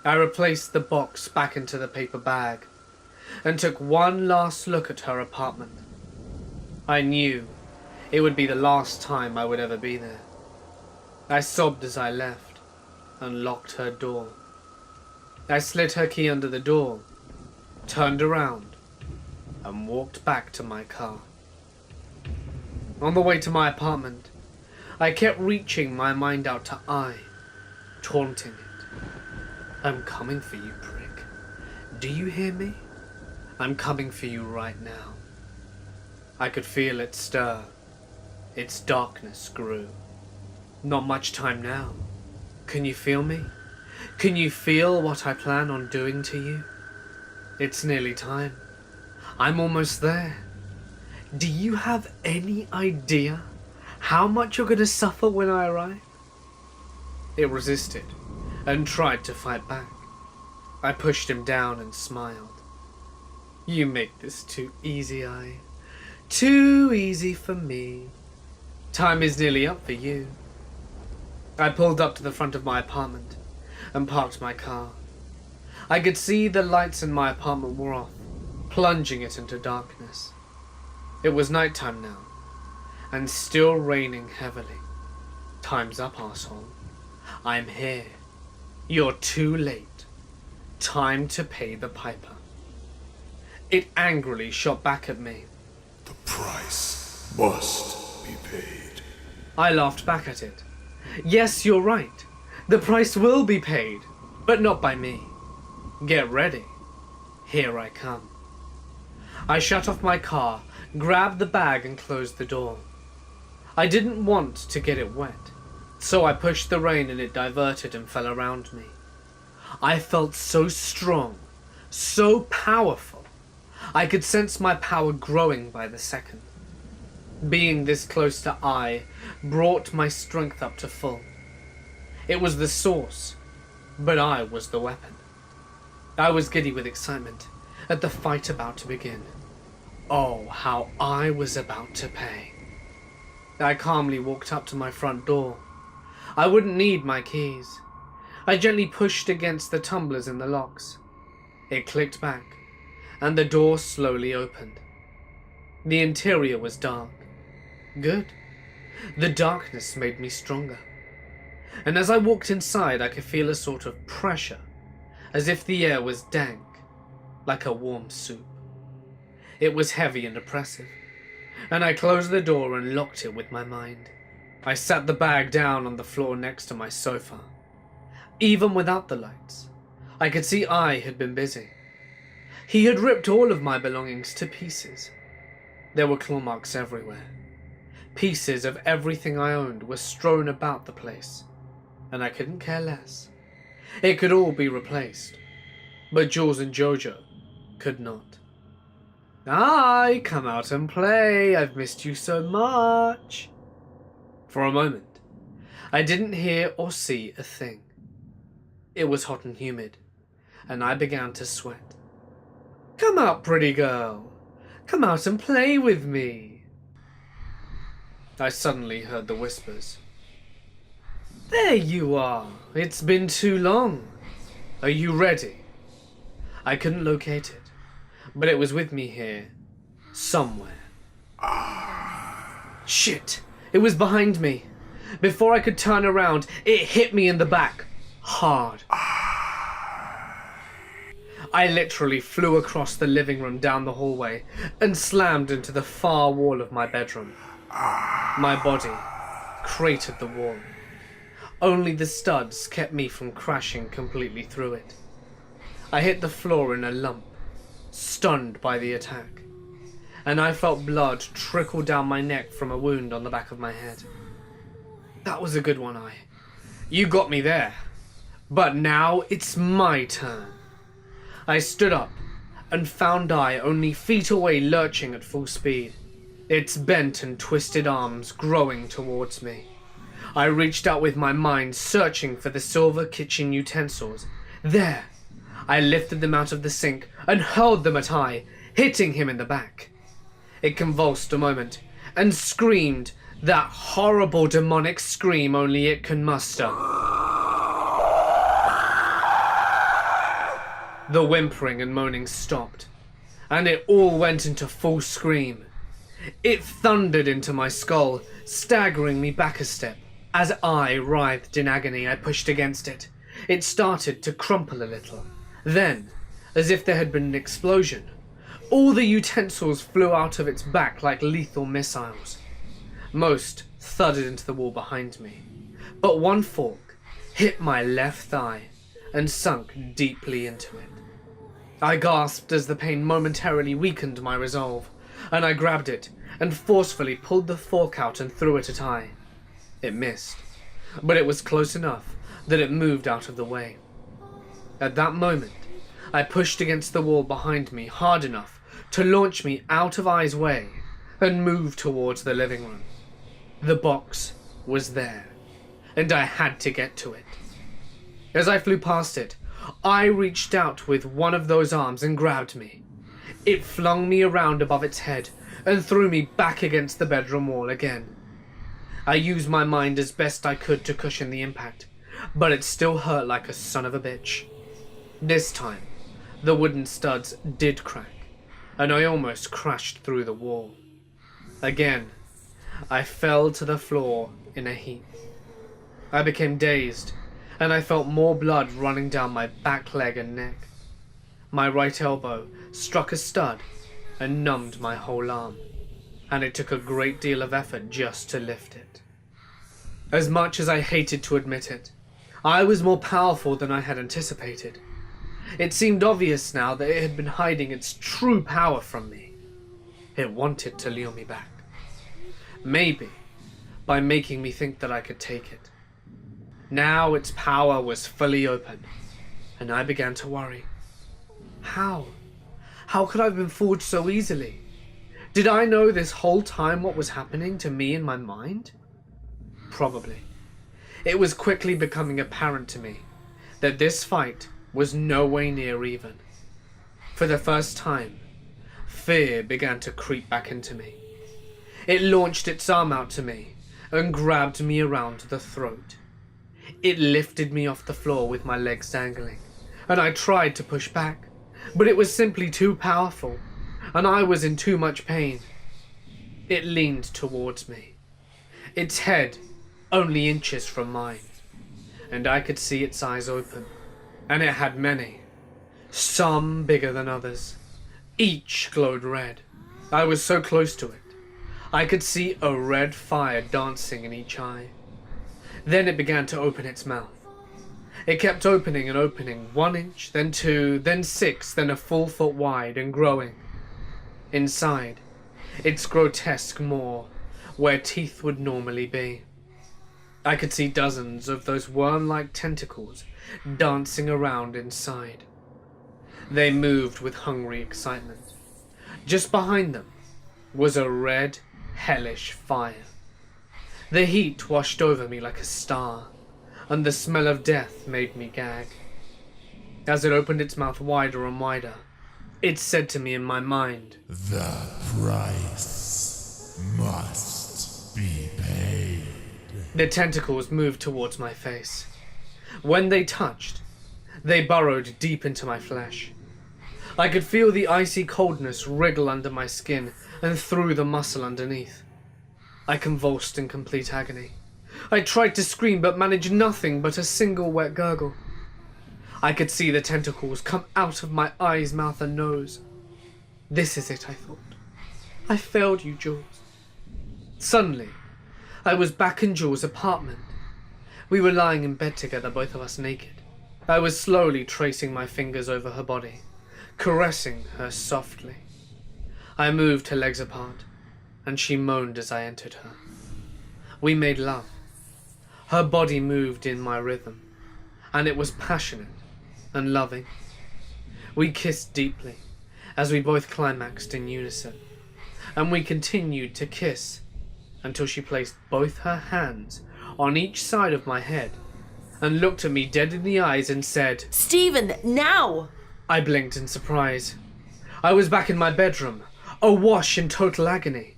I replaced the box back into the paper bag and took one last look at her apartment. I knew it would be the last time I would ever be there. I sobbed as I left and locked her door. I slid her key under the door, turned around, and walked back to my car. On the way to my apartment, I kept reaching my mind out to I, taunting it. I'm coming for you, prick. Do you hear me? I'm coming for you right now. I could feel it stir. Its darkness grew. Not much time now. Can you feel me? Can you feel what I plan on doing to you? It's nearly time. I'm almost there. Do you have any idea how much you're going to suffer when I arrive? It resisted and tried to fight back. I pushed him down and smiled. You make this too easy, I. Too easy for me. Time is nearly up for you. I pulled up to the front of my apartment and parked my car. I could see the lights in my apartment were off, plunging it into darkness. It was nighttime now, and still raining heavily. Time's up, arsehole. I'm here. You're too late. Time to pay the piper. It angrily shot back at me. The price must be paid. I laughed back at it. Yes, you're right. The price will be paid, but not by me. Get ready. Here I come. I shut off my car, grabbed the bag and closed the door. I didn't want to get it wet, so I pushed the rain and it diverted and fell around me. I felt so strong, so powerful. I could sense my power growing by the second. Being this close to I brought my strength up to full. It was the source, but I was the weapon. I was giddy with excitement at the fight about to begin. Oh, how I was about to pay. I calmly walked up to my front door. I wouldn't need my keys. I gently pushed against the tumblers in the locks. It clicked back, and the door slowly opened. The interior was dark. Good. The darkness made me stronger. And as I walked inside, I could feel a sort of pressure, as if the air was dank, like a warm soup. It was heavy and oppressive, and I closed the door and locked it with my mind. I sat the bag down on the floor next to my sofa. Even without the lights, I could see I had been busy. He had ripped all of my belongings to pieces. There were claw marks everywhere. Pieces of everything I owned were strewn about the place, and I couldn't care less. It could all be replaced, but Jules and Jojo could not. Aye, come out and play. I've missed you so much. For a moment, I didn't hear or see a thing. It was hot and humid, and I began to sweat. Come out, pretty girl. Come out and play with me. I suddenly heard the whispers. There you are. It's been too long. Are you ready? I couldn't locate it, but it was with me here, somewhere. Shit! It was behind me. Before I could turn around, it hit me in the back. Hard. I literally flew across the living room down the hallway and slammed into the far wall of my bedroom. My body cratered the wall. Only the studs kept me from crashing completely through it. I hit the floor in a lump, stunned by the attack, and I felt blood trickle down my neck from a wound on the back of my head. That was a good one, I. You got me there. But now it's my turn. I stood up and found I only feet away, lurching at full speed, its bent and twisted arms growing towards me. I reached out with my mind, searching for the silver kitchen utensils. There! I lifted them out of the sink and hurled them at I, hitting him in the back. It convulsed a moment and screamed that horrible demonic scream only it can muster. The whimpering and moaning stopped, and it all went into full scream. It thundered into my skull, staggering me back a step. As I writhed in agony, I pushed against it. It started to crumple a little. Then, as if there had been an explosion, all the utensils flew out of its back like lethal missiles. Most thudded into the wall behind me, but one fork hit my left thigh and sunk deeply into it. I gasped as the pain momentarily weakened my resolve, and I grabbed it and forcefully pulled the fork out and threw it at I. It missed, but it was close enough that it moved out of the way. At that moment, I pushed against the wall behind me hard enough to launch me out of I's way and move towards the living room. The box was there, and I had to get to it. As I flew past it, I reached out with one of those arms and grabbed me. It flung me around above its head and threw me back against the bedroom wall again. I used my mind as best I could to cushion the impact, but it still hurt like a son of a bitch. This time, the wooden studs did crack, and I almost crashed through the wall. Again, I fell to the floor in a heap. I became dazed, and I felt more blood running down my back leg and neck. My right elbow struck a stud and numbed my whole arm, and it took a great deal of effort just to lift it. As much as I hated to admit it, I was more powerful than I had anticipated. It seemed obvious now that it had been hiding its true power from me. It wanted to lure me back. Maybe by making me think that I could take it. Now its power was fully open, and I began to worry. How? How could I have been fooled so easily? Did I know this whole time what was happening to me in my mind? Probably. It was quickly becoming apparent to me that this fight was no way near even. For the first time, fear began to creep back into me. It launched its arm out to me and grabbed me around the throat. It lifted me off the floor with my legs dangling, and I tried to push back, but it was simply too powerful, and I was in too much pain. It leaned towards me, its head only inches from mine, and I could see its eyes open, and it had many, some bigger than others. Each glowed red. I was so close to it. I could see a red fire dancing in each eye. Then it began to open its mouth. It kept opening and opening, 1 inch, then 2, then 6, then a full foot wide and growing. Inside, its grotesque maw, where teeth would normally be. I could see dozens of those worm-like tentacles dancing around inside. They moved with hungry excitement. Just behind them was a red, hellish fire. The heat washed over me like a star, and the smell of death made me gag. As it opened its mouth wider and wider, it said to me in my mind, "The price must be paid." The tentacles moved towards my face. When they touched, they burrowed deep into my flesh. I could feel the icy coldness wriggle under my skin and through the muscle underneath. I convulsed in complete agony. I tried to scream but managed nothing but a single wet gurgle. I could see the tentacles come out of my eyes, mouth and nose. This is it, I thought. I failed you, Jules. Suddenly, I was back in Jules' apartment. We were lying in bed together, both of us naked. I was slowly tracing my fingers over her body, caressing her softly. I moved her legs apart, and she moaned as I entered her. We made love. Her body moved in my rhythm, and it was passionate and loving. We kissed deeply as we both climaxed in unison, and we continued to kiss until she placed both her hands on each side of my head and looked at me dead in the eyes and said, Stephen, now! I blinked in surprise. I was back in my bedroom, awash in total agony.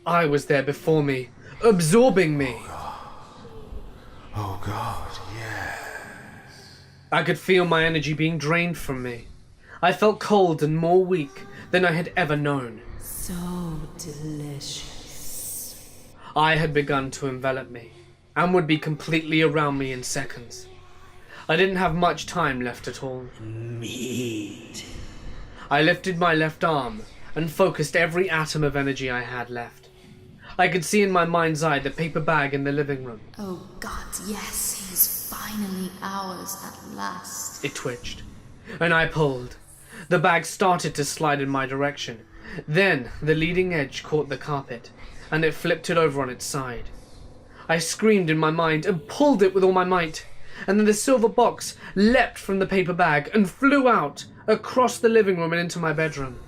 I was there before me, absorbing me. Oh God, yeah. I could feel my energy being drained from me. I felt cold and more weak than I had ever known. So delicious. I had begun to envelop me, and would be completely around me in seconds. I didn't have much time left at all. Meat. I lifted my left arm and focused every atom of energy I had left. I could see in my mind's eye the paper bag in the living room. Oh God, yes, he's finally ours at last. It twitched, and I pulled. The bag started to slide in my direction. Then the leading edge caught the carpet, and it flipped it over on its side. I screamed in my mind and pulled it with all my might, and then the silver box leapt from the paper bag and flew out across the living room and into my bedroom.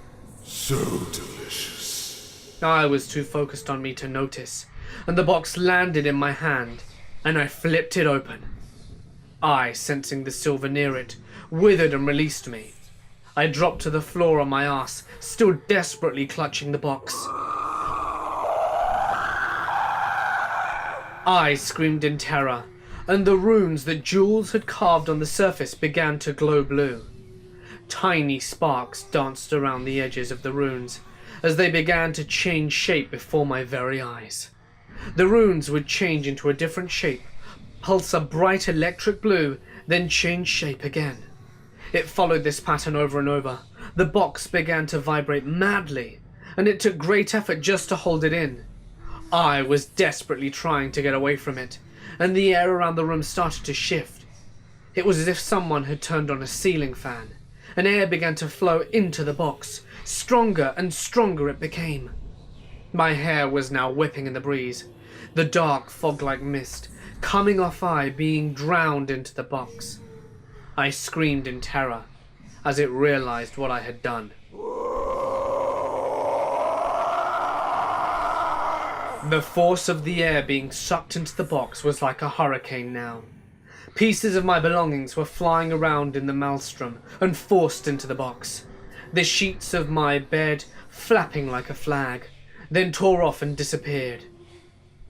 So delicious. I was too focused on me to notice, and the box landed in my hand, and I flipped it open. I, sensing the silver near it, withered and released me. I dropped to the floor on my ass, still desperately clutching the box. I screamed in terror, and the runes that Jules had carved on the surface began to glow blue. Tiny sparks danced around the edges of the runes, as they began to change shape before my very eyes. The runes would change into a different shape, pulse a bright electric blue, then change shape again. It followed this pattern over and over. The box began to vibrate madly, and it took great effort just to hold it in. I was desperately trying to get away from it, and the air around the room started to shift. It was as if someone had turned on a ceiling fan, and air began to flow into the box. Stronger and stronger it became. My hair was now whipping in the breeze, the dark fog-like mist coming off I being drowned into the box. I screamed in terror as it realized what I had done. The force of the air being sucked into the box was like a hurricane now. Pieces of my belongings were flying around in the maelstrom and forced into the box. The sheets of my bed flapping like a flag, then tore off and disappeared.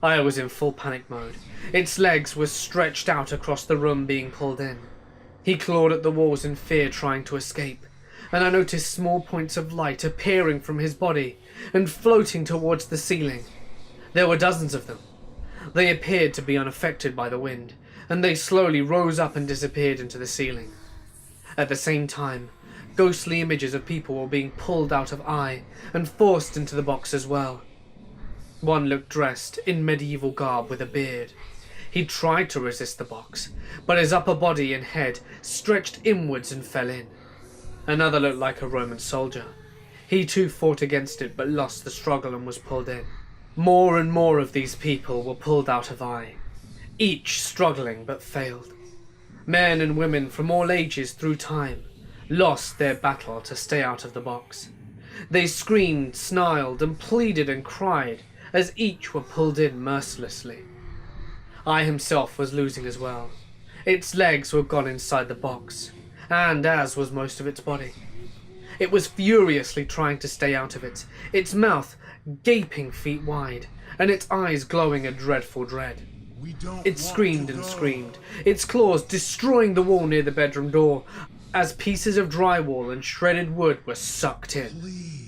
I was in full panic mode. Its legs were stretched out across the room being pulled in. He clawed at the walls in fear, trying to escape, and I noticed small points of light appearing from his body and floating towards the ceiling. There were dozens of them. They appeared to be unaffected by the wind, and they slowly rose up and disappeared into the ceiling. At the same time, ghostly images of people were being pulled out of I and forced into the box as well. One looked dressed in medieval garb with a beard. He tried to resist the box, but his upper body and head stretched inwards and fell in. Another looked like a Roman soldier. He too fought against it but lost the struggle and was pulled in. More and more of these people were pulled out of I, each struggling but failed. Men and women from all ages through time lost their battle to stay out of the box. They screamed, snarled, and pleaded and cried as each were pulled in mercilessly. I himself was losing as well. Its legs were gone inside the box, and as was most of its body. It was furiously trying to stay out of it, its mouth gaping feet wide, and its eyes glowing a dreadful dread. It screamed and screamed, its claws destroying the wall near the bedroom door, as pieces of drywall and shredded wood were sucked in.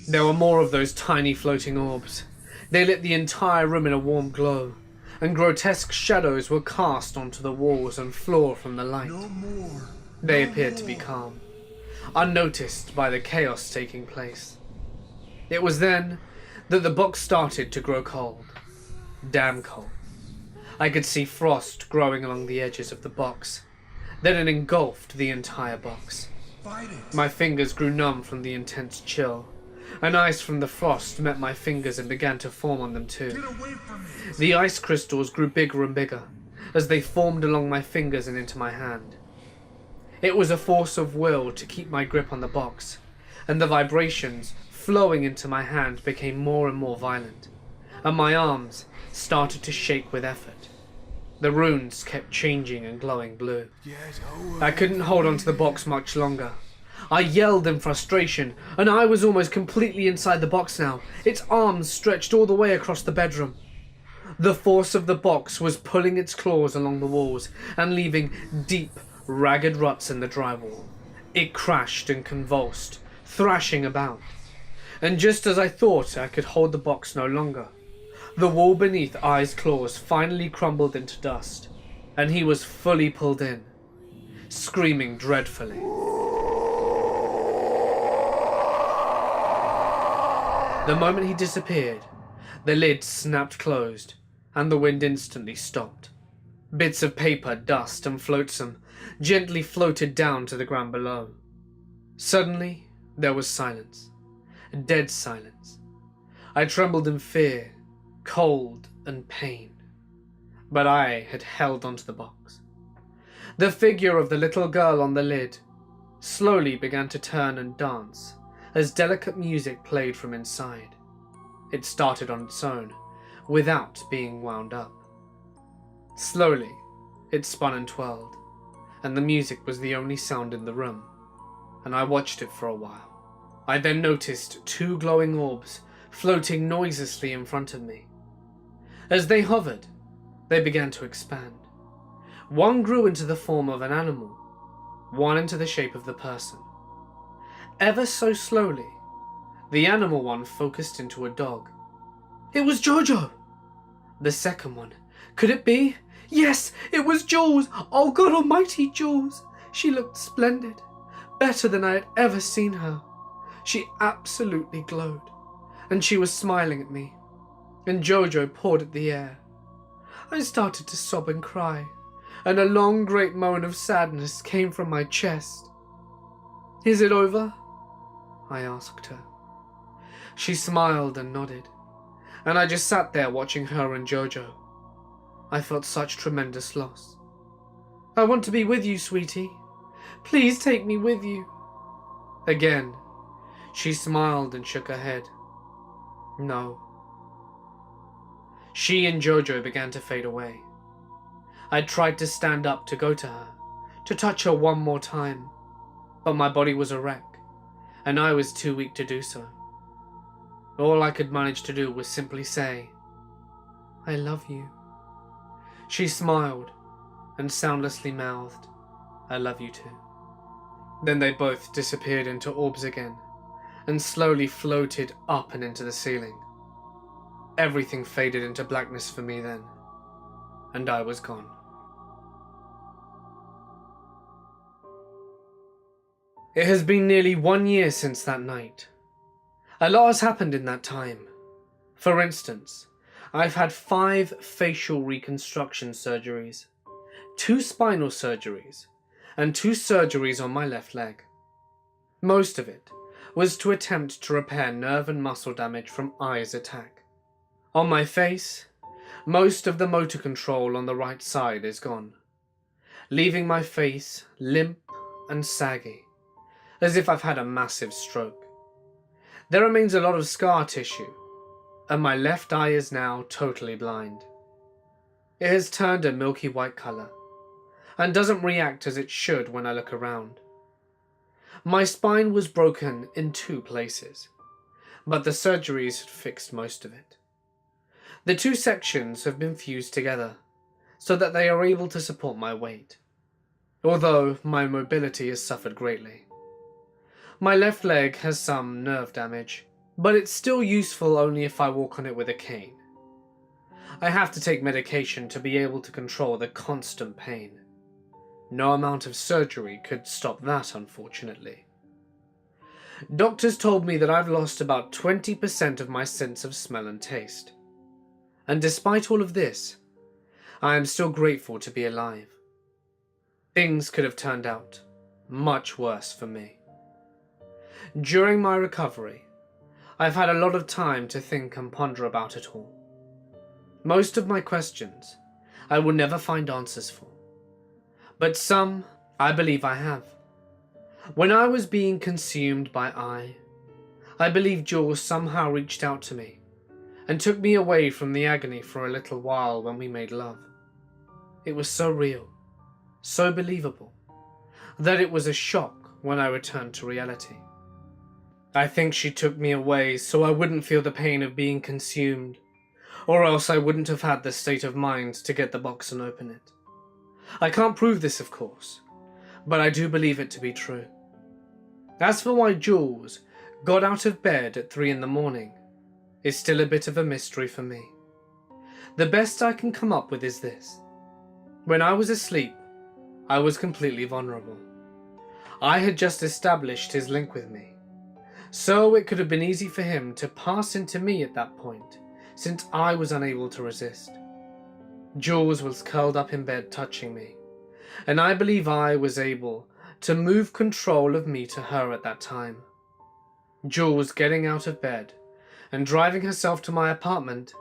There were more of those tiny floating orbs. They lit the entire room in a warm glow, and grotesque shadows were cast onto the walls and floor from the light. They appeared to be calm, unnoticed by the chaos taking place. It was then that the box started to grow cold. Damn cold. I could see frost growing along the edges of the box. Then it engulfed the entire box. My fingers grew numb from the intense chill, and ice from the frost met my fingers and began to form on them too. The ice crystals grew bigger and bigger as they formed along my fingers and into my hand. It was a force of will to keep my grip on the box, and the vibrations flowing into my hand became more and more violent, and my arms started to shake with effort. The runes kept changing and glowing blue. I couldn't hold onto the box much longer. I yelled in frustration, and I was almost completely inside the box now, its arms stretched all the way across the bedroom. The force of the box was pulling its claws along the walls and leaving deep, ragged ruts in the drywall. It crashed and convulsed, thrashing about. And just as I thought I could hold the box no longer, the wall beneath I's claws finally crumbled into dust, and he was fully pulled in, screaming dreadfully. The moment he disappeared, the lid snapped closed, and the wind instantly stopped. Bits of paper, dust, and flotsam gently floated down to the ground below. Suddenly, there was silence. Dead silence. I trembled in fear, cold and pain. But I had held onto the box. The figure of the little girl on the lid slowly began to turn and dance as delicate music played from inside. It started on its own, without being wound up. Slowly, it spun and twirled, and the music was the only sound in the room, and I watched it for a while. I then noticed two glowing orbs floating noiselessly in front of me. As they hovered, they began to expand. One grew into the form of an animal, one into the shape of the person. Ever so slowly, The animal one focused into a dog. It was Jojo! The second one. Could it be? Yes, it was Jules! Oh God almighty, Jules! She looked splendid. Better than I had ever seen her. She absolutely glowed. And she was smiling at me. And Jojo pawed at the air. I started to sob and cry, and a long great moan of sadness came from my chest. Is it over? I asked her. She smiled and nodded, and I just sat there watching her and Jojo. I felt such tremendous loss. I want to be with you, sweetie. Please take me with you. Again, she smiled and shook her head. No. She and Jojo began to fade away. I tried to stand up to go to her, to touch her one more time, but my body was a wreck, and I was too weak to do so. All I could manage to do was simply say, I love you. She smiled and soundlessly mouthed, I love you too. Then they both disappeared into orbs again, and slowly floated up and into the ceiling. Everything faded into blackness for me then, and I was gone. It has been nearly 1 year since that night. A lot has happened in that time. For instance, I've had 5 facial reconstruction surgeries, 2 spinal surgeries, and 2 surgeries on my left leg. Most of it was to attempt to repair nerve and muscle damage from Ai's attack. On my face, most of the motor control on the right side is gone, leaving my face limp and saggy, as if I've had a massive stroke. There remains a lot of scar tissue, and my left eye is now totally blind. It has turned a milky white colour, and doesn't react as it should when I look around. My spine was broken in 2 places, but the surgeries had fixed most of it. The 2 sections have been fused together, so that they are able to support my weight, although my mobility has suffered greatly. My left leg has some nerve damage, but it's still useful only if I walk on it with a cane. I have to take medication to be able to control the constant pain. No amount of surgery could stop that, unfortunately. Doctors told me that I've lost about 20% of my sense of smell and taste. And despite all of this, I am still grateful to be alive. Things could have turned out much worse for me. During my recovery, I've had a lot of time to think and ponder about it all. Most of my questions I will never find answers for, but some I believe I have. When I was being consumed by I believe Jules somehow reached out to me and took me away from the agony for a little while when we made love. It was so real, so believable, that it was a shock when I returned to reality. I think she took me away so I wouldn't feel the pain of being consumed, or else I wouldn't have had the state of mind to get the box and open it. I can't prove this, of course, but I do believe it to be true. As for why Jules got out of bed at 3 in the morning, is still a bit of a mystery for me. The best I can come up with is this. When I was asleep, I was completely vulnerable. I had just established his link with me, so it could have been easy for him to pass into me at that point, since I was unable to resist. Jules was curled up in bed touching me, and I believe I was able to move control of me to her at that time. Jules getting out of bed and driving herself to my apartment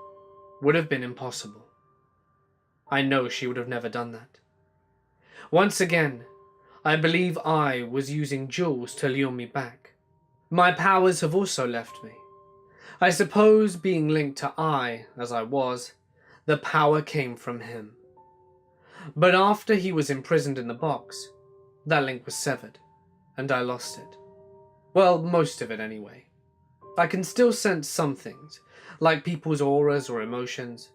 would have been impossible. I know she would have never done that. Once again, I believe I was using Jules to lure me back. My powers have also left me. I suppose being linked to I, as I was, the power came from him. But after he was imprisoned in the box, that link was severed, and I lost it. Well, most of it anyway. I can still sense some things, like people's auras or emotions,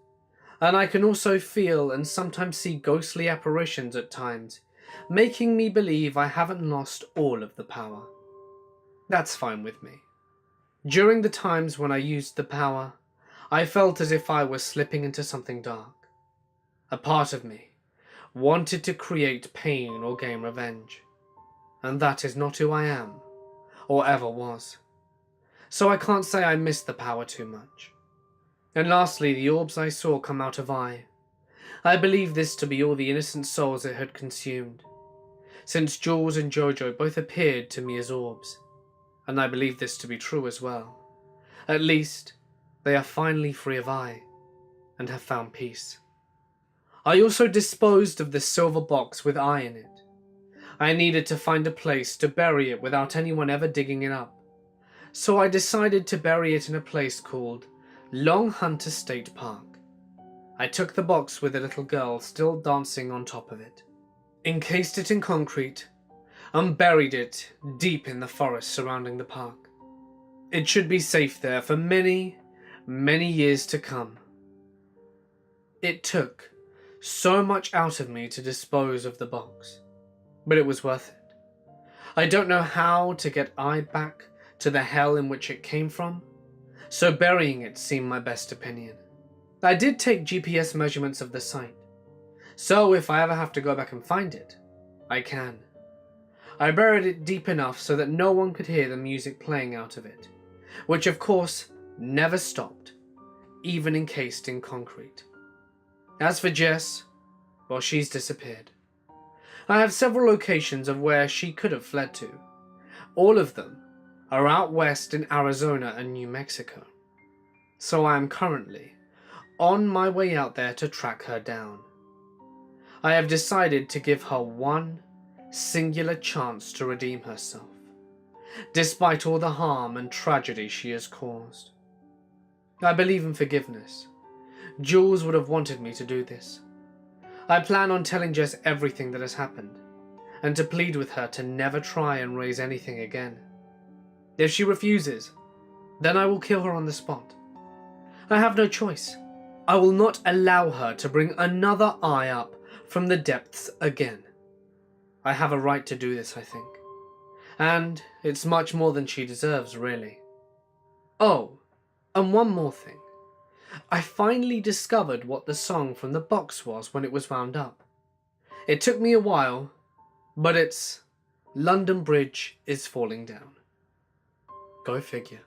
and I can also feel and sometimes see ghostly apparitions at times, making me believe I haven't lost all of the power. That's fine with me. During the times when I used the power, I felt as if I was slipping into something dark. A part of me wanted to create pain or gain revenge, and that is not who I am, or ever was. So I can't say I missed the power too much. And lastly, the orbs I saw come out of I believe this to be all the innocent souls it had consumed, since Jules and Jojo both appeared to me as orbs, and I believe this to be true as well. At least, they are finally free of I, and have found peace. I also disposed of the silver box with I in it. I needed to find a place to bury it without anyone ever digging it up, so I decided to bury it in a place called Long Hunter State Park. I took the box with a little girl still dancing on top of it, encased it in concrete, and buried it deep in the forest surrounding the park. It should be safe there for many, many years to come. It took so much out of me to dispose of the box, but it was worth it. I don't know how to get I back to the hell in which it came from, so burying it seemed my best opinion. I did take GPS measurements of the site, so if I ever have to go back and find it, I can. I buried it deep enough so that no one could hear the music playing out of it, which of course never stopped, even encased in concrete. As for Jess, well, she's disappeared. I have several locations of where she could have fled to. All of them are out west in Arizona and New Mexico, so I am currently on my way out there to track her down. I have decided to give her one singular chance to redeem herself, despite all the harm and tragedy she has caused. I believe in forgiveness. Jules would have wanted me to do this. I plan on telling Jess everything that has happened, and to plead with her to never try and raise anything again. If she refuses, then I will kill her on the spot. I have no choice. I will not allow her to bring another eye up from the depths again. I have a right to do this, I think. And it's much more than she deserves, really. Oh, and one more thing. I finally discovered what the song from the box was when it was wound up. It took me a while, but it's London Bridge is Falling Down. Go figure.